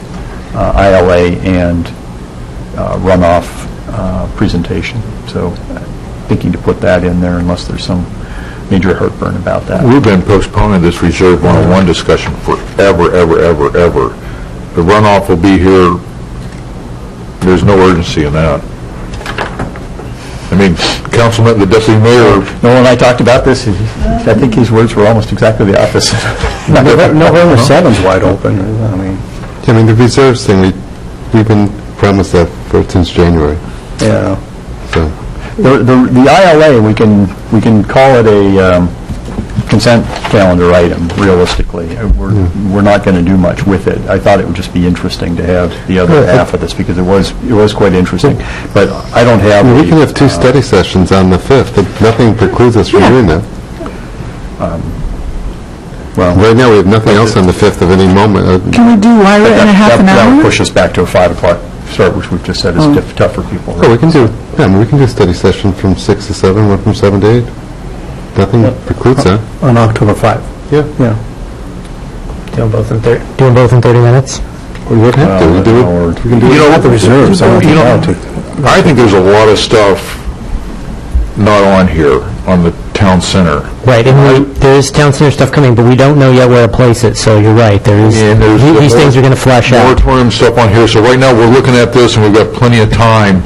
ILA and runoff presentation. So thinking to put that in there unless there's some major heartburn about that.
We've been postponing this Reserve 101 discussion forever, ever. The runoff will be here. There's no urgency in that. I mean, Councilman, the Deputy Mayor...
Noel and I talked about this. I think his words were almost exactly the opposite.
November 7's wide open.
I mean, the reserves thing, we've been promised that since January.
Yeah.
So
the ILA, we can call it a consent calendar item, realistically. We're not going to do much with it. I thought it would just be interesting to have the other half of this, because it was quite interesting. But I don't have...
we can have 2 study sessions on the 5th. Nothing precludes us from doing that.
Well,
right now we have nothing else on the 5th of any moment.
Can we do Lyra in a half an
That
hour?
would push us back to a 5 o'clock start, which we've just said is tough for people.
Oh, we can do a study session from 6 to 7, one from 7 to 8. Nothing precludes that.
On October 5.
Yeah.
Doing both in 30 minutes?
We would have to. We do it.
We can do it with the reserves.
I think there's a lot of stuff not on here, on the town center.
Right, and there is town center stuff coming, but we don't know yet where to place it, so you're right. These things are going to flesh out.
Moratorium stuff on here, so right now we're looking at this and we've got plenty of time.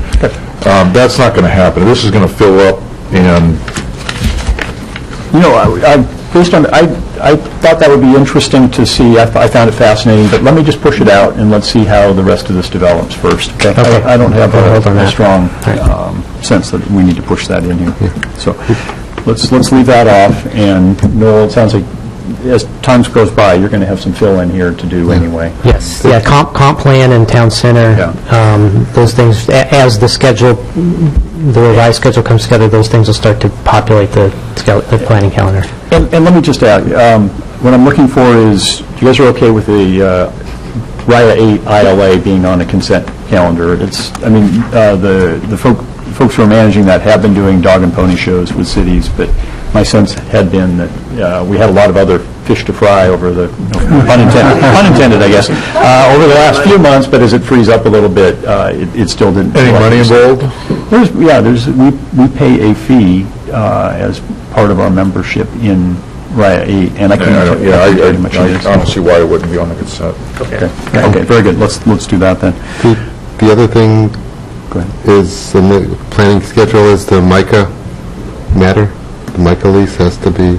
That's not going to happen. This is going to fill up, and...
I thought that would be interesting to see. I found it fascinating, but let me just push it out and let's see how the rest of this develops first. Okay. I don't have a strong sense that we need to push that in here. So let's leave that off. And Noel, it sounds like as time goes by, you're going to have some fill in here to do anyway.
Yes. Yeah. Comp plan and town center. Those things as the revised schedule comes together, those things will start to populate the planning calendar.
And let me just add, what I'm looking for is, you guys are okay with the RIA 8 ILA being on a consent calendar? The folks who are managing that have been doing dog and pony shows with cities, but my sense had been that we had a lot of other fish to fry over the, pun intended, I guess, over the last few months, but as it frees up a little bit, it still didn't...
Any money involved?
We pay a fee as part of our membership in RIA 8, and I can't pretty much
I don't see why it wouldn't be on the consent.
Okay, very good. Let's do that then.
The other thing is in the planning schedule is the MICA matter. The MICA lease has to be,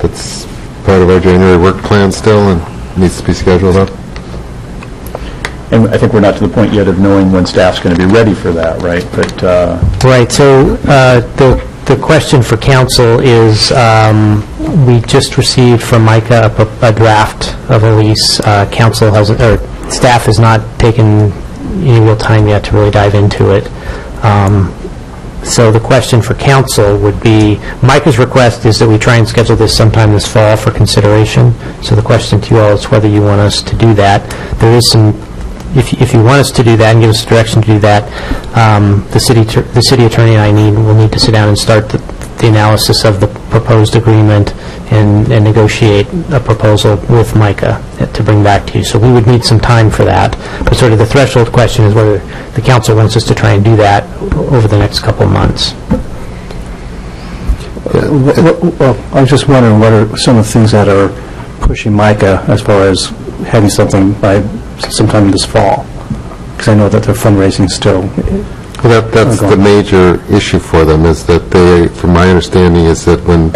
that's part of our January work plan still and needs to be scheduled up.
And I think we're not to the point yet of knowing when staff's going to be ready for that, right? But
right. So the question for council is, we just received from MICA a draft of a lease. Council hasn't, or staff has not taken any real time yet to really dive into it. So the question for council would be, MICA's request is that we try and schedule this sometime this fall for consideration. So the question to you all is whether you want us to do that. There is some if you want us to do that and give us direction to do that, the city attorney and I will need to sit down and start the analysis of the proposed agreement and negotiate a proposal with Micah to bring back to you. So we would need some time for that. But sort of the threshold question is whether the council wants us to try and do that over the next couple of months.
Well, I was just wondering what are some of the things that are pushing Micah as far as having something by sometime this fall? Because I know that their fundraising still...
Well, that's the major issue for them, is that they, from my understanding, is that when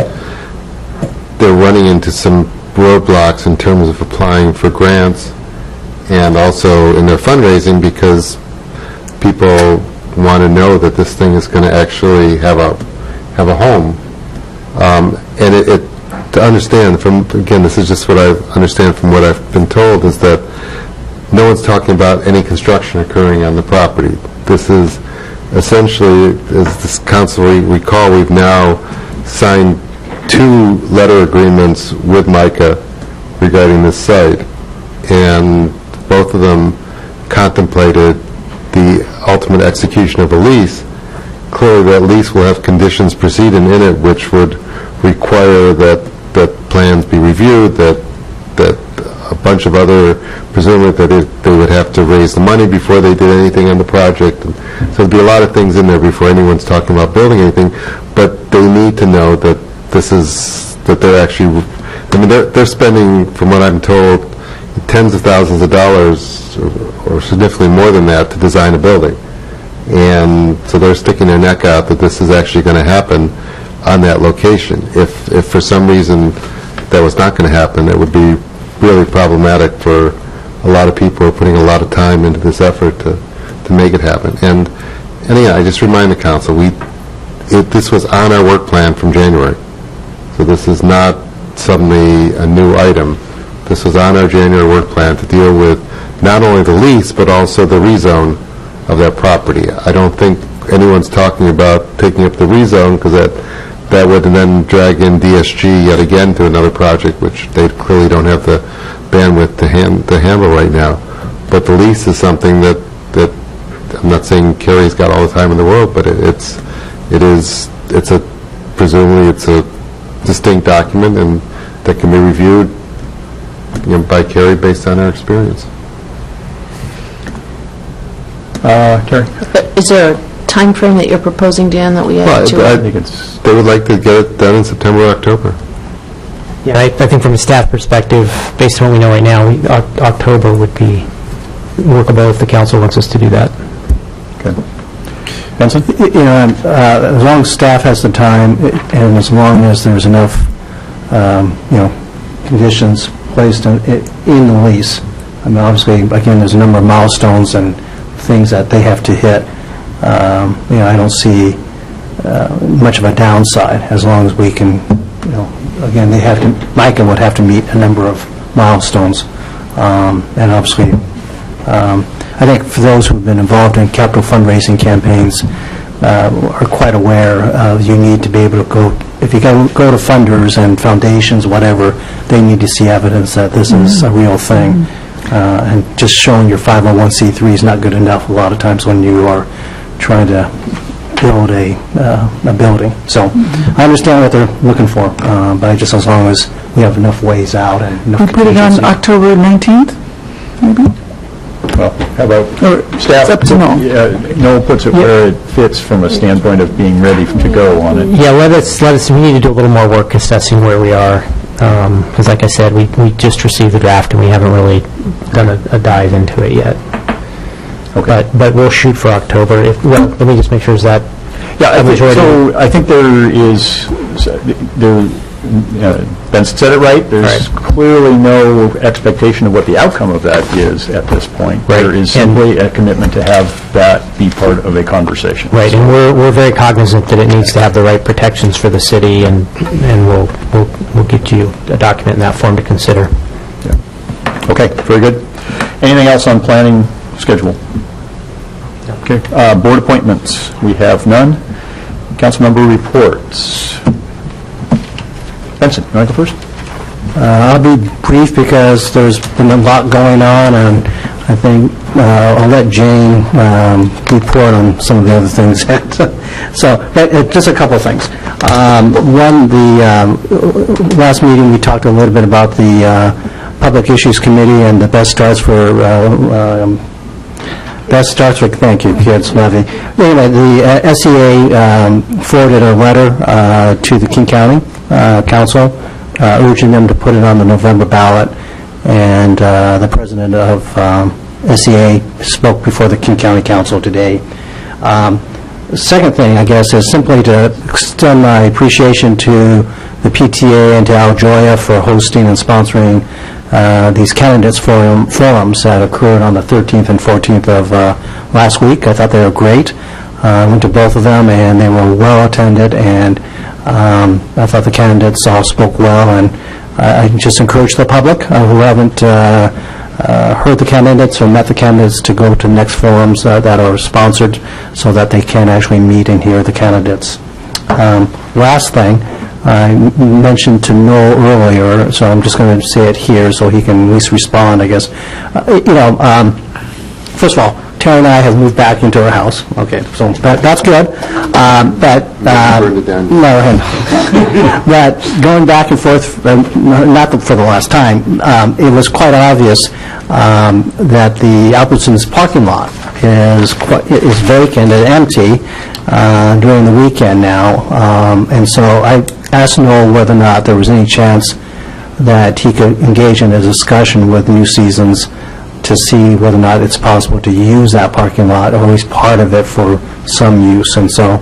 they're running into some roadblocks in terms of applying for grants and also in their fundraising, because people want to know that this thing is going to actually have a home. And to understand from, again, this is just what I understand from what I've been told, is that no one's talking about any construction occurring on the property. This is essentially, as this council recall, we've now signed 2 letter agreements with Micah regarding this site, and both of them contemplated the ultimate execution of a lease. Clearly, that lease will have conditions preceding in it which would require that plans be reviewed, that a bunch of other, presumably that they would have to raise the money before they did anything on the project. And so there'd be a lot of things in there before anyone's talking about building anything, but they need to know that that they're actually, I mean, they're spending, from what I'm told, tens of thousands of dollars or significantly more than that to design a building. And so they're sticking their neck out that this is actually going to happen on that location. If for some reason that was not going to happen, it would be really problematic for a lot of people who are putting a lot of time into this effort to make it happen. And again, I just remind the council, this was on our work plan from January. So this is not suddenly a new item. This was on our January work plan to deal with not only the lease, but also the rezone of that property. I don't think anyone's talking about taking up the rezone, because that would then drag in DSG yet again to another project, which they clearly don't have the bandwidth to handle right now. But the lease is something that I'm not saying Kerry's got all the time in the world, but presumably it's a distinct document, and that can be reviewed by Kerry based on our experience.
Kerry?
Is there a time frame that you're proposing, Dan, that we add to it?
They would like to get it done in September or October.
Yeah, I think from a staff perspective, based on what we know right now, October would be workable if the council wants us to do that.
Okay. Benson?
As long as staff has the time, and as long as there's enough, conditions placed in the lease. I mean, obviously, again, there's a number of milestones and things that they have to hit. I don't see much of a downside as long as we can, again, Micah would have to meet a number of milestones. And obviously, I think for those who have been involved in capital fundraising campaigns are quite aware you need to be able to go, if you go to funders and foundations, whatever, they need to see evidence that this is a real thing. And just showing your 501c3 is not good enough a lot of times when you are trying to build a building. So I understand what they're looking for, but just as long as we have enough ways out and enough
We put it on October 19th, maybe?
Well, how about staff?
It's up to Noel.
Noel puts it where it fits from a standpoint of being ready to go on it.
Yeah, let us. We need to do a little more work assessing where we are, because like I said, we just received the draft and we haven't really done a dive into it yet. Okay. But we'll shoot for October. Let me just make sure, is that
a majority? So I think Ben said it right. There's clearly no expectation of what the outcome of that is at this point. Right. There is simply a commitment to have that be part of a conversation.
Right, and we're very cognizant that it needs to have the right protections for the city, and we'll get you a document in that form to consider.
Yeah. Okay, very good. Anything else on planning schedule? Okay. Board appointments. We have none. Council member reports. Benson, you want to go first?
I'll be brief because there's been a lot going on, and I think I'll let Jane report on some of the other things. So, just a couple of things. One, the last meeting we talked a little bit about the Public Issues Committee and the Best Starts for thank you, kids, levy. Anyway, the SEA forwarded a letter to the King County Council urging them to put it on the November ballot, and the president of SEA spoke before the King County Council today. The second thing, I guess, is simply to extend my appreciation to the PTA and to Al Joya for hosting and sponsoring these candidates forums that occurred on the 13th and 14th of last week. I thought they were great. I went to both of them, and they were well attended, and I thought the candidates all spoke well, and I just encourage the public who haven't heard the candidates or met the candidates to go to next forums that are sponsored so that they can actually meet and hear the candidates. Last thing, I mentioned to Noel earlier, so I'm just going to say it here so he can at least respond, I guess. First of all, Tara and I have moved back into our house. Okay, so that's good. But going back and forth, not for the last time, it was quite obvious that the Albertsons parking lot is vacant and empty during the weekend now, and so I asked Noel whether or not there was any chance that he could engage in a discussion with New Seasons to see whether or not it's possible to use that parking lot, or at least part of it, for some use. And so,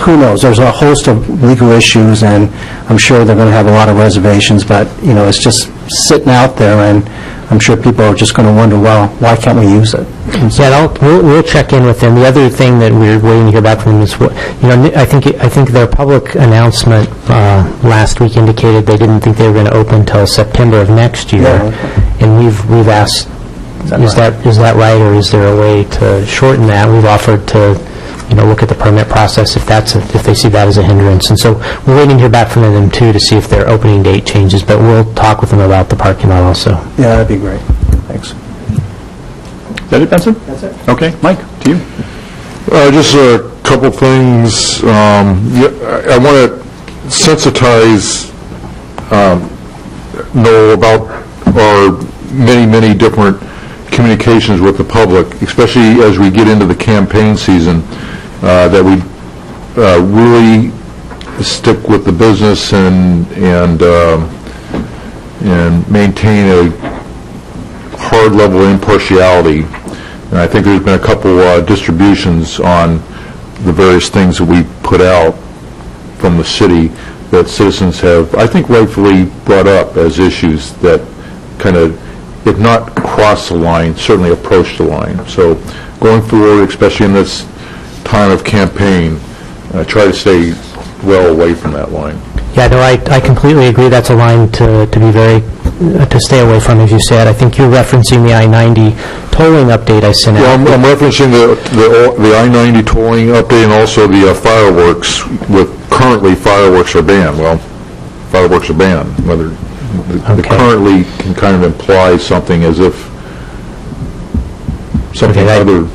who knows? There's a host of legal issues, and I'm sure they're going to have a lot of reservations, but, it's just sitting out there, and I'm sure people are just going to wonder, well, why can't we use it?
Yeah, we'll check in with them. The other thing that we're waiting to hear back from them is, I think their public announcement last week indicated they didn't think they were going to open until September of next year, and we've asked, is that right, or is there a way to shorten that? We've offered to look at the permit process if they see that as a hindrance. And so we're waiting to hear back from them too to see if their opening date changes, but we'll talk with them about the parking lot also.
Yeah, that'd be great. Thanks.
Is that it, Benson?
That's it.
Okay, Mike, to you.
Just a couple things. I want to sensitize Noel about our many different communications with the public, especially as we get into the campaign season, that we really stick with the business and maintain a hard level of impartiality. And I think there's been a couple distributions on the various things that we put out from the city that citizens have, I think, rightfully brought up as issues that kind of, if not cross the line, certainly approach the line. So going forward, especially in this time of campaign, try to stay well away from that line.
Yeah, no, I completely agree. That's a line to stay away from, as you said. I think you're referencing the I-90 tolling update I sent out.
Well, I'm referencing the I-90 tolling update and also the fireworks. Currently, fireworks are banned. Well, fireworks are banned. Whether the currently can kind of imply something as if something other.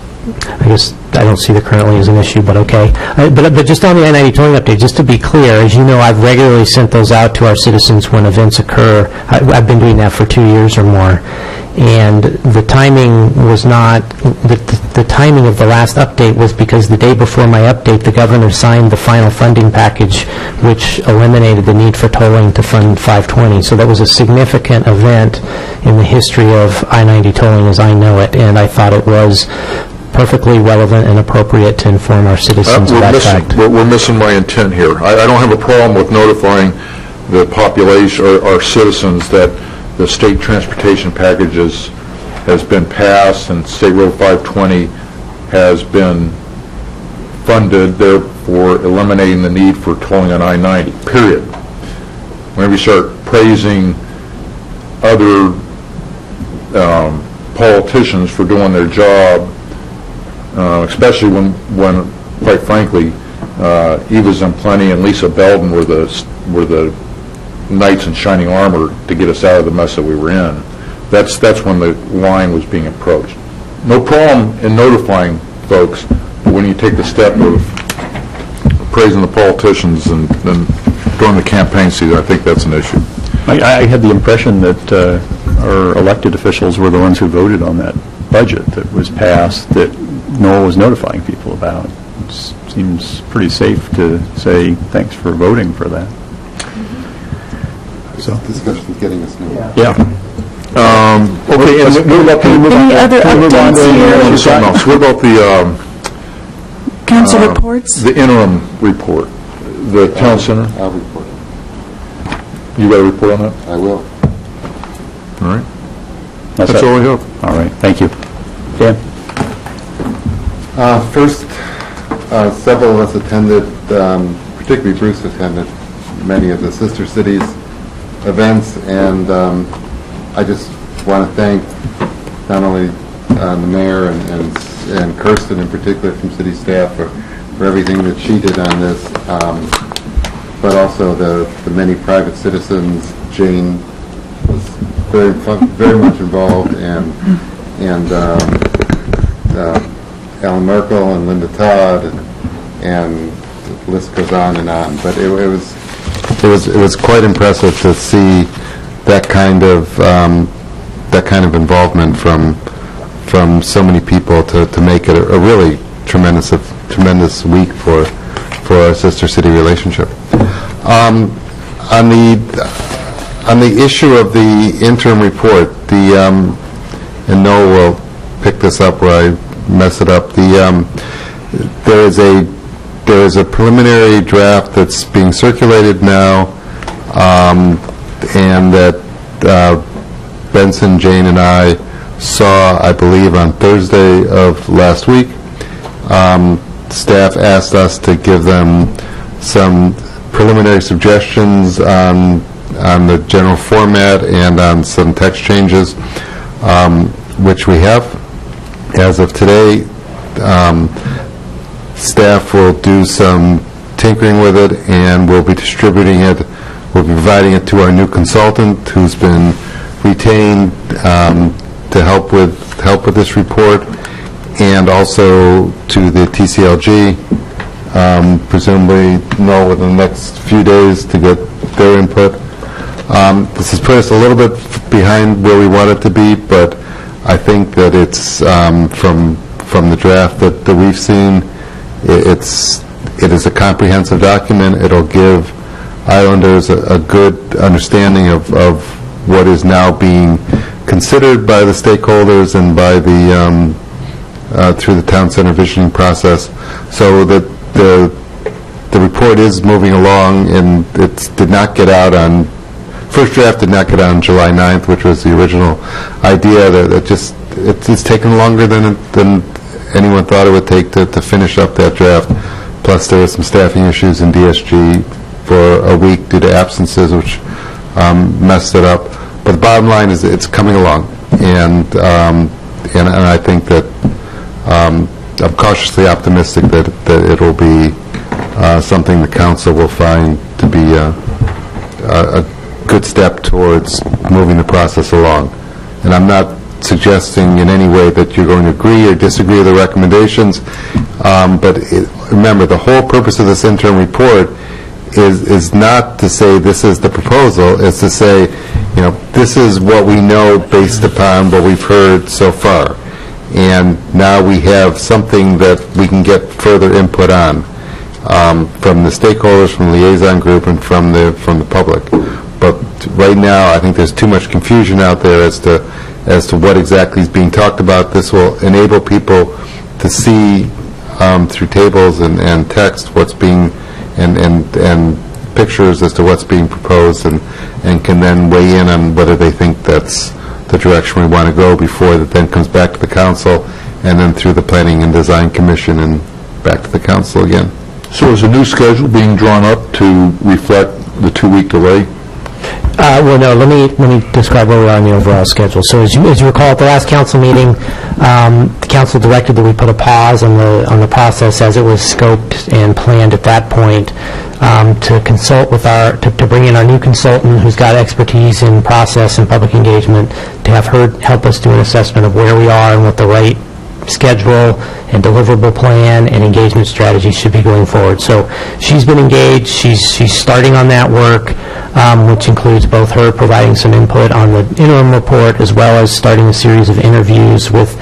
I guess I don't see the currently as an issue, but okay. But just on the I-90 tolling update, just to be clear, as you know, I've regularly sent those out to our citizens when events occur. I've been doing that for 2 years or more. And the timing was not, the timing of the last update was because the day before my update, the governor signed the final funding package, which eliminated the need for tolling to fund 520. So that was a significant event in the history of I-90 tolling as I know it, and I thought it was perfectly relevant and appropriate to inform our citizens of that fact.
We're missing my intent here. I don't have a problem with notifying the population or our citizens that the state transportation packages has been passed and State Road 520 has been funded, therefore eliminating the need for tolling on I-90, period. Whenever you start praising other politicians for doing their job, especially when quite frankly, Eva Zemplenny and Lisa Belden were the knights in shining armor to get us out of the mess that we were in. That's when the line was being approached. No problem in notifying folks, but when you take the step of praising the politicians and then during the campaign season, I think that's an issue.
I had the impression that our elected officials were the ones who voted on that budget that was passed that Noel was notifying people about. It seems pretty safe to say thanks for voting for that.
So discussion's getting us nowhere.
Yeah.
Okay, and
Any other updates here?
Something else. What about the
Council reports?
the interim report, the town center?
I'll report.
You got a report on that?
I will.
All right.
That's
all we have.
All right. Thank you. Dan?
First, several of us attended, particularly Bruce attended, many of the Sister Cities events, and I just want to thank not only the mayor and Kirsten in particular from city staff for everything that she did on this, but also the many private citizens. Jane was very much involved, and Alan Merkel and Linda Todd, and the list goes on and on. But it was quite impressive to see that kind of involvement from so many people to make it a really tremendous week for our sister city relationship. On the issue of the interim report, and Noel will pick this up where I mess it up. There is a preliminary draft that's being circulated now, and that Benson, Jane, and I saw, I believe, on Thursday of last week. Staff asked us to give them some preliminary suggestions on the general format and on some text changes, which we have. As of today, staff will do some tinkering with it, and we'll be distributing it. We'll be providing it to our new consultant, who's been retained to help with this report, and also to the TCLG, presumably within the next few days to get their input. This has put us a little bit behind where we want it to be, but I think that it's from the draft that we've seen, it is a comprehensive document. It'll give Islanders a good understanding of what is now being considered by the stakeholders and by the through the town center visioning process, so that the report is moving along, and it did not get out on. First draft did not get out on July 9th, which was the original idea. It's taken longer than anyone thought it would take to finish up that draft. Plus, there were some staffing issues in DSG for a week due to absences, which messed it up. But the bottom line is it's coming along, and I think that I'm cautiously optimistic that it will be something the council will find to be a good step towards moving the process along. And I'm not suggesting in any way that you're going to agree or disagree with the recommendations, but remember, the whole purpose of this interim report is not to say this is the proposal. It's to say, this is what we know based upon what we've heard so far, and now we have something that we can get further input on from the stakeholders, from the liaison group, and from the public. But right now, I think there's too much confusion out there as to what exactly is being talked about. This will enable people to see through tables and text what's being and pictures as to what's being proposed, and can then weigh in on whether they think that's the direction we want to go before it then comes back to the council, and then through the Planning and Design Commission and back to the council again.
So is a new schedule being drawn up to reflect the 2-week delay?
Well, no, let me describe where we are in the overall schedule. So as you recall, at the last council meeting, the council directed that we put a pause on the process as it was scoped and planned at that point to consult with to bring in our new consultant who's got expertise in process and public engagement, to have her help us do an assessment of where we are and what the right schedule and deliverable plan and engagement strategy should be going forward. So she's been engaged. She's starting on that work, which includes both her providing some input on the interim report as well as starting a series of interviews with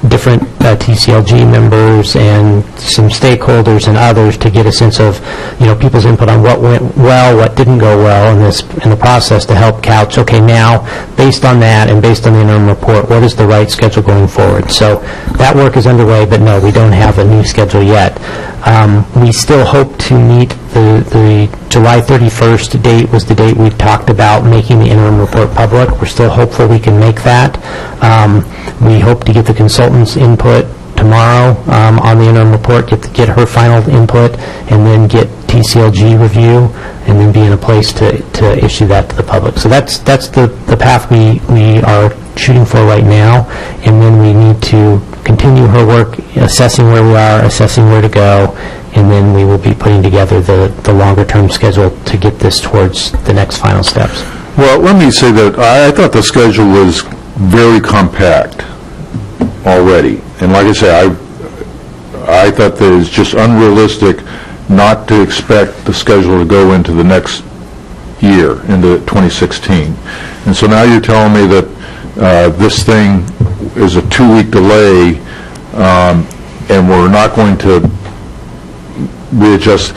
different TCLG members and some stakeholders and others to get a sense of, people's input on what went well, what didn't go well in the process, to help couch, okay, now, based on that and based on the interim report, what is the right schedule going forward? So that work is underway, but no, we don't have a new schedule yet. We still hope to meet the July 31st date was the date we talked about making the interim report public. We're still hopeful we can make that. We hope to get the consultant's input tomorrow on the interim report, get her final input, and then get TCLG review, and then be in a place to issue that to the public. So that's the path we are shooting for right now, and then we need to continue her work assessing where we are, assessing where to go, and then we will be putting together the longer-term schedule to get this towards the next final steps.
Well, let me say that I thought the schedule was very compact already. And like I say, I thought that it's just unrealistic not to expect the schedule to go into the next year, into 2016. And so now you're telling me that this thing is a 2-week delay, and we're not going to readjust.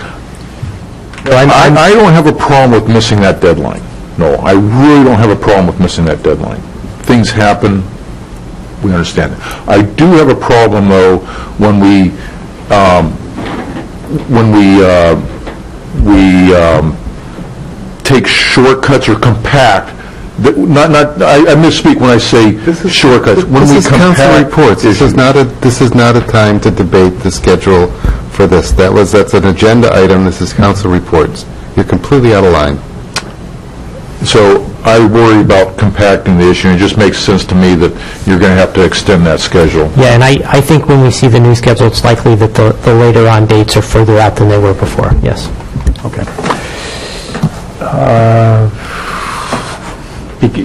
I don't have a problem with missing that deadline. No, I really don't have a problem with missing that deadline. Things happen. We understand it. I do have a problem, though, when we take shortcuts or compact. I misspeak when I say shortcuts.
This is council reports. This is not a time to debate the schedule for this. That's an agenda item. This is council reports. You're completely out of line.
So I worry about compacting the issue, and it just makes sense to me that you're going to have to extend that schedule.
Yeah, and I think when we see the new schedule, it's likely that the later on dates are further out than they were before. Yes.
Okay.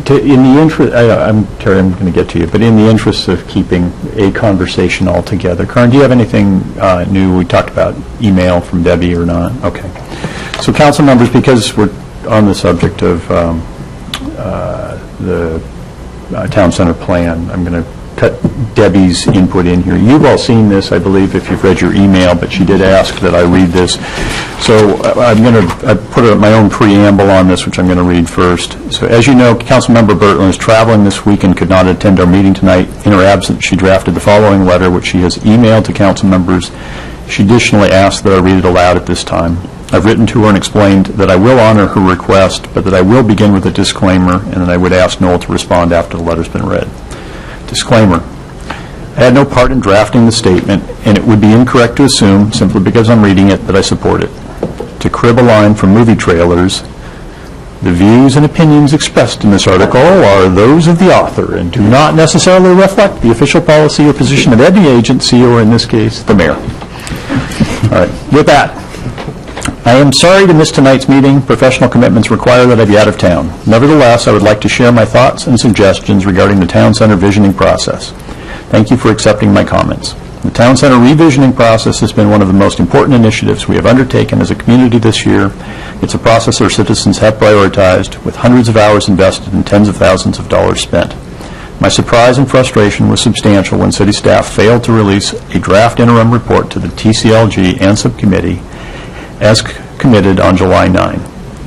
In the interest, Terry, I'm going to get to you, but in the interest of keeping a conversation all together, Karen, do you have anything new? We talked about email from Debbie or not? Okay. So council members, because we're on the subject of the town center plan, I'm going to cut Debbie's input in here. You've all seen this, I believe, if you've read your email, but she did ask that I read this. So I put my own preamble on this, which I'm going to read first. So as you know, Councilmember Bertland is traveling this week and could not attend our meeting tonight. In her absence, she drafted the following letter, which she has emailed to council members. She additionally asked that I read it aloud at this time. I've written to her and explained that I will honor her request, but that I will begin with a disclaimer, and that I would ask Noel to respond after the letter's been read. Disclaimer. I had no part in drafting the statement, and it would be incorrect to assume, simply because I'm reading it, that I support it. To crib a line from movie trailers, the views and opinions expressed in this article are those of the author and do not necessarily reflect the official policy or position of any agency, or in this case, the mayor. All right. With that, I am sorry to miss tonight's meeting. Professional commitments require that I be out of town. Nevertheless, I would like to share my thoughts and suggestions regarding the town center visioning process. Thank you for accepting my comments. The town center revisioning process has been one of the most important initiatives we have undertaken as a community this year. It's a process our citizens have prioritized, with hundreds of hours invested and tens of thousands of dollars spent. My surprise and frustration was substantial when city staff failed to release a draft interim report to the TCLG and subcommittee as committed on July 9.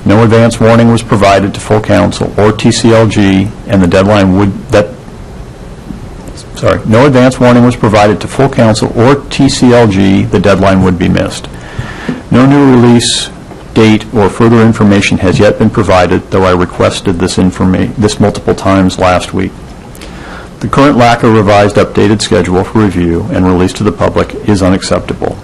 No advance warning was provided to full council or TCLG, and the deadline no advance warning was provided to full council or TCLG, the deadline would be missed. No new release date or further information has yet been provided, though I requested this multiple times last week. The current lack of revised updated schedule for review and release to the public is unacceptable.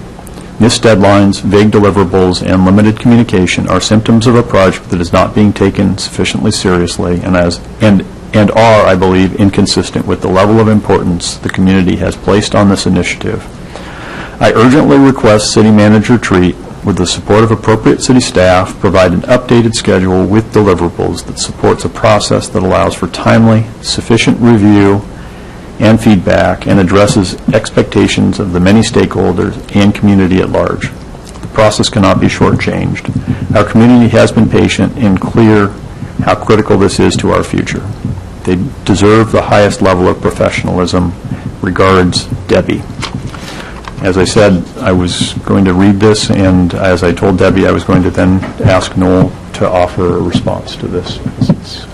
Missed deadlines, vague deliverables, and limited communication are symptoms of a project that is not being taken sufficiently seriously and are, I believe, inconsistent with the level of importance the community has placed on this initiative. I urgently request City Manager Treat, with the support of appropriate city staff, provide an updated schedule with deliverables that supports a process that allows for timely, sufficient review and feedback and addresses expectations of the many stakeholders and community at large. The process cannot be shortchanged. Our community has been patient and clear how critical this is to our future. They deserve the highest level of professionalism. Regards, Debbie. As I said, I was going to read this, and as I told Debbie, I was going to then ask Noel to offer a response to this. It's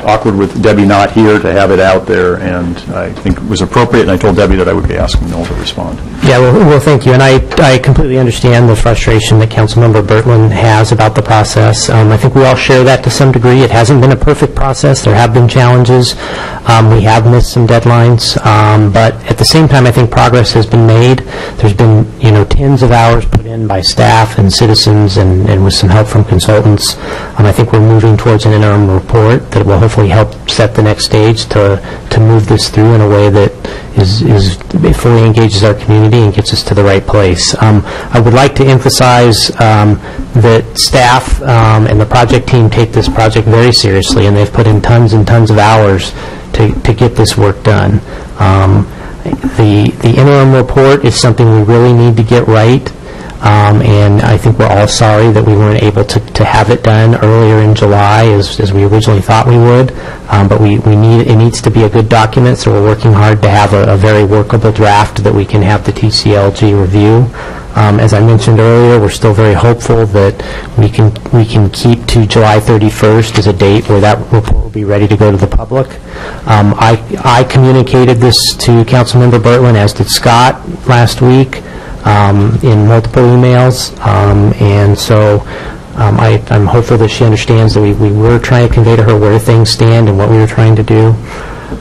awkward with Debbie not here to have it out there, and I think it was appropriate, and I told Debbie that I would be asking Noel to respond.
Yeah, well, thank you, and I completely understand the frustration that Councilmember Bertland has about the process. I think we all share that to some degree. It hasn't been a perfect process. There have been challenges. We have missed some deadlines, but at the same time, I think progress has been made. There's been, tens of hours put in by staff and citizens, and with some help from consultants. I think we're moving towards an interim report that will hopefully help set the next stage to move this through in a way that it fully engages our community and gets us to the right place. I would like to emphasize that staff and the project team take this project very seriously, and they've put in tons and tons of hours to get this work done. The interim report is something we really need to get right. And I think we're all sorry that we weren't able to have it done earlier in July as we originally thought we would. But it needs to be a good document, so we're working hard to have a very workable draft that we can have the TCLG review. As I mentioned earlier, we're still very hopeful that we can keep to July 31st as a date where that report will be ready to go to the public. I communicated this to Councilmember Bertland, as did Scott last week, in multiple emails, and so I'm hopeful that she understands that we were trying to convey to her where things stand and what we were trying to do.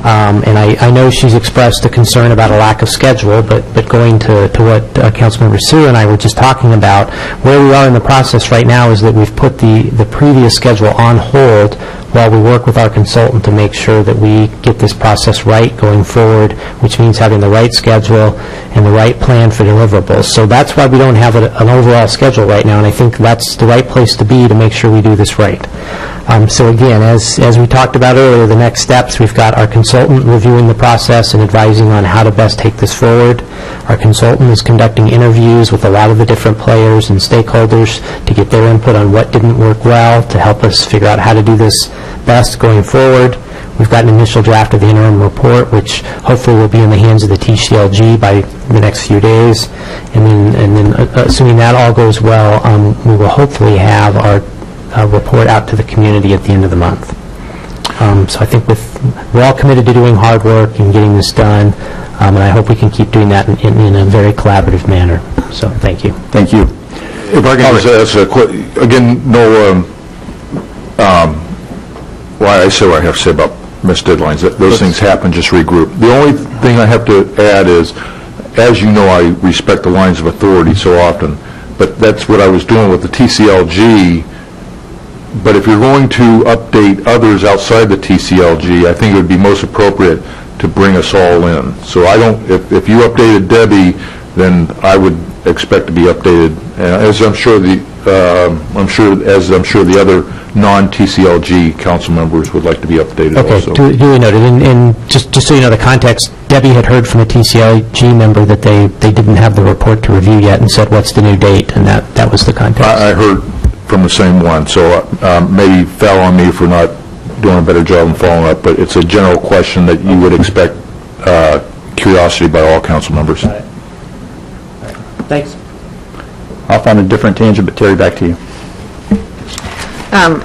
And I know she's expressed a concern about a lack of schedule, but going to what Councilmember Sue and I were just talking about, where we are in the process right now is that we've put the previous schedule on hold while we work with our consultant to make sure that we get this process right going forward, which means having the right schedule and the right plan for deliverables. So that's why we don't have an overall schedule right now, and I think that's the right place to be to make sure we do this right. So again, as we talked about earlier, the next steps, we've got our consultant reviewing the process and advising on how to best take this forward. Our consultant is conducting interviews with a lot of the different players and stakeholders to get their input on what didn't work well, to help us figure out how to do this best going forward. We've got an initial draft of the interim report, which hopefully will be in the hands of the TCLG by the next few days. And then assuming that all goes well, we will hopefully have our report out to the community at the end of the month. So I think we're all committed to doing hard work and getting this done, and I hope we can keep doing that in a very collaborative manner. So thank you.
Thank you.
If I can just ask a quick, again, no, well, I say what I have to say about missed deadlines. Those things happen, just regroup. The only thing I have to add is, as you know, I respect the lines of authority so often, but that's what I was doing with the TCLG. But if you're going to update others outside the TCLG, I think it would be most appropriate to bring us all in. So I don't, if you updated Debbie, then I would expect to be updated, as I'm sure the other non-TCLG council members would like to be updated also.
Okay, duly noted. And just so you know the context, Debbie had heard from a TCLG member that they didn't have the report to review yet and said, what's the new date? And that was the context.
I heard from the same one, so maybe fell on me for not doing a better job in following up, but it's a general question that you would expect curiosity by all council members.
Thanks.
Off on a different tangent, but Terry, back to you.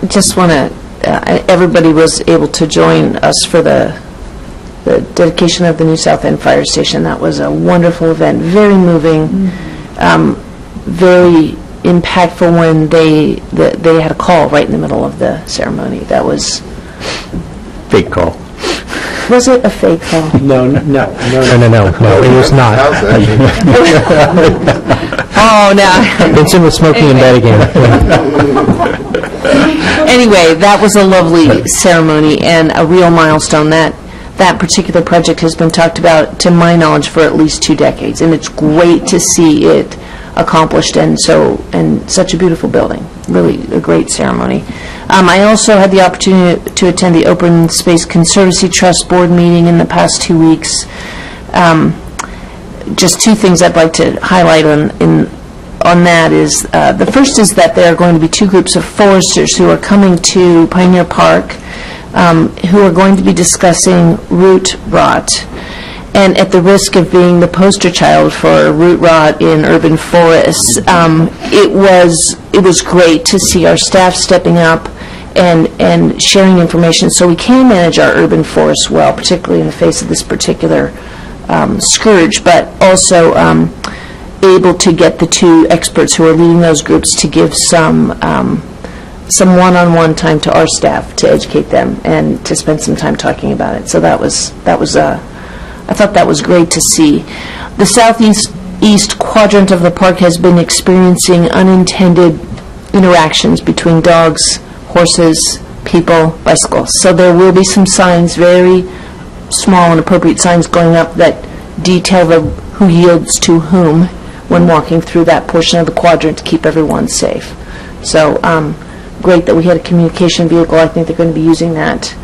Just want to, everybody was able to join us for the dedication of the new South End Fire Station. That was a wonderful event, very moving, very impactful when they had a call right in the middle of the ceremony. That was...
Fake call.
Was it a fake, though?
No, it was not.
Oh, now.
Vincent was smoking in bed again.
Anyway, that was a lovely ceremony and a real milestone. That particular project has been talked about, to my knowledge, for at least 2 decades, and it's great to see it accomplished and such a beautiful building. Really a great ceremony. I also had the opportunity to attend the Open Space Conservancy Trust Board meeting in the past 2 weeks. Just 2 things I'd like to highlight on that is, the first is that there are going to be 2 groups of foresters who are coming to Pioneer Park, who are going to be discussing root rot. And at the risk of being the poster child for root rot in urban forests, it was great to see our staff stepping up and sharing information so we can manage our urban forests well, particularly in the face of this particular scourge, but also able to get the 2 experts who are leading those groups to give some one-on-one time to our staff to educate them and to spend some time talking about it. So I thought that was great to see. The southeast quadrant of the park has been experiencing unintended interactions between dogs, horses, people, bicycles. So there will be some signs, very small and appropriate signs going up that detail who yields to whom when walking through that portion of the quadrant to keep everyone safe. So great that we had a communication vehicle. I think they're going to be using that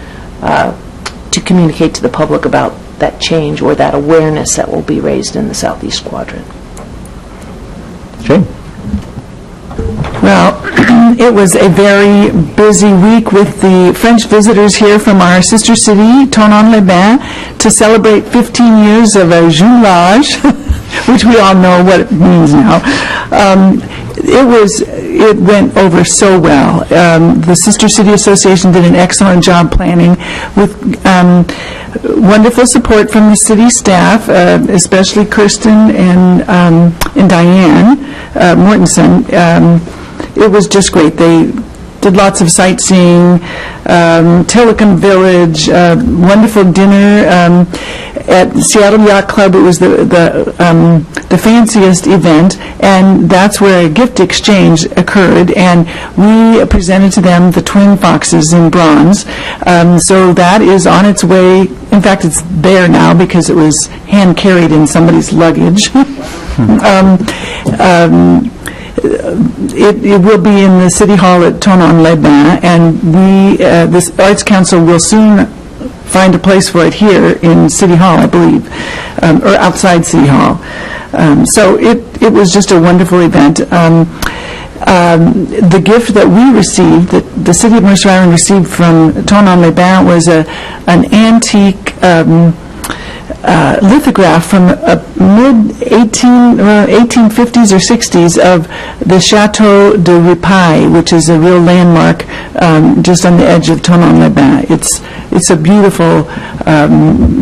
to communicate to the public about that change or that awareness that will be raised in the southeast quadrant.
Jane?
Well, it was a very busy week with the French visitors here from our sister city, Tournon-les-Bains, to celebrate 15 years of a jumelage, which we all know what it means now. It went over so well. The Sister City Association did an excellent job planning with wonderful support from the city staff, especially Kirsten and Diane Mortensen. It was just great. They did lots of sightseeing, Telecom Village, wonderful dinner at Seattle Yacht Club. It was the fanciest event, and that's where a gift exchange occurred, and we presented to them the twin foxes in bronze. So that is on its way. In fact, it's there now because it was hand-carried in somebody's luggage. It will be in the City Hall at Tournon-les-Bains, and this Arts Council will soon find a place for it here in City Hall, I believe, or outside City Hall. So it was just a wonderful event. The gift that we received, that the City of Mercer Island received from Tournon-les-Bains, was an antique lithograph from mid-1850s or 60s of the Chateau de Ripaille, which is a real landmark just on the edge of Tournon-les-Bains. It's a beautiful,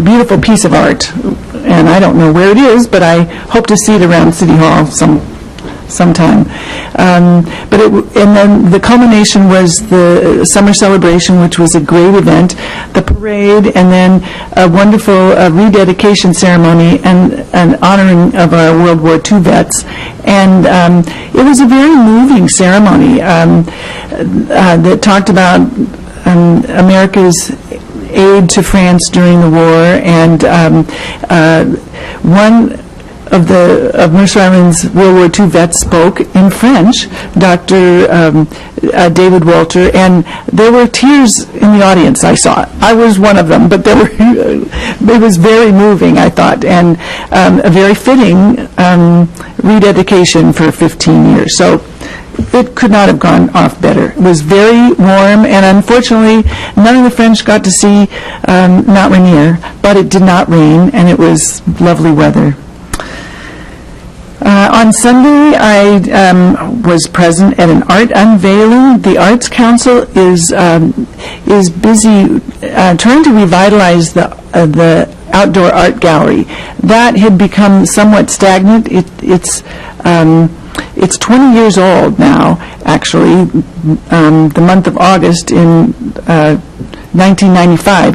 beautiful piece of art, and I don't know where it is, but I hope to see it around City Hall sometime. And then the culmination was the summer celebration, which was a great event, the parade, and then a wonderful rededication ceremony and an honoring of our World War II vets. And it was a very moving ceremony that talked about America's aid to France during the war, and one of Mercer Island's World War II vets spoke in French, Dr. David Walter, and there were tears in the audience. I saw it. I was one of them, but it was very moving, I thought, and a very fitting rededication for 15 years. So it could not have gone off better. It was very warm, and unfortunately, none of the French got to see Mount Rainier, but it did not rain, and it was lovely weather. On Sunday, I was present at an art unveiling. The Arts Council is busy trying to revitalize the outdoor art gallery. That had become somewhat stagnant. It's 20 years old now, actually. The month of August in 1995,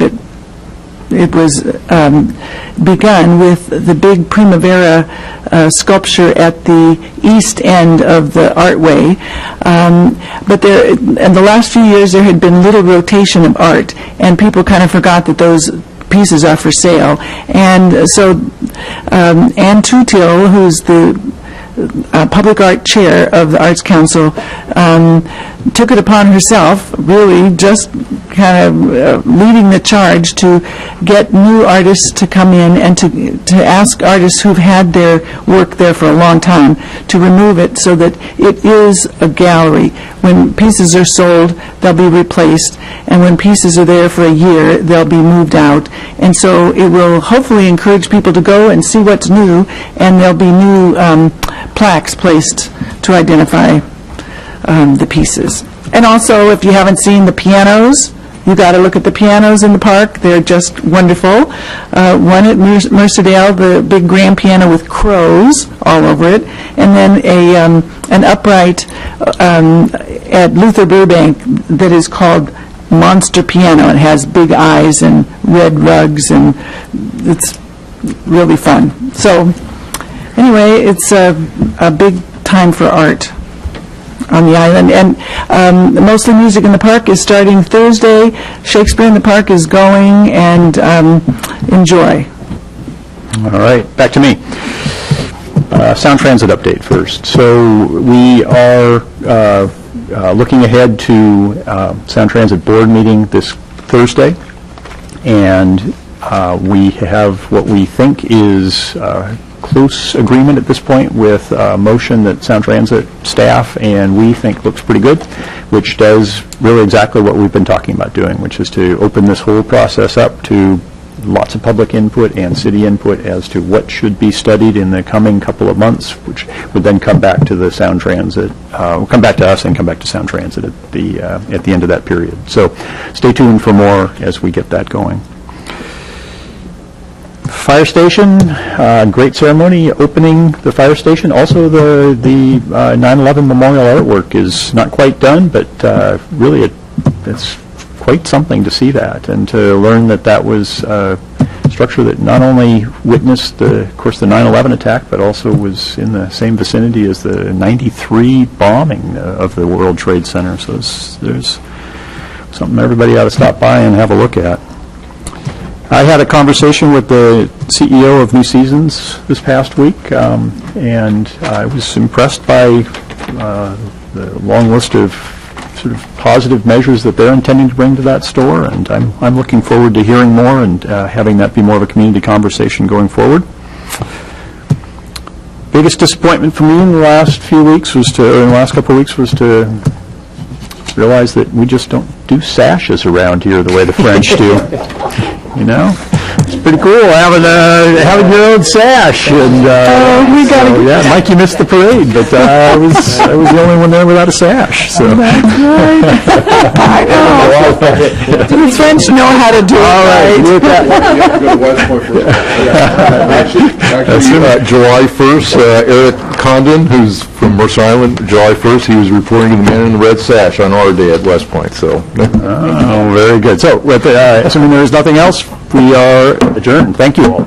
it was begun with the big Primavera sculpture at the east end of the Artway. But there, in the last few years, there had been little rotation of art, and people kind of forgot that those pieces are for sale. And so Ann Tutil, who's the Public Art Chair of the Arts Council, took it upon herself, really just kind of leading the charge to get new artists to come in and to ask artists who've had their work there for a long time to remove it so that it is a gallery. When pieces are sold, they'll be replaced, and when pieces are there for a year, they'll be moved out. And so it will hopefully encourage people to go and see what's new, and there'll be new plaques placed to identify the pieces. And also, if you haven't seen the pianos, you got to look at the pianos in the park. They're just wonderful. One at Mercerdale, the big grand piano with crows all over it, and then an upright at Luther Burbank that is called Monster Piano. It has big eyes and red rugs, and it's really fun. So anyway, it's a big time for art on the island, and Mostly Music in the Park is starting Thursday. Shakespeare in the Park is going, and enjoy.
All right, back to me. Sound Transit update first. So we are looking ahead to Sound Transit board meeting this Thursday, and we have what we think is close agreement at this point with a motion that Sound Transit staff and we think looks pretty good, which does really exactly what we've been talking about doing, which is to open this whole process up to lots of public input and city input as to what should be studied in the coming couple of months, which would then come back to the Sound Transit, come back to us and come back to Sound Transit at the end of that period. So stay tuned for more as we get that going. Fire station, great ceremony opening the fire station. Also, the 9/11 memorial artwork is not quite done, but really it's quite something to see that and to learn that that was a structure that not only witnessed, of course, the 9/11 attack, but also was in the same vicinity as the 93 bombing of the World Trade Center. So there's something everybody ought to stop by and have a look at. I had a conversation with the CEO of New Seasons this past week, and I was impressed by the long list of sort of positive measures that they're intending to bring to that store, and I'm looking forward to hearing more and having that be more of a community conversation going forward. Biggest disappointment for me in the last few weeks was in the last couple of weeks was to realize that we just don't do sashes around here the way the French do. You know, it's pretty cool having your own sash. And
we got
so, yeah, Mike, you missed the parade, but I was the only one there without a sash. So
that's right. I know. The French know how to do it right.
You have to go to West Point for Actually, July 1st, Eric Condon, who's from Mercer Island, July 1st, he was reporting to the man in the red sash on our day at West Point. So,
oh, very good. So, assuming there is nothing else, we are adjourned. Thank you all.